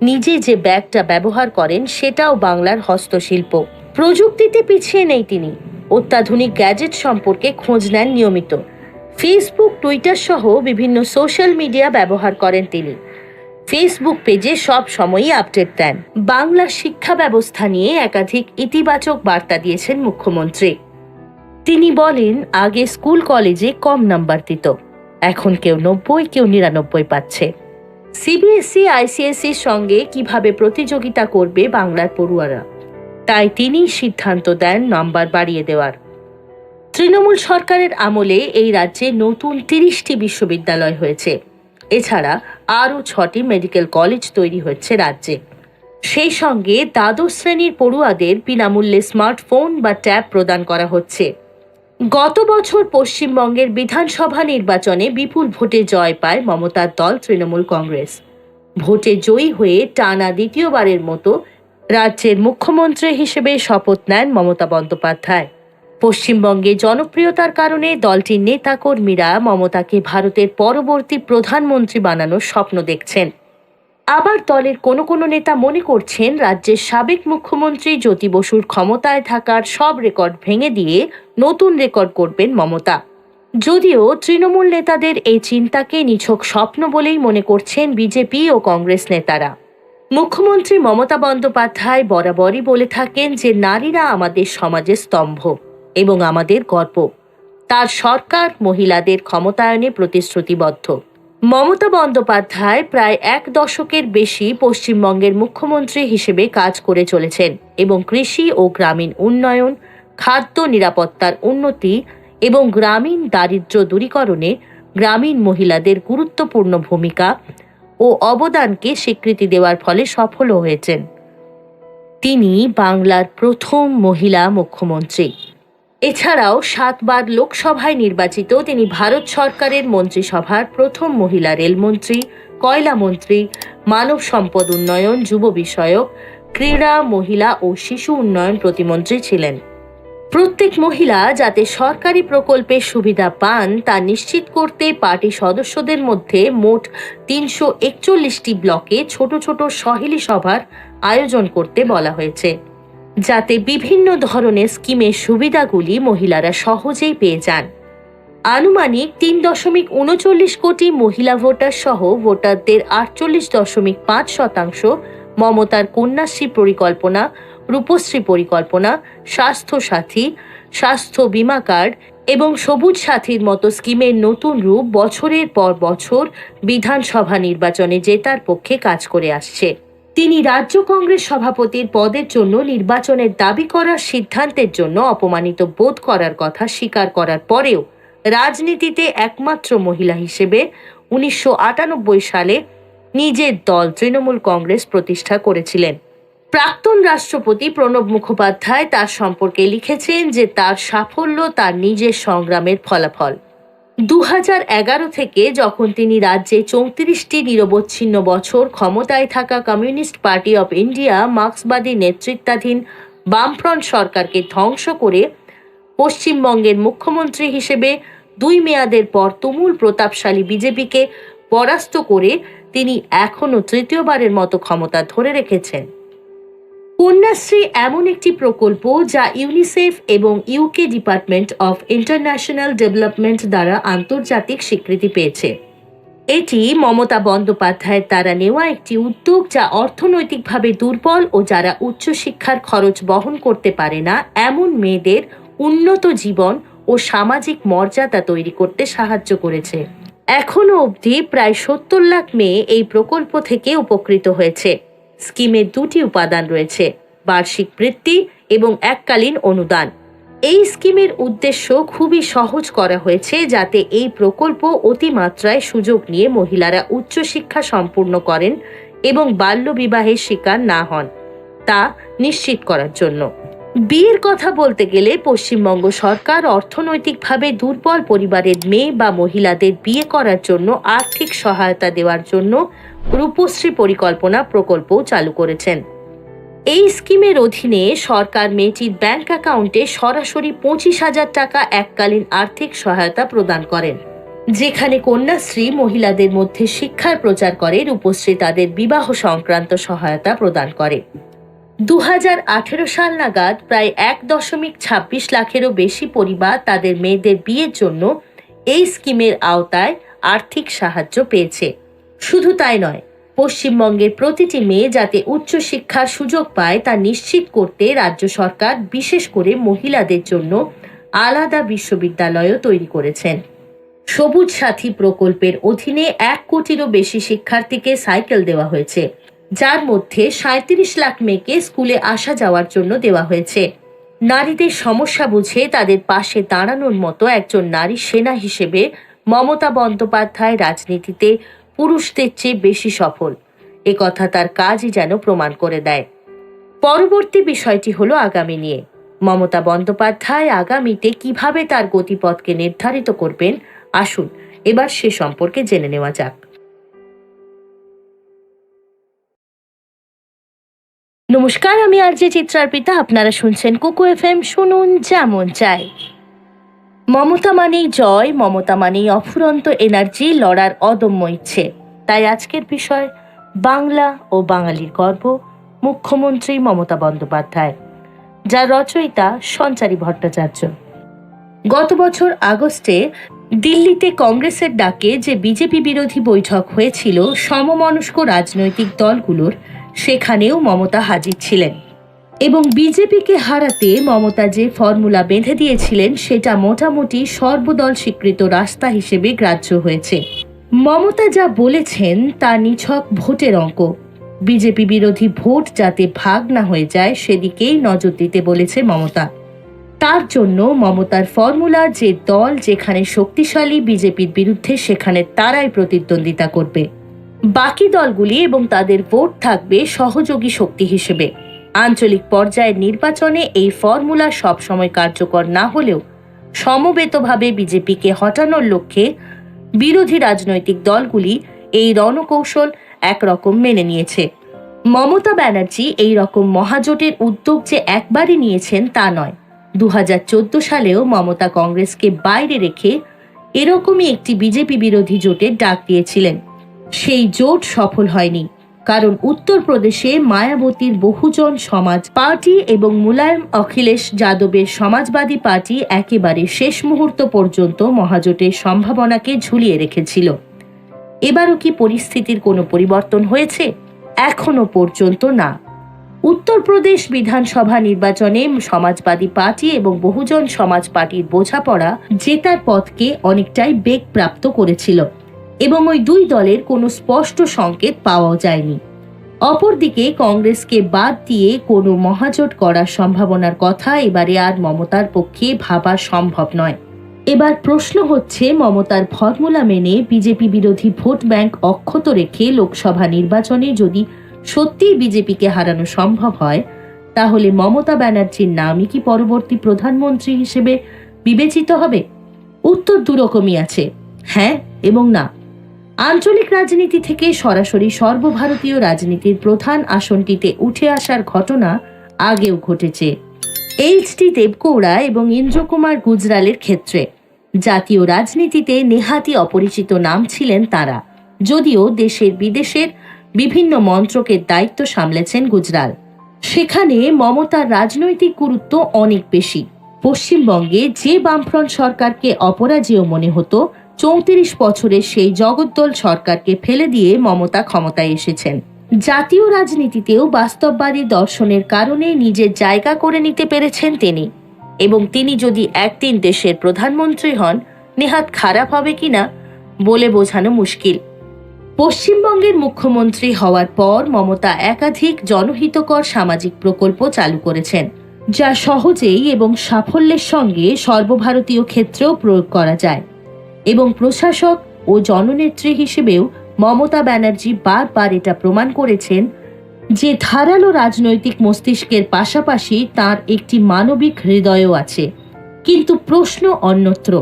নিজে যে ব্যাগটা ব্যবহার করেন সেটাও বাংলার হস্তশিল্প। প্রযুক্তিতে পিছিয়ে নেই তিনি। অত্যাধুনিক গ্যাজেট সম্পর্কে খোঁজ নেন নিয়মিত। ফেসবুক, টুইটার সহ বিভিন্ন সোশ্যাল মিডিয়া ব্যবহার করেন তিনি। ফেসবুক পেজে সব সময়ই আপডেট দেন। বাংলা শিক্ষা ব্যবস্থা নিয়ে একাধিক ইতিবাচক বার্তা দিয়েছেন মুখ্যমন্ত্রী। তিনি বলেন, আগে স্কুল কলেজে কম নাম্বার দিত, এখন কেউ 90, কেউ 99 পাচ্ছে। সিবিএসই, আইসিএসসির সঙ্গে কিভাবে প্রতিযোগিতা করবে বাংলার পড়ুয়ারা, তাই তিনি সিদ্ধান্ত দেন নাম্বার বাড়িয়ে দেওয়ার। তৃণমূল সরকারের আমলে এই রাজ্যে নতুন 30টি বিশ্ববিদ্যালয় হয়েছে। এছাড়া আরও 6টি মেডিকেল কলেজ তৈরি হচ্ছে রাজ্যে। সেই সঙ্গে দ্বাদশ শ্রেণীর পড়ুয়াদের বিনামূল্যে স্মার্টফোন বা ট্যাব প্রদান করা হচ্ছে। গত বছর পশ্চিমবঙ্গের বিধানসভা নির্বাচনে বিপুল ভোটে জয় পায় মমতার দল তৃণমূল কংগ্রেস। ভোটে জয়ী হয়ে টানা দ্বিতীয়বারের মতো রাজ্যের মুখ্যমন্ত্রী হিসেবে শপথ নেন মমতা বন্দ্যোপাধ্যায়। পশ্চিমবঙ্গে জনপ্রিয়তার কারণে দলটির নেতাকর্মীরা মমতাকে ভারতের পরবর্তী প্রধানমন্ত্রী বানানোর স্বপ্ন দেখছেন। আবার দলের কোনো কোনো নেতা মনে করছেন, রাজ্যের সাবেক মুখ্যমন্ত্রী জ্যোতি বসুর ক্ষমতায় থাকার সব রেকর্ড ভেঙে দিয়ে নতুন রেকর্ড করবেন মমতা। যদিও তৃণমূল নেতাদের এই চিন্তাকে নিছক স্বপ্ন বলেই মনে করছেন বিজেপি ও কংগ্রেস নেতারা। মুখ্যমন্ত্রী মমতা বন্দ্যোপাধ্যায় বরাবরই বলে থাকেন যে নারীরা আমাদের সমাজের স্তম্ভ এবং আমাদের গর্ব। তার সরকার মহিলাদের ক্ষমতায়নে প্রতিশ্রুতিবদ্ধ। মমতা বন্দ্যোপাধ্যায় প্রায় 1 দশকের বেশি পশ্চিমবঙ্গের মুখ্যমন্ত্রী হিসেবে কাজ করে চলেছেন এবং কৃষি ও গ্রামীণ উন্নয়ন, খাদ্য নিরাপত্তার উন্নতি এবং গ্রামীণ দারিদ্র্য দূরীকরণে গ্রামীণ মহিলাদের গুরুত্বপূর্ণ ভূমিকা ও অবদানকে স্বীকৃতি দেওয়ার ফলে সফল হয়েছেন। তিনি বাংলার প্রথম মহিলা মুখ্যমন্ত্রী। এছাড়াও 7 বার লোকসভায় নির্বাচিত তিনি ভারত সরকারের মন্ত্রিসভার প্রথম মহিলা রেলমন্ত্রী, কয়লা মন্ত্রী, মানব সম্পদ উন্নয়ন, যুব বিষয়ক, ক্রীড়া, মহিলা ও শিশু উন্নয়ন প্রতিমন্ত্রী ছিলেন। প্রত্যেক মহিলা যাতে সরকারি প্রকল্পের সুবিধা পান তা নিশ্চিত করতে পার্টি সদস্যদের মধ্যে মোট 341টি ব্লকে ছোট ছোট সহেলি সভার আয়োজন করতে বলা হয়েছে, যাতে বিভিন্ন ধরনের স্কিমের সুবিধাগুলি মহিলারা সহজেই পেয়ে যান। আনুমানিক 3.39 কোটি মহিলা ভোটার সহ ভোটারদের 48.5% মমতার কন্যাশ্রী পরিকল্পনা, রূপশ্রী পরিকল্পনা, স্বাস্থ্য সাথী, স্বাস্থ্য বীমা কার্ড এবং সবুজ সাথীর মতো স্কিমের নতুন রূপ বছরের পর বছর বিধানসভা নির্বাচনে জেতার পক্ষে কাজ করে আসছে। তিনি রাজ্য কংগ্রেস সভাপতির পদের জন্য নির্বাচনের দাবি করার সিদ্ধান্তের জন্য অপমানিত বোধ করার কথা স্বীকার করার পরেও রাজনীতিতে একমাত্র মহিলা হিসেবে 1998 সালে নিজের দল তৃণমূল কংগ্রেস প্রতিষ্ঠা করেছিলেন। প্রাক্তন রাষ্ট্রপতি প্রণব মুখোপাধ্যায় তার সম্পর্কে লিখেছেন যে তার সাফল্য তার নিজের সংগ্রামের ফলাফল। 2011 থেকে যখন তিনি রাজ্যে 34টি নিরবচ্ছিন্ন বছর ক্ষমতায় থাকা কমিউনিস্ট পার্টি অফ ইন্ডিয়া মার্ক্সবাদী নেতৃত্বাধীন বামফ্রন্ট সরকারকে ধ্বংস করে পশ্চিমবঙ্গের মুখ্যমন্ত্রী হিসেবে 2 মেয়াদের পর তুমুল প্রতাপশালী বিজেপিকে পরাস্ত করে তিনি এখনও তৃতীয়বারের মতো ক্ষমতা ধরে রেখেছেন। কন্যাশ্রী এমন একটি প্রকল্প যা ইউনিসেফ এবং UK department of international development দ্বারা আন্তর্জাতিক স্বীকৃতি পেয়েছে। এটি মমতা বন্দ্যোপাধ্যায়ের দ্বারা নেওয়া একটি উদ্যোগ যা অর্থনৈতিকভাবে দুর্বল ও যারা উচ্চশিক্ষার খরচ বহন করতে পারে না এমন মেয়েদের উন্নত জীবন ও সামাজিক মর্যাদা তৈরি করতে সাহায্য করেছে। এখনো অবধি প্রায় 70 লাখ মেয়ে এই প্রকল্প থেকে উপকৃত হয়েছে। স্কিমের 2টি উপাদান রয়েছে, বার্ষিক বৃত্তি এবং এককালীন অনুদান। এই স্কিমের উদ্দেশ্য খুবই সহজ করা হয়েছে যাতে এই প্রকল্প অতিমাত্রায় সুযোগ নিয়ে মহিলারা উচ্চশিক্ষা সম্পূর্ণ করেন এবং বাল্যবিবাহের শিকার না হন তা নিশ্চিত করার জন্য। বিয়ের কথা বলতে গেলে পশ্চিমবঙ্গ সরকার অর্থনৈতিকভাবে দুর্বল পরিবারের মেয়ে বা মহিলাদের বিয়ে করার জন্য আর্থিক সহায়তা দেওয়ার জন্য রূপশ্রী পরিকল্পনা প্রকল্পও চালু করেছেন। এই স্কিমের অধীনে সরকার মেয়েটির ব্যাংক অ্যাকাউন্টে সরাসরি 25,000 টাকা এককালীন আর্থিক সহায়তা প্রদান করেন। যেখানে কন্যাশ্রী মহিলাদের মধ্যে শিক্ষার প্রচার করে, রূপশ্রী তাদের বিবাহ সংক্রান্ত সহায়তা প্রদান করে। 2018 সাল নাগাদ প্রায় 1.26 লাখেরও বেশি পরিবার তাদের মেয়েদের বিয়ের জন্য এই স্কিমের আওতায় আর্থিক সাহায্য পেয়েছে। শুধু তাই নয়, পশ্চিমবঙ্গের প্রতিটি মেয়ে যাতে উচ্চশিক্ষার সুযোগ পায় তা নিশ্চিত করতে রাজ্য সরকার বিশেষ করে মহিলাদের জন্য আলাদা বিশ্ববিদ্যালয়ও তৈরি করেছেন। সবুজ সাথী প্রকল্পের অধীনে 1 কোটিরও বেশি শিক্ষার্থীকে সাইকেল দেওয়া হয়েছে, যার মধ্যে 37 লাখ মেয়েকে স্কুলে আসা যাওয়ার জন্য দেওয়া হয়েছে। নারীদের সমস্যা বুঝে তাদের পাশে দাঁড়ানোর মতো একজন নারী সেনা হিসেবে মমতা বন্দ্যোপাধ্যায় রাজনীতিতে পুরুষদের চেয়ে বেশি সফল, একথা তার কাজই যেন প্রমাণ করে দেয়। পরবর্তী বিষয়টি হলো আগামী নিয়ে। মমতা বন্দ্যোপাধ্যায় আগামীতে কিভাবে তার গতিপথকে নির্ধারিত করবেন, আসুন এবার সে সম্পর্কে জেনে নেওয়া যাক। নমস্কার, আমি আরজে চিত্রার্পিতা। আপনারা শুনছেন কুকু FM, শুনুন যেমন চাই। মমতা মানেই জয়, মমতা মানেই অফুরন্ত এনার্জি, লড়ার অদম্য ইচ্ছে। তাই আজকের বিষয় বাংলা ও বাঙালির গর্ব, মুখ্যমন্ত্রী মমতা বন্দ্যোপাধ্যায়, যার রচয়িতা সঞ্চারী ভট্টাচার্য। গত বছর আগস্টে দিল্লিতে কংগ্রেসের ডাকে যে বিজেপি বিরোধী বৈঠক হয়েছিল সমমনস্ক রাজনৈতিক দলগুলোর, সেখানেও মমতা হাজির ছিলেন এবং বিজেপিকে হারাতে মমতা যে ফর্মুলা বেঁধে দিয়েছিলেন সেটা মোটামুটি সর্বদল স্বীকৃত রাস্তা হিসেবে গ্রাহ্য হয়েছে। মমতা যা বলেছেন তা নিছক ভোটের অঙ্ক। বিজেপি বিরোধী ভোট যাতে ভাগ না হয়ে যায় সেদিকেই নজর দিতে বলেছে মমতা। তার জন্য মমতার ফর্মুলা যে দল যেখানে শক্তিশালী বিজেপির বিরুদ্ধে সেখানে তারাই প্রতিদ্বন্দ্বিতা করবে, বাকি দলগুলি এবং তাদের ভোট থাকবে সহযোগী শক্তি হিসেবে। আঞ্চলিক পর্যায়ের নির্বাচনে এই ফর্মুলা সবসময় কার্যকর না হলেও সমবেতভাবে বিজেপিকে হটানোর লক্ষ্যে বিরোধী রাজনৈতিক দলগুলি এই রণকৌশল একরকম মেনে নিয়েছে। মমতা ব্যানার্জি এই রকম মহাজোটের উদ্যোগ যে একবারই নিয়েছেন তা নয়। 2014 সালেও মমতা কংগ্রেসকে বাইরে রেখে এরকমই একটি বিজেপি বিরোধী জোটের ডাক দিয়েছিলেন। সেই জোট সফল হয়নি, কারণ উত্তরপ্রদেশে মায়াবতীর বহুজন সমাজ পার্টি এবং মুলায়ম অখিলেশ যাদবের সমাজবাদী পার্টি একেবারে শেষ মুহূর্ত পর্যন্ত মহাজোটের সম্ভাবনাকে ঝুলিয়ে রেখেছিল। এবারও কি পরিস্থিতির কোনো পরিবর্তন হয়েছে? এখনো পর্যন্ত না। উত্তরপ্রদেশ বিধানসভা নির্বাচনে সমাজবাদী পার্টি এবং বহুজন সমাজ পার্টির বোঝাপড়া জেতার পথকে অনেকটাই বেগ প্রাপ্ত করেছিল এবং ওই দুই দলের কোনো স্পষ্ট সংকেত পাওয়া যায়নি। অপরদিকে কংগ্রেসকে বাদ দিয়ে কোনো মহাজোট করার সম্ভাবনার কথা এবারে আর মমতার পক্ষে ভাবা সম্ভব নয়। এবার প্রশ্ন হচ্ছে, মমতার ফর্মুলা মেনে বিজেপি বিরোধী ভোট ব্যাংক অক্ষত রেখে লোকসভা নির্বাচনে যদি সত্যিই বিজেপিকে হারানো সম্ভব হয়, তাহলে মমতা ব্যানার্জির নামই কি পরবর্তী প্রধানমন্ত্রী হিসেবে বিবেচিত হবে? উত্তর দুরকমই আছে, হ্যাঁ এবং না। আঞ্চলিক রাজনীতি থেকে সরাসরি সর্বভারতীয় রাজনীতির প্রধান আসনটিতে উঠে আসার ঘটনা আগেও ঘটেছে এইচ.ডি. দেবগৌড়া এবং ইন্দ্রকুমার গুজরালের ক্ষেত্রে। জাতীয় রাজনীতিতে নেহাতি অপরিচিত নাম ছিলেন তারা, যদিও দেশের বিদেশের বিভিন্ন মন্ত্রকের দায়িত্ব সামলেছেন গুজরাল। সেখানে মমতার রাজনৈতিক গুরুত্ব অনেক বেশি। পশ্চিমবঙ্গে যে বামফ্রন্ট সরকারকে অপরাজেয় মনে হতো, 34 বছরের সেই জগদ্দল সরকারকে ফেলে দিয়ে মমতা ক্ষমতায় এসেছেন। জাতীয় রাজনীতিতেও বাস্তববাদী দর্শনের কারণে নিজের জায়গা করে নিতে পেরেছেন তিনি, এবং তিনি যদি একদিন দেশের প্রধানমন্ত্রী হন, নেহাত খারাপ হবে কিনা বলে বোঝানো মুশকিল। পশ্চিমবঙ্গের মুখ্যমন্ত্রী হওয়ার পর মমতা একাধিক জনহিতকর সামাজিক প্রকল্প চালু করেছেন, যা সহজেই এবং সাফল্যের সঙ্গে সর্বভারতীয় ক্ষেত্রেও প্রয়োগ করা যায়। এবং প্রশাসক ও জননেত্রী হিসেবেও মমতা ব্যানার্জি বারবার এটা প্রমাণ করেছেন যে ধারালো রাজনৈতিক মস্তিষ্কের পাশাপাশি তার একটি মানবিক হৃদয়ও আছে। কিন্তু প্রশ্ন অন্যত্র।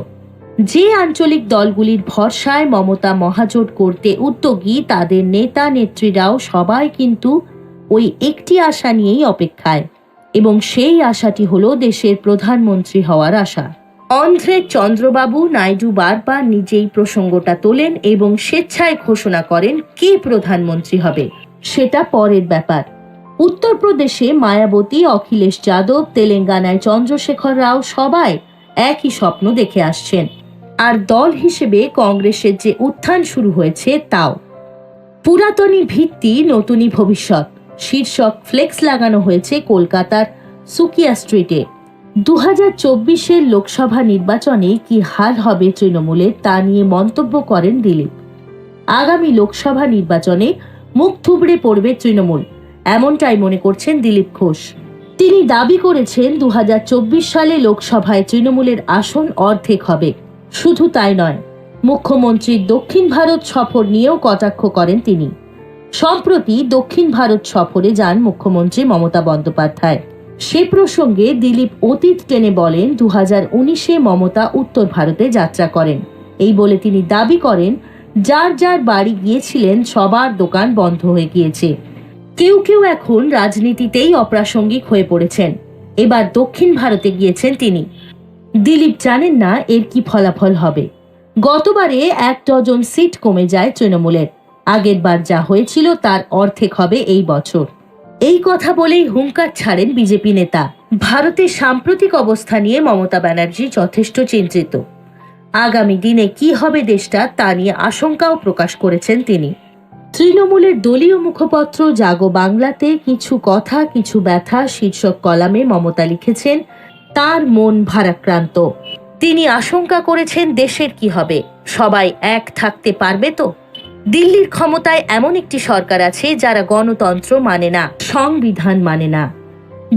যে আঞ্চলিক দলগুলির ভরসায় মমতা মহাজোট করতে উদ্যোগী, তাদের নেতা নেত্রীরাও সবাই কিন্তু ওই একটি আশা নিয়েই অপেক্ষায়, এবং সেই আশাটি হলো দেশের প্রধানমন্ত্রী হওয়ার আশা। অন্ধ্রের চন্দ্রবাবু নাইডু বারবার নিজেই প্রসঙ্গটা তোলেন এবং স্বেচ্ছায় ঘোষণা করেন কে প্রধানমন্ত্রী হবে, সেটা পরের ব্যাপার। উত্তরপ্রদেশে মায়াবতী, অখিলেশ যাদব, তেলেঙ্গানায় চন্দ্রশেখর রাও সবাই একই স্বপ্ন দেখে আসছেন। আর দল হিসেবে কংগ্রেসের যে উত্থান শুরু হয়েছে, তাও পুরাতনী ভিত্তি নতুনই ভবিষ্যৎ শীর্ষক ফ্লেক্স লাগানো হয়েছে কলকাতার সুকিয়া স্ট্রিটে। 2024-এর লোকসভা নির্বাচনে কি হাল হবে তৃণমূলের, তা নিয়ে মন্তব্য করেন দিলীপ। আগামী লোকসভা নির্বাচনে মুখ থুবড়ে পড়বে তৃণমূল, এমনটাই মনে করছেন দিলীপ ঘোষ। তিনি দাবি করেছেন 2024 সালে লোকসভায় তৃণমূলের আসন অর্ধেক হবে। শুধু তাই নয়, মুখ্যমন্ত্রীর দক্ষিণ ভারত সফর নিয়েও কটাক্ষ করেন তিনি। সম্প্রতি দক্ষিণ ভারত সফরে যান মুখ্যমন্ত্রী মমতা বন্দ্যোপাধ্যায়। সে প্রসঙ্গে দিলীপ অতীত টেনে বলেন, 2019-এ মমতা উত্তর ভারতে যাত্রা করেন। এই বলে তিনি দাবি করেন, যার যার বাড়ি গিয়েছিলেন সবার দোকান বন্ধ হয়ে গিয়েছে। কেউ কেউ এখন রাজনীতিতেই অপ্রাসঙ্গিক হয়ে পড়েছেন। এবার দক্ষিণ ভারতে গিয়েছেন তিনি। দিলীপ জানেন না এর কি ফলাফল হবে। গতবারে 1 ডজন সিট কমে যায় তৃণমূলের। আগের বার যা হয়েছিল তার অর্ধেক হবে এই বছর। এই কথা বলেই হুঙ্কার ছাড়েন বিজেপি নেতা। ভারতের সাম্প্রতিক অবস্থা নিয়ে মমতা ব্যানার্জি যথেষ্ট চিন্তিত। আগামী দিনে কি হবে দেশটা, তা নিয়ে আশঙ্কাও প্রকাশ করেছেন তিনি। তৃণমূলের দলীয় মুখপত্র জাগো বাংলাতে কিছু কথা কিছু ব্যথা শীর্ষক কলামে মমতা লিখেছেন, তার মন ভারাক্রান্ত। তিনি আশঙ্কা করেছেন দেশের কি হবে, সবাই এক থাকতে পারবে তো? দিল্লির ক্ষমতায় এমন একটি সরকার আছে যারা গণতন্ত্র মানে না, সংবিধান মানে না,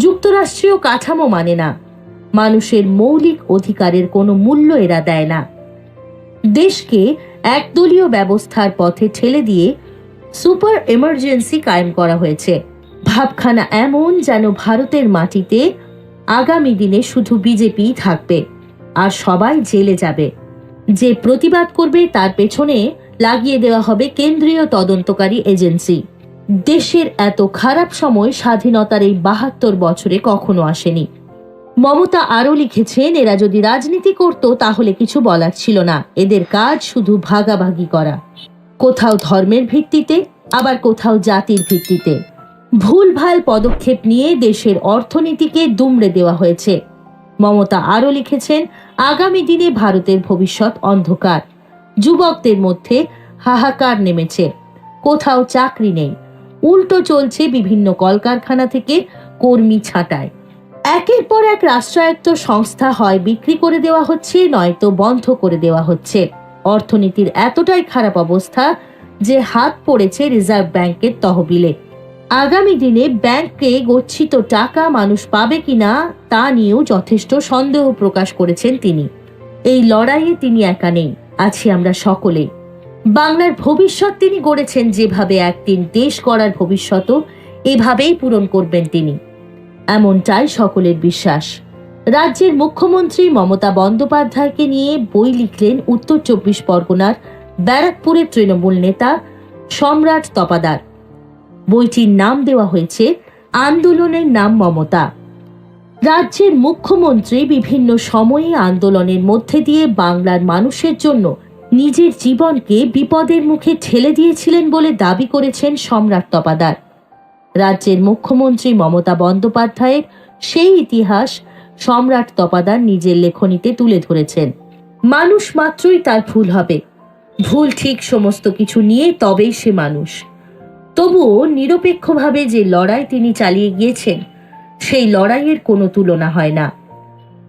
যুক্তরাষ্ট্রীয় কাঠামো মানে না, মানুষের মৌলিক অধিকারের কোনো মূল্য এরা দেয় না। দেশকে একদলীয় ব্যবস্থার পথে ঠেলে দিয়ে সুপার এমার্জেন্সি কায়েম করা হয়েছে। ভাবখানা এমন যেন ভারতের মাটিতে আগামী দিনে শুধু বিজেপি থাকবে আর সবাই জেলে যাবে। যে প্রতিবাদ করবে তার পেছনে লাগিয়ে দেওয়া হবে কেন্দ্রীয় তদন্তকারী এজেন্সি। দেশের এত খারাপ সময় স্বাধীনতার এই 72 বছরে কখনো আসেনি। মমতা আরও লিখেছেন, এরা যদি রাজনীতি করত তাহলে কিছু বলার ছিল না। এদের কাজ শুধু ভাগাভাগি করা, কোথাও ধর্মের ভিত্তিতে, আবার কোথাও জাতির ভিত্তিতে। ভুলভাল পদক্ষেপ নিয়ে দেশের অর্থনীতিকে দুমড়ে দেওয়া হয়েছে। মমতা আরও লিখেছেন, আগামী দিনে ভারতের ভবিষ্যৎ অন্ধকার। যুবকদের মধ্যে হাহাকার নেমেছে, কোথাও চাকরি নেই, উল্টো চলছে বিভিন্ন কলকারখানা থেকে কর্মী ছাঁটাই। একের পর এক রাষ্ট্রায়ত্ত সংস্থা হয় বিক্রি করে দেওয়া হচ্ছে, নয়তো বন্ধ করে দেওয়া হচ্ছে। অর্থনীতির এতটাই খারাপ অবস্থা যে হাত পড়েছে রিজার্ভ ব্যাংকের তহবিলে। আগামী দিনে ব্যাংকে গচ্ছিত টাকা মানুষ পাবে কিনা তা নিয়েও যথেষ্ট সন্দেহ প্রকাশ করেছেন তিনি। এই লড়াইয়ে তিনি একা নেই, আছি আমরা সকলে। বাংলার ভবিষ্যৎ তিনি গড়েছেন যেভাবে, একদিন দেশ গড়ার ভবিষ্যৎও এভাবেই পূরণ করবেন তিনি, এমনটাই সকলের বিশ্বাস। রাজ্যের মুখ্যমন্ত্রী মমতা বন্দ্যোপাধ্যায়কে নিয়ে বই লিখলেন উত্তর 24 পরগনার ব্যারাকপুরের তৃণমূল নেতা সম্রাট তপাদার। বইটির নাম দেওয়া হয়েছে আন্দোলনের নাম মমতা। রাজ্যের মুখ্যমন্ত্রী বিভিন্ন সময়ে আন্দোলনের মধ্যে দিয়ে বাংলার মানুষের জন্য নিজের জীবনকে বিপদের মুখে ঠেলে দিয়েছিলেন বলে দাবি করেছেন সম্রাট তপাদার। রাজ্যের মুখ্যমন্ত্রী মমতা বন্দ্যোপাধ্যায়ের সেই ইতিহাস সম্রাট তপাদার নিজের লেখনীতে তুলে ধরেছেন। মানুষ মাত্রই তার ভুল হবে, ভুল ঠিক সমস্ত কিছু নিয়ে তবেই সে মানুষ। তবুও নিরপেক্ষভাবে যে লড়াই তিনি চালিয়ে গিয়েছেন, সেই লড়াইয়ের কোনো তুলনা হয় না।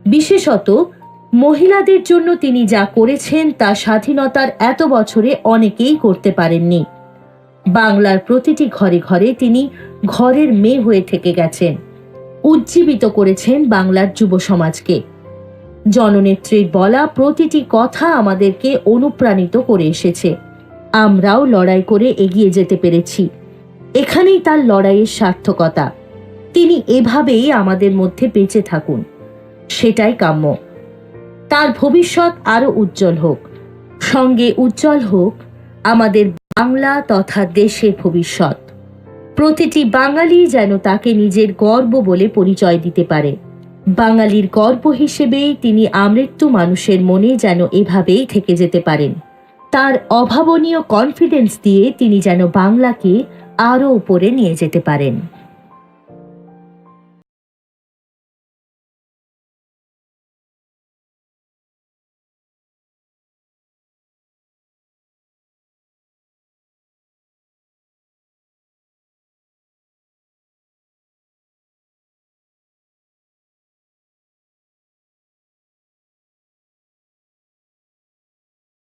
বিশেষত মহিলাদের জন্য তিনি যা করেছেন তা স্বাধীনতার এত বছরে অনেকেই করতে পারেননি। বাংলার প্রতিটি ঘরে ঘরে তিনি ঘরের মেয়ে হয়ে থেকে গেছেন, উজ্জীবিত করেছেন বাংলার যুব সমাজকে। জননেত্রীর বলা প্রতিটি কথা আমাদেরকে অনুপ্রাণিত করে এসেছে। আমরাও লড়াই করে এগিয়ে যেতে পেরেছি, এখানেই তার লড়াইয়ের সার্থকতা। তিনি এভাবেই আমাদের মধ্যে বেঁচে থাকুন, সেটাই কাম্য। তার ভবিষ্যৎ আরো উজ্জ্বল হোক, সঙ্গে উজ্জ্বল হোক আমাদের বাংলা তথা দেশের ভবিষ্যৎ। প্রতিটি বাঙালি যেন তাকে নিজের গর্ব বলে পরিচয় দিতে পারে। বাঙালির গর্ব হিসেবেই তিনি আমৃত্যু মানুষের মনে যেন এভাবেই থেকে যেতে পারেন। তার অভাবনীয় কনফিডেন্স দিয়ে তিনি যেন বাংলাকে আরো উপরে নিয়ে যেতে পারেন।